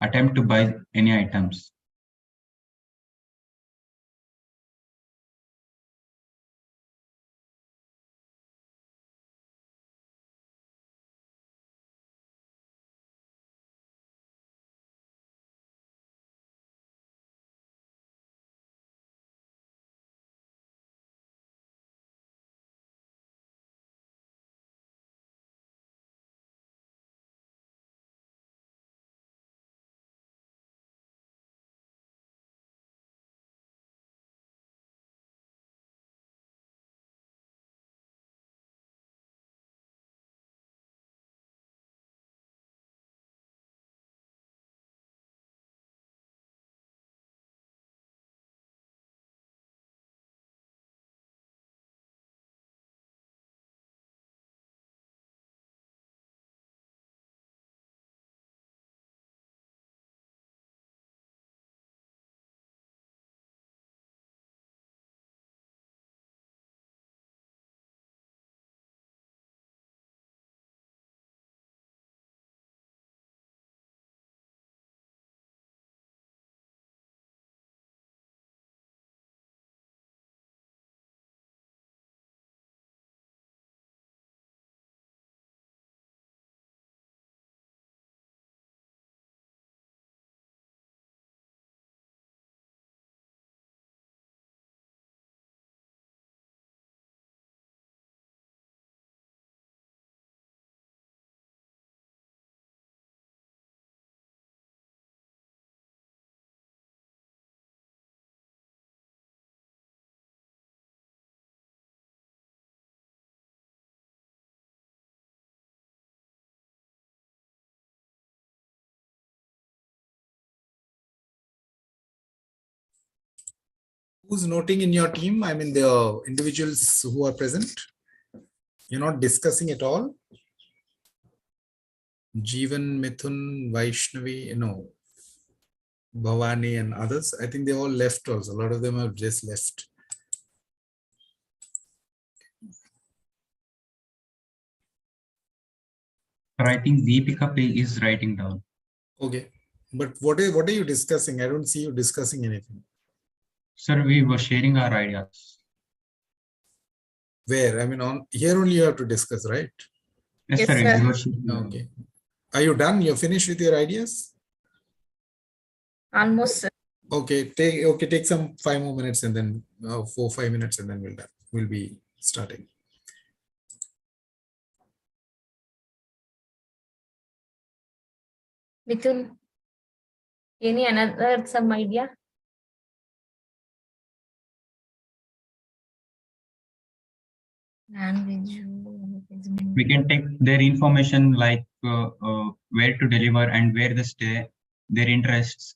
attempt to buy any items. Who's noting in your team? I mean, the individuals who are present. You're not discussing at all. Jeevan, Mithun, Vaishnavi, Bhavani and others. I think they all left also. A lot of them have just left. But I think Deepika is writing down. Okay. But what are you discussing? I don't see you discussing anything. Sir, we were sharing our ideas. Where? I mean, on here only you have to discuss, right? Yes, Yes, sir. sir. We were sharing. Okay. Are you done? You're finished with your ideas? Almost, sir. Okay. Take some 5 more minutes and then 4-5 minutes and then we'll be starting. Mithun, any another some idea? Language. We can take their information like where to deliver and where they stay, their interests.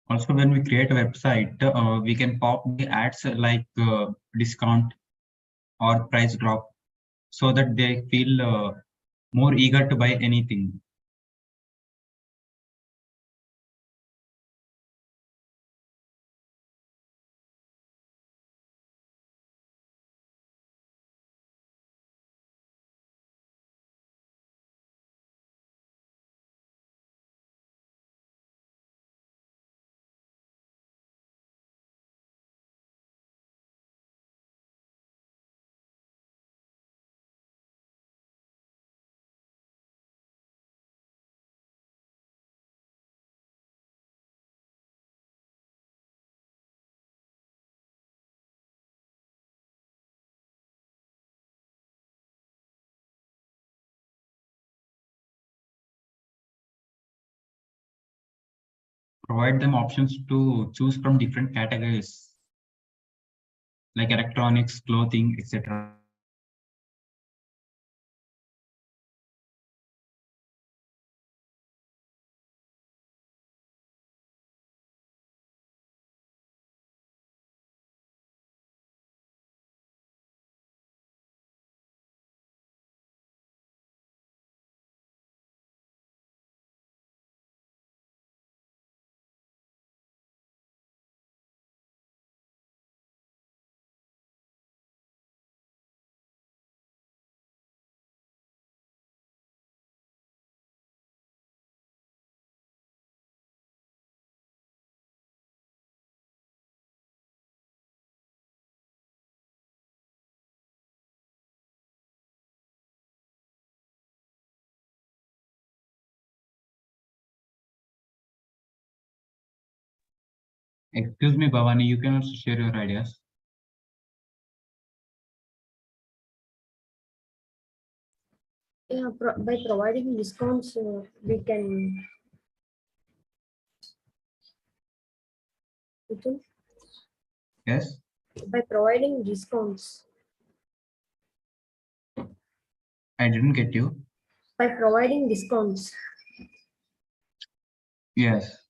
Also, when we create a website, we can pop the ads like discount or price drop so that they feel more eager to buy anything. Provide them options to choose from different categories like electronics, clothing, etc. Excuse me, Bhavani, you can also share your ideas. Yeah, by providing discounts, we can. Yes. By providing discounts. I didn't get you. By providing discounts. Yes.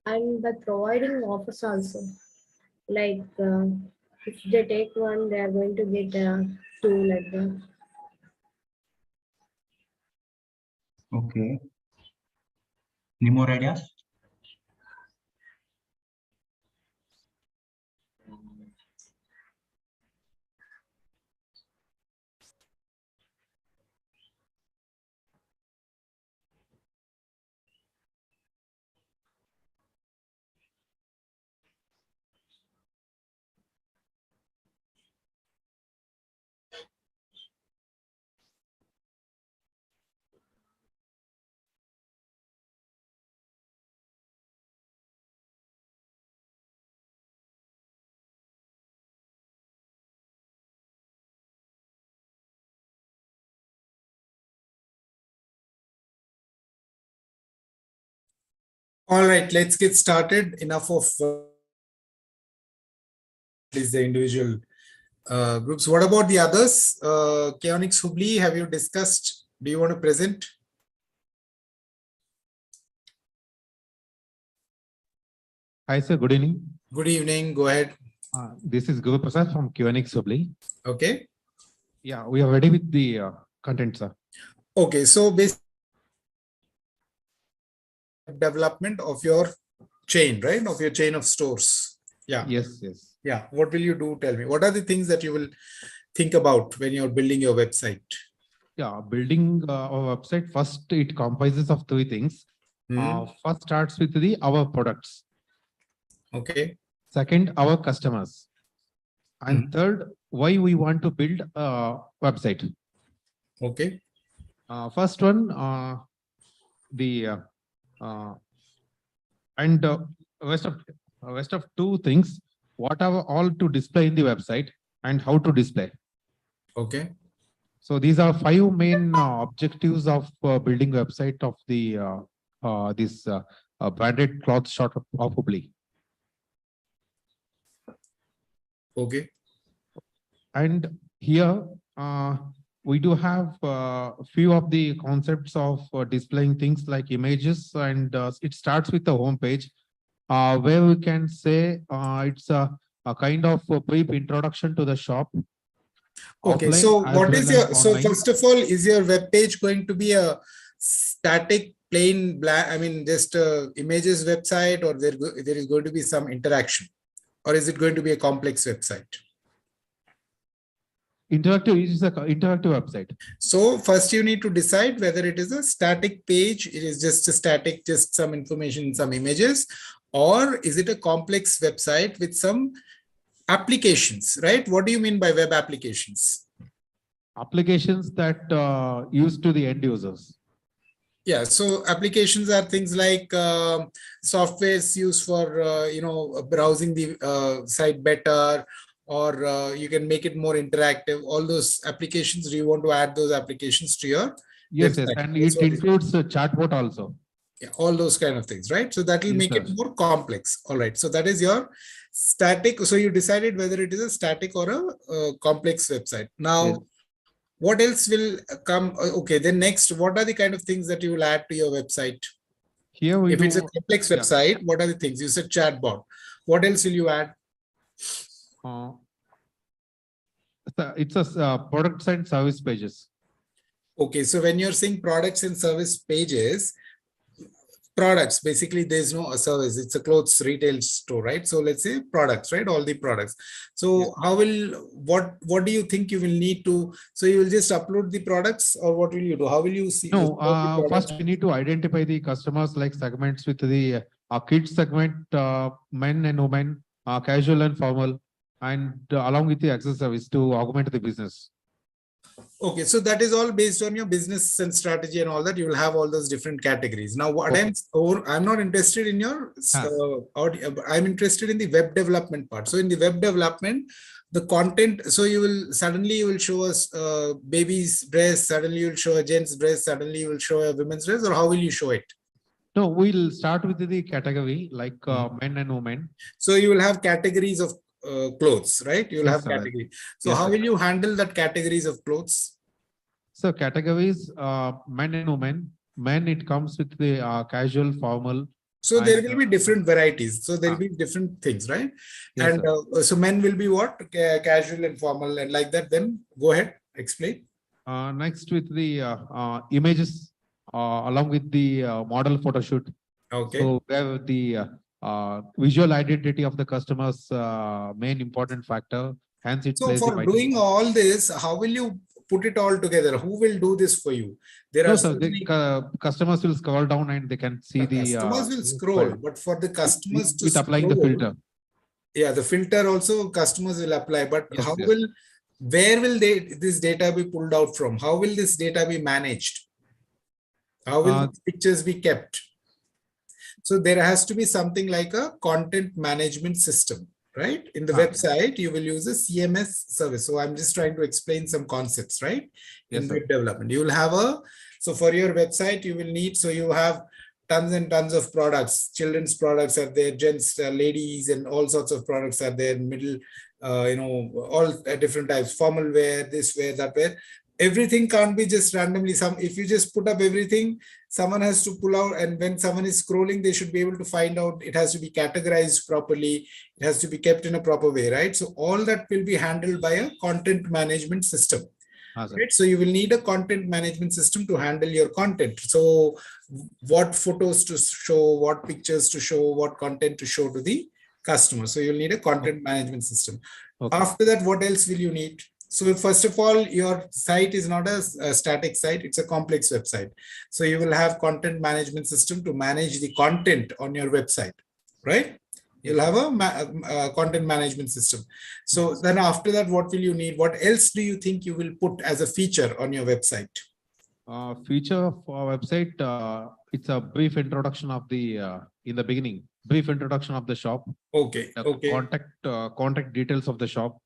And by providing offers also, like if they take one, they are going to get two, like that. Okay. Any more ideas? All right, let's get started. Enough of the individual groups. What about the others? Chaonix Hubli, have you discussed? Do you want to present? Hi, sir. Good evening. Good evening. Go ahead. This is Guru Prasad from QNX Hubli. Okay. Yeah, we are ready with the content, sir. Okay, so basically development of your chain, right? Of your chain of stores. Yeah. Yes, yes. Yeah. What will you do? Tell me. What are the things that you will think about when you're building your website? Yeah, building our website, first it comprises of three things. First starts with our products. Okay. Second, our customers. And third, why we want to build a website. Okay. First one, rest of two things, what are all to display in the website and how to display. Okay. So these are five main objectives of building website of the this branded cloth shop of Hubli. Okay. And here we do have few of the concepts of displaying things like images, and it starts with the home page where we can say it's a kind of a brief introduction to the shop. Okay, so what is your, so first of all, is your web page going to be a static plain black, I mean just images website, or there is going to be some interaction, or is it going to be a complex website? Interactive is an interactive website. So first you need to decide whether it is a static page, it is just a static, just some information, some images, or is it a complex website with some applications, right? What do you mean by web applications? Applications that use to the end users. Yeah, so applications are things like softwares used for browsing the site better, or you can make it more interactive. All those applications, do you want to add those applications to your yes, website? yes, and it includes a chatbot also. Yeah, all those kind of things, right? So that will make it more complex. All right, so that is your static. So you decided whether it is a static or a complex website. Now, what else will come? Okay, then next, what are the kind of things that you will add to your website? Here we if it's a complex website, what are the things? You said chatbot. What else will you add? It's a products and service pages. Okay, so when you're saying products and service pages, products, basically there's no service, it's a clothes retail store, right? So let's say products, right? All the products. So how will, what do you think you will need to, so you will just upload the products, or what will you do? How will you see? No, first we need to identify the customers like segments with the kids segment, men and women, casual and formal, and along with the accessories to augment the business. Okay, so that is all based on your business and strategy and all that. You will have all those different categories. Now, what I'm not interested in your, I'm interested in the web development part. So in the web development, the content, so you will show us baby's dress, suddenly you will show a gent's dress, suddenly you will show a women's dress, or how will you show it? No, we'll start with the category like men and women. So you will have categories of clothes, right? You'll have category. So how will you handle that categories of clothes? So categories, men and women. Men, it comes with the casual, formal. So there will be different varieties. So there will be different things, right? Yes, and so men will be what? Casual and formal and like that. Then go ahead, explain. Next with the images along with the model photo shoot. Okay. So we have the visual identity of the customer's main important factor. Hence, it so for doing all this, how will you put it all together? Who will do this for you? There are so many customers will scroll down and they can see the customers will scroll, but for the customers to with applying the filter. Yeah, the filter also customers will apply, but how will, where will this data be pulled out from? How will this data be managed? How will pictures be kept? So there has to be something like a content management system, right? In the website, you will use a CMS service. So I'm just trying to explain some concepts, right? In web development, you will have so for your website, you will need, so you have tons and tons of products. Children's products are there, gents, ladies, and all sorts of products are there. Middle, all different types, formal wear, this wear, that wear. Everything can't be just randomly. If you just put up everything, someone has to pull out, and when someone is scrolling, they should be able to find out. It has to be categorized properly. It has to be kept in a proper way, right? So all that will be handled by a content management system. Right? So you will need a content management system to handle your content. So what photos to show, what pictures to show, what content to show to the customer. So you'll need a content management system. After that, what else will you need? So first of all, your site is not a static site, it's a complex website. So you will have content management system to manage the content on your website, right? You'll have a content management system. So then after that, what will you need? What else do you think you will put as a feature on your website? Feature of our website, it's a brief introduction of the, in the beginning, brief introduction of the shop. Okay. Contact details of the shop.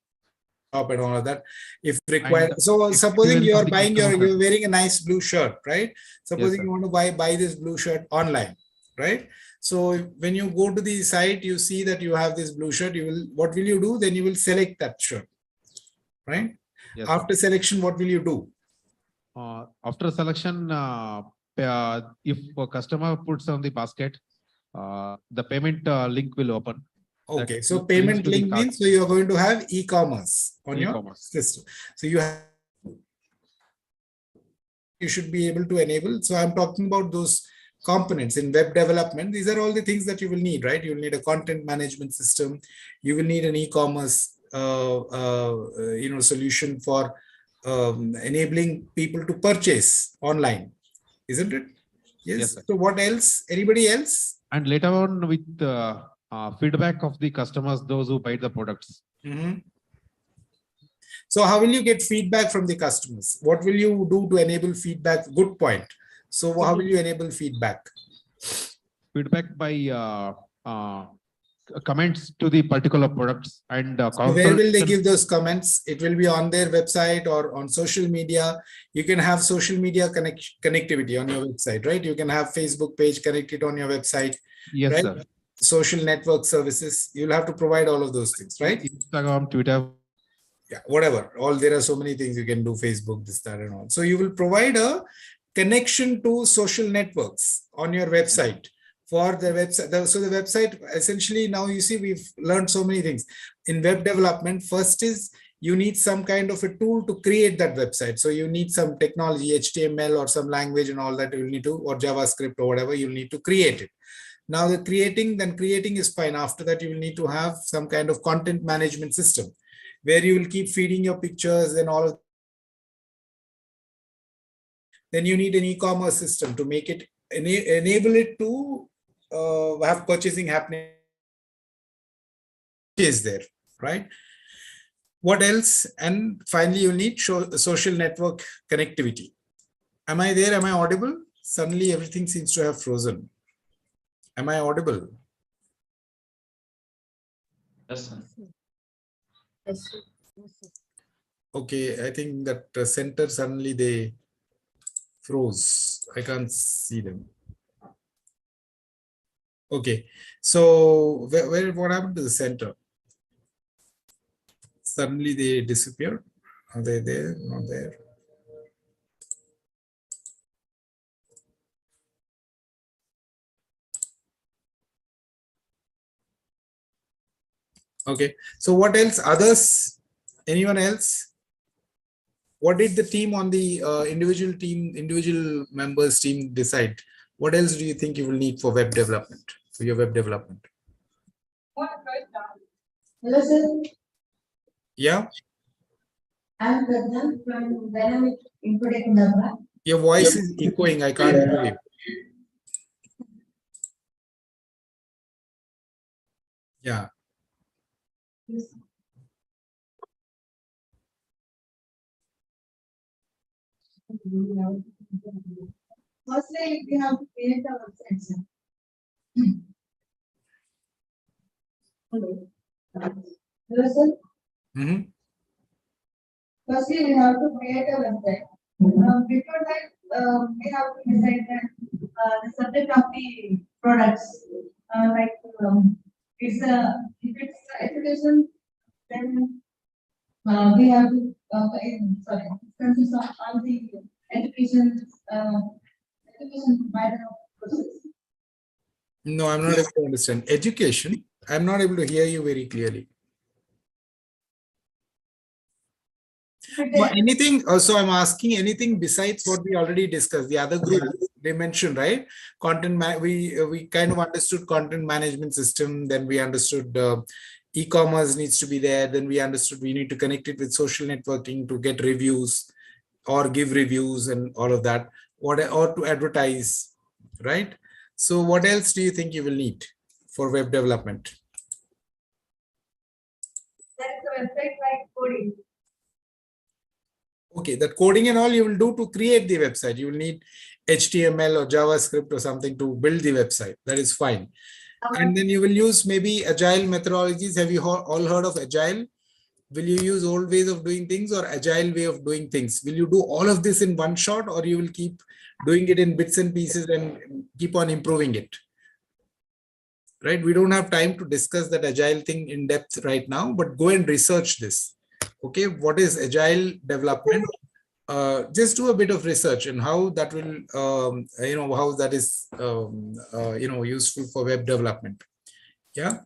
And all of that, if required. So supposing you are buying you're wearing a nice blue shirt, right? Supposing you want to buy this blue shirt online, right? So when you go to the site, you see that you have this blue shirt. What will you do? Then you will select that shirt, right? Yes, after selection, what will you do? After selection, if a customer puts on the basket, the payment link will open. Okay, so payment link means so you are going to have e-commerce on your system. So you should be able to enable. So I'm talking about those components in web development. These are all the things that you will need, right? You will need a content management system. You will need an e-commerce, solution for enabling people to purchase online, isn't it? Yes. So what else? Anybody else? And later on with feedback of the customers, those who buy the products. So how will you get feedback from the customers? What will you do to enable feedback? Good point. So how will you enable feedback? Feedback by comments to the particular products and so where will they give those comments? It will be on their website or on social media. You can have social media connectivity on your website, right? You can have Facebook page connected on your website. Yes, right? sir. Social network services. You'll have to provide all of those things, right? Instagram, Twitter. Yeah, whatever. There are so many things you can do, Facebook, this, that, and all. So you will provide a connection to social networks on your website for the website. So the website, essentially, now you see, we've learned so many things. In web development, first is you need some kind of a tool to create that website. So you need some technology, HTML or some language and all that you need to, or JavaScript or whatever, you need to create it. Now the creating is fine. After that, you will need to have some kind of content management system where you will keep feeding your pictures and all of. Then you need an e-commerce system to make it, enable it to have purchasing happening. Is there, right? What else? And finally, you need social network connectivity. Am I there? Am I audible? Suddenly everything seems to have frozen. Am I audible? Yes, sir. Yes, sir. Okay, I think that center suddenly they froze. I can't see them. Okay, so what happened to the center? Suddenly they disappeared. Are they there? Not there. Okay, so what else? Others? Anyone else? What did the team on the individual members team decide? What else do you think you will need for web development, for your web development? Hello, sir. Yeah. I'm Pradhan from Dynamic Infotech Number. Your voice is echoing. I can't hear you. Yeah. Firstly, we have to create a website, sir. Hello. Hello, sir. Firstly, we have to create a website. Before that, we have to decide that the subject of the products. Like it's if it's education, then we have to sorry, consists of all the education provider of process. No, I'm not able to understand. Education, I'm not able to hear you very clearly. Well, anything, so I'm asking anything besides what we already discussed, the other group they mentioned, right? We kind of understood content management system, then we understood e-commerce needs to be there, then we understood we need to connect it with social networking to get reviews or give reviews and all of that, or to advertise, right? So what else do you think you will need for web development? That is the website like coding. Okay, that coding and all you will do to create the website. You will need HTML or JavaScript or something to build the website. That is fine. And then you will use maybe agile methodologies. Have you all heard of agile? Will you use old ways of doing things or agile way of doing things? Will you do all of this in one shot, or you will keep doing it in bits and pieces and keep on improving it? Right? We don't have time to discuss that agile thing in depth right now, but go and research this. Okay, what is agile development? Just do a bit of research and how that will, how that is, useful for web development. Yeah.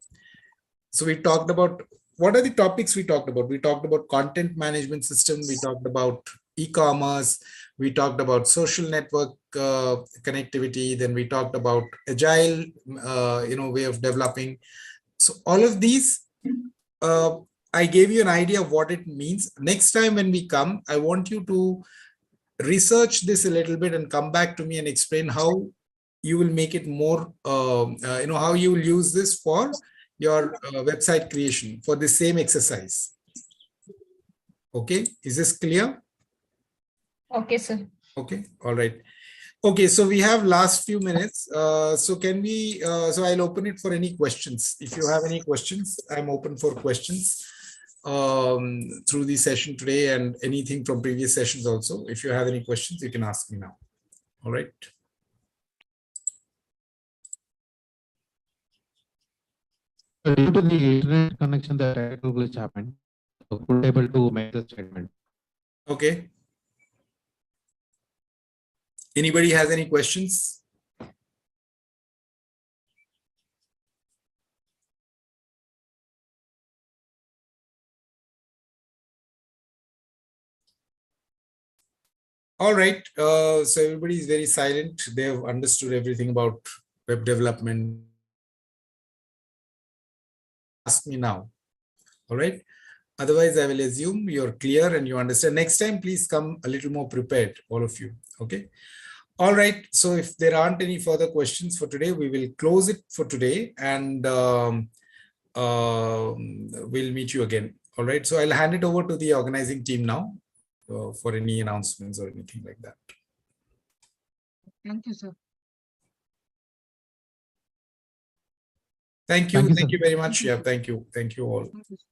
So we talked about, what are the topics we talked about? We talked about content management system. We talked about e-commerce. We talked about social network connectivity. Then we talked about agile, way of developing. So all of these, I gave you an idea of what it means. Next time when we come, I want you to research this a little bit and come back to me and explain how you will make it more, how you will use this for your website creation for the same exercise. Okay, is this clear? Okay, sir. Okay, all right. Okay, so we have last few minutes. So can we, so I'll open it for any questions. If you have any questions, I'm open for questions through the session today and anything from previous sessions also. If you have any questions, you can ask me now. All right. Due to the internet connection, the technical glitch happened. So could able to make the statement. Okay. Anybody has any questions? All right. So everybody is very silent. They have understood everything about web development. Ask me now. All right. Otherwise, I will assume you're clear and you understand. Next time, please come a little more prepared, all of you. Okay. All right. So if there aren't any further questions for today, we will close it for today and we'll meet you again. All right. So I'll hand it over to the organizing team now for any announcements or anything like that. Thank you, sir. Thank you. Thank you, Thank sir. you very much. Yeah. Thank you. Thank you all. Thank you, sir.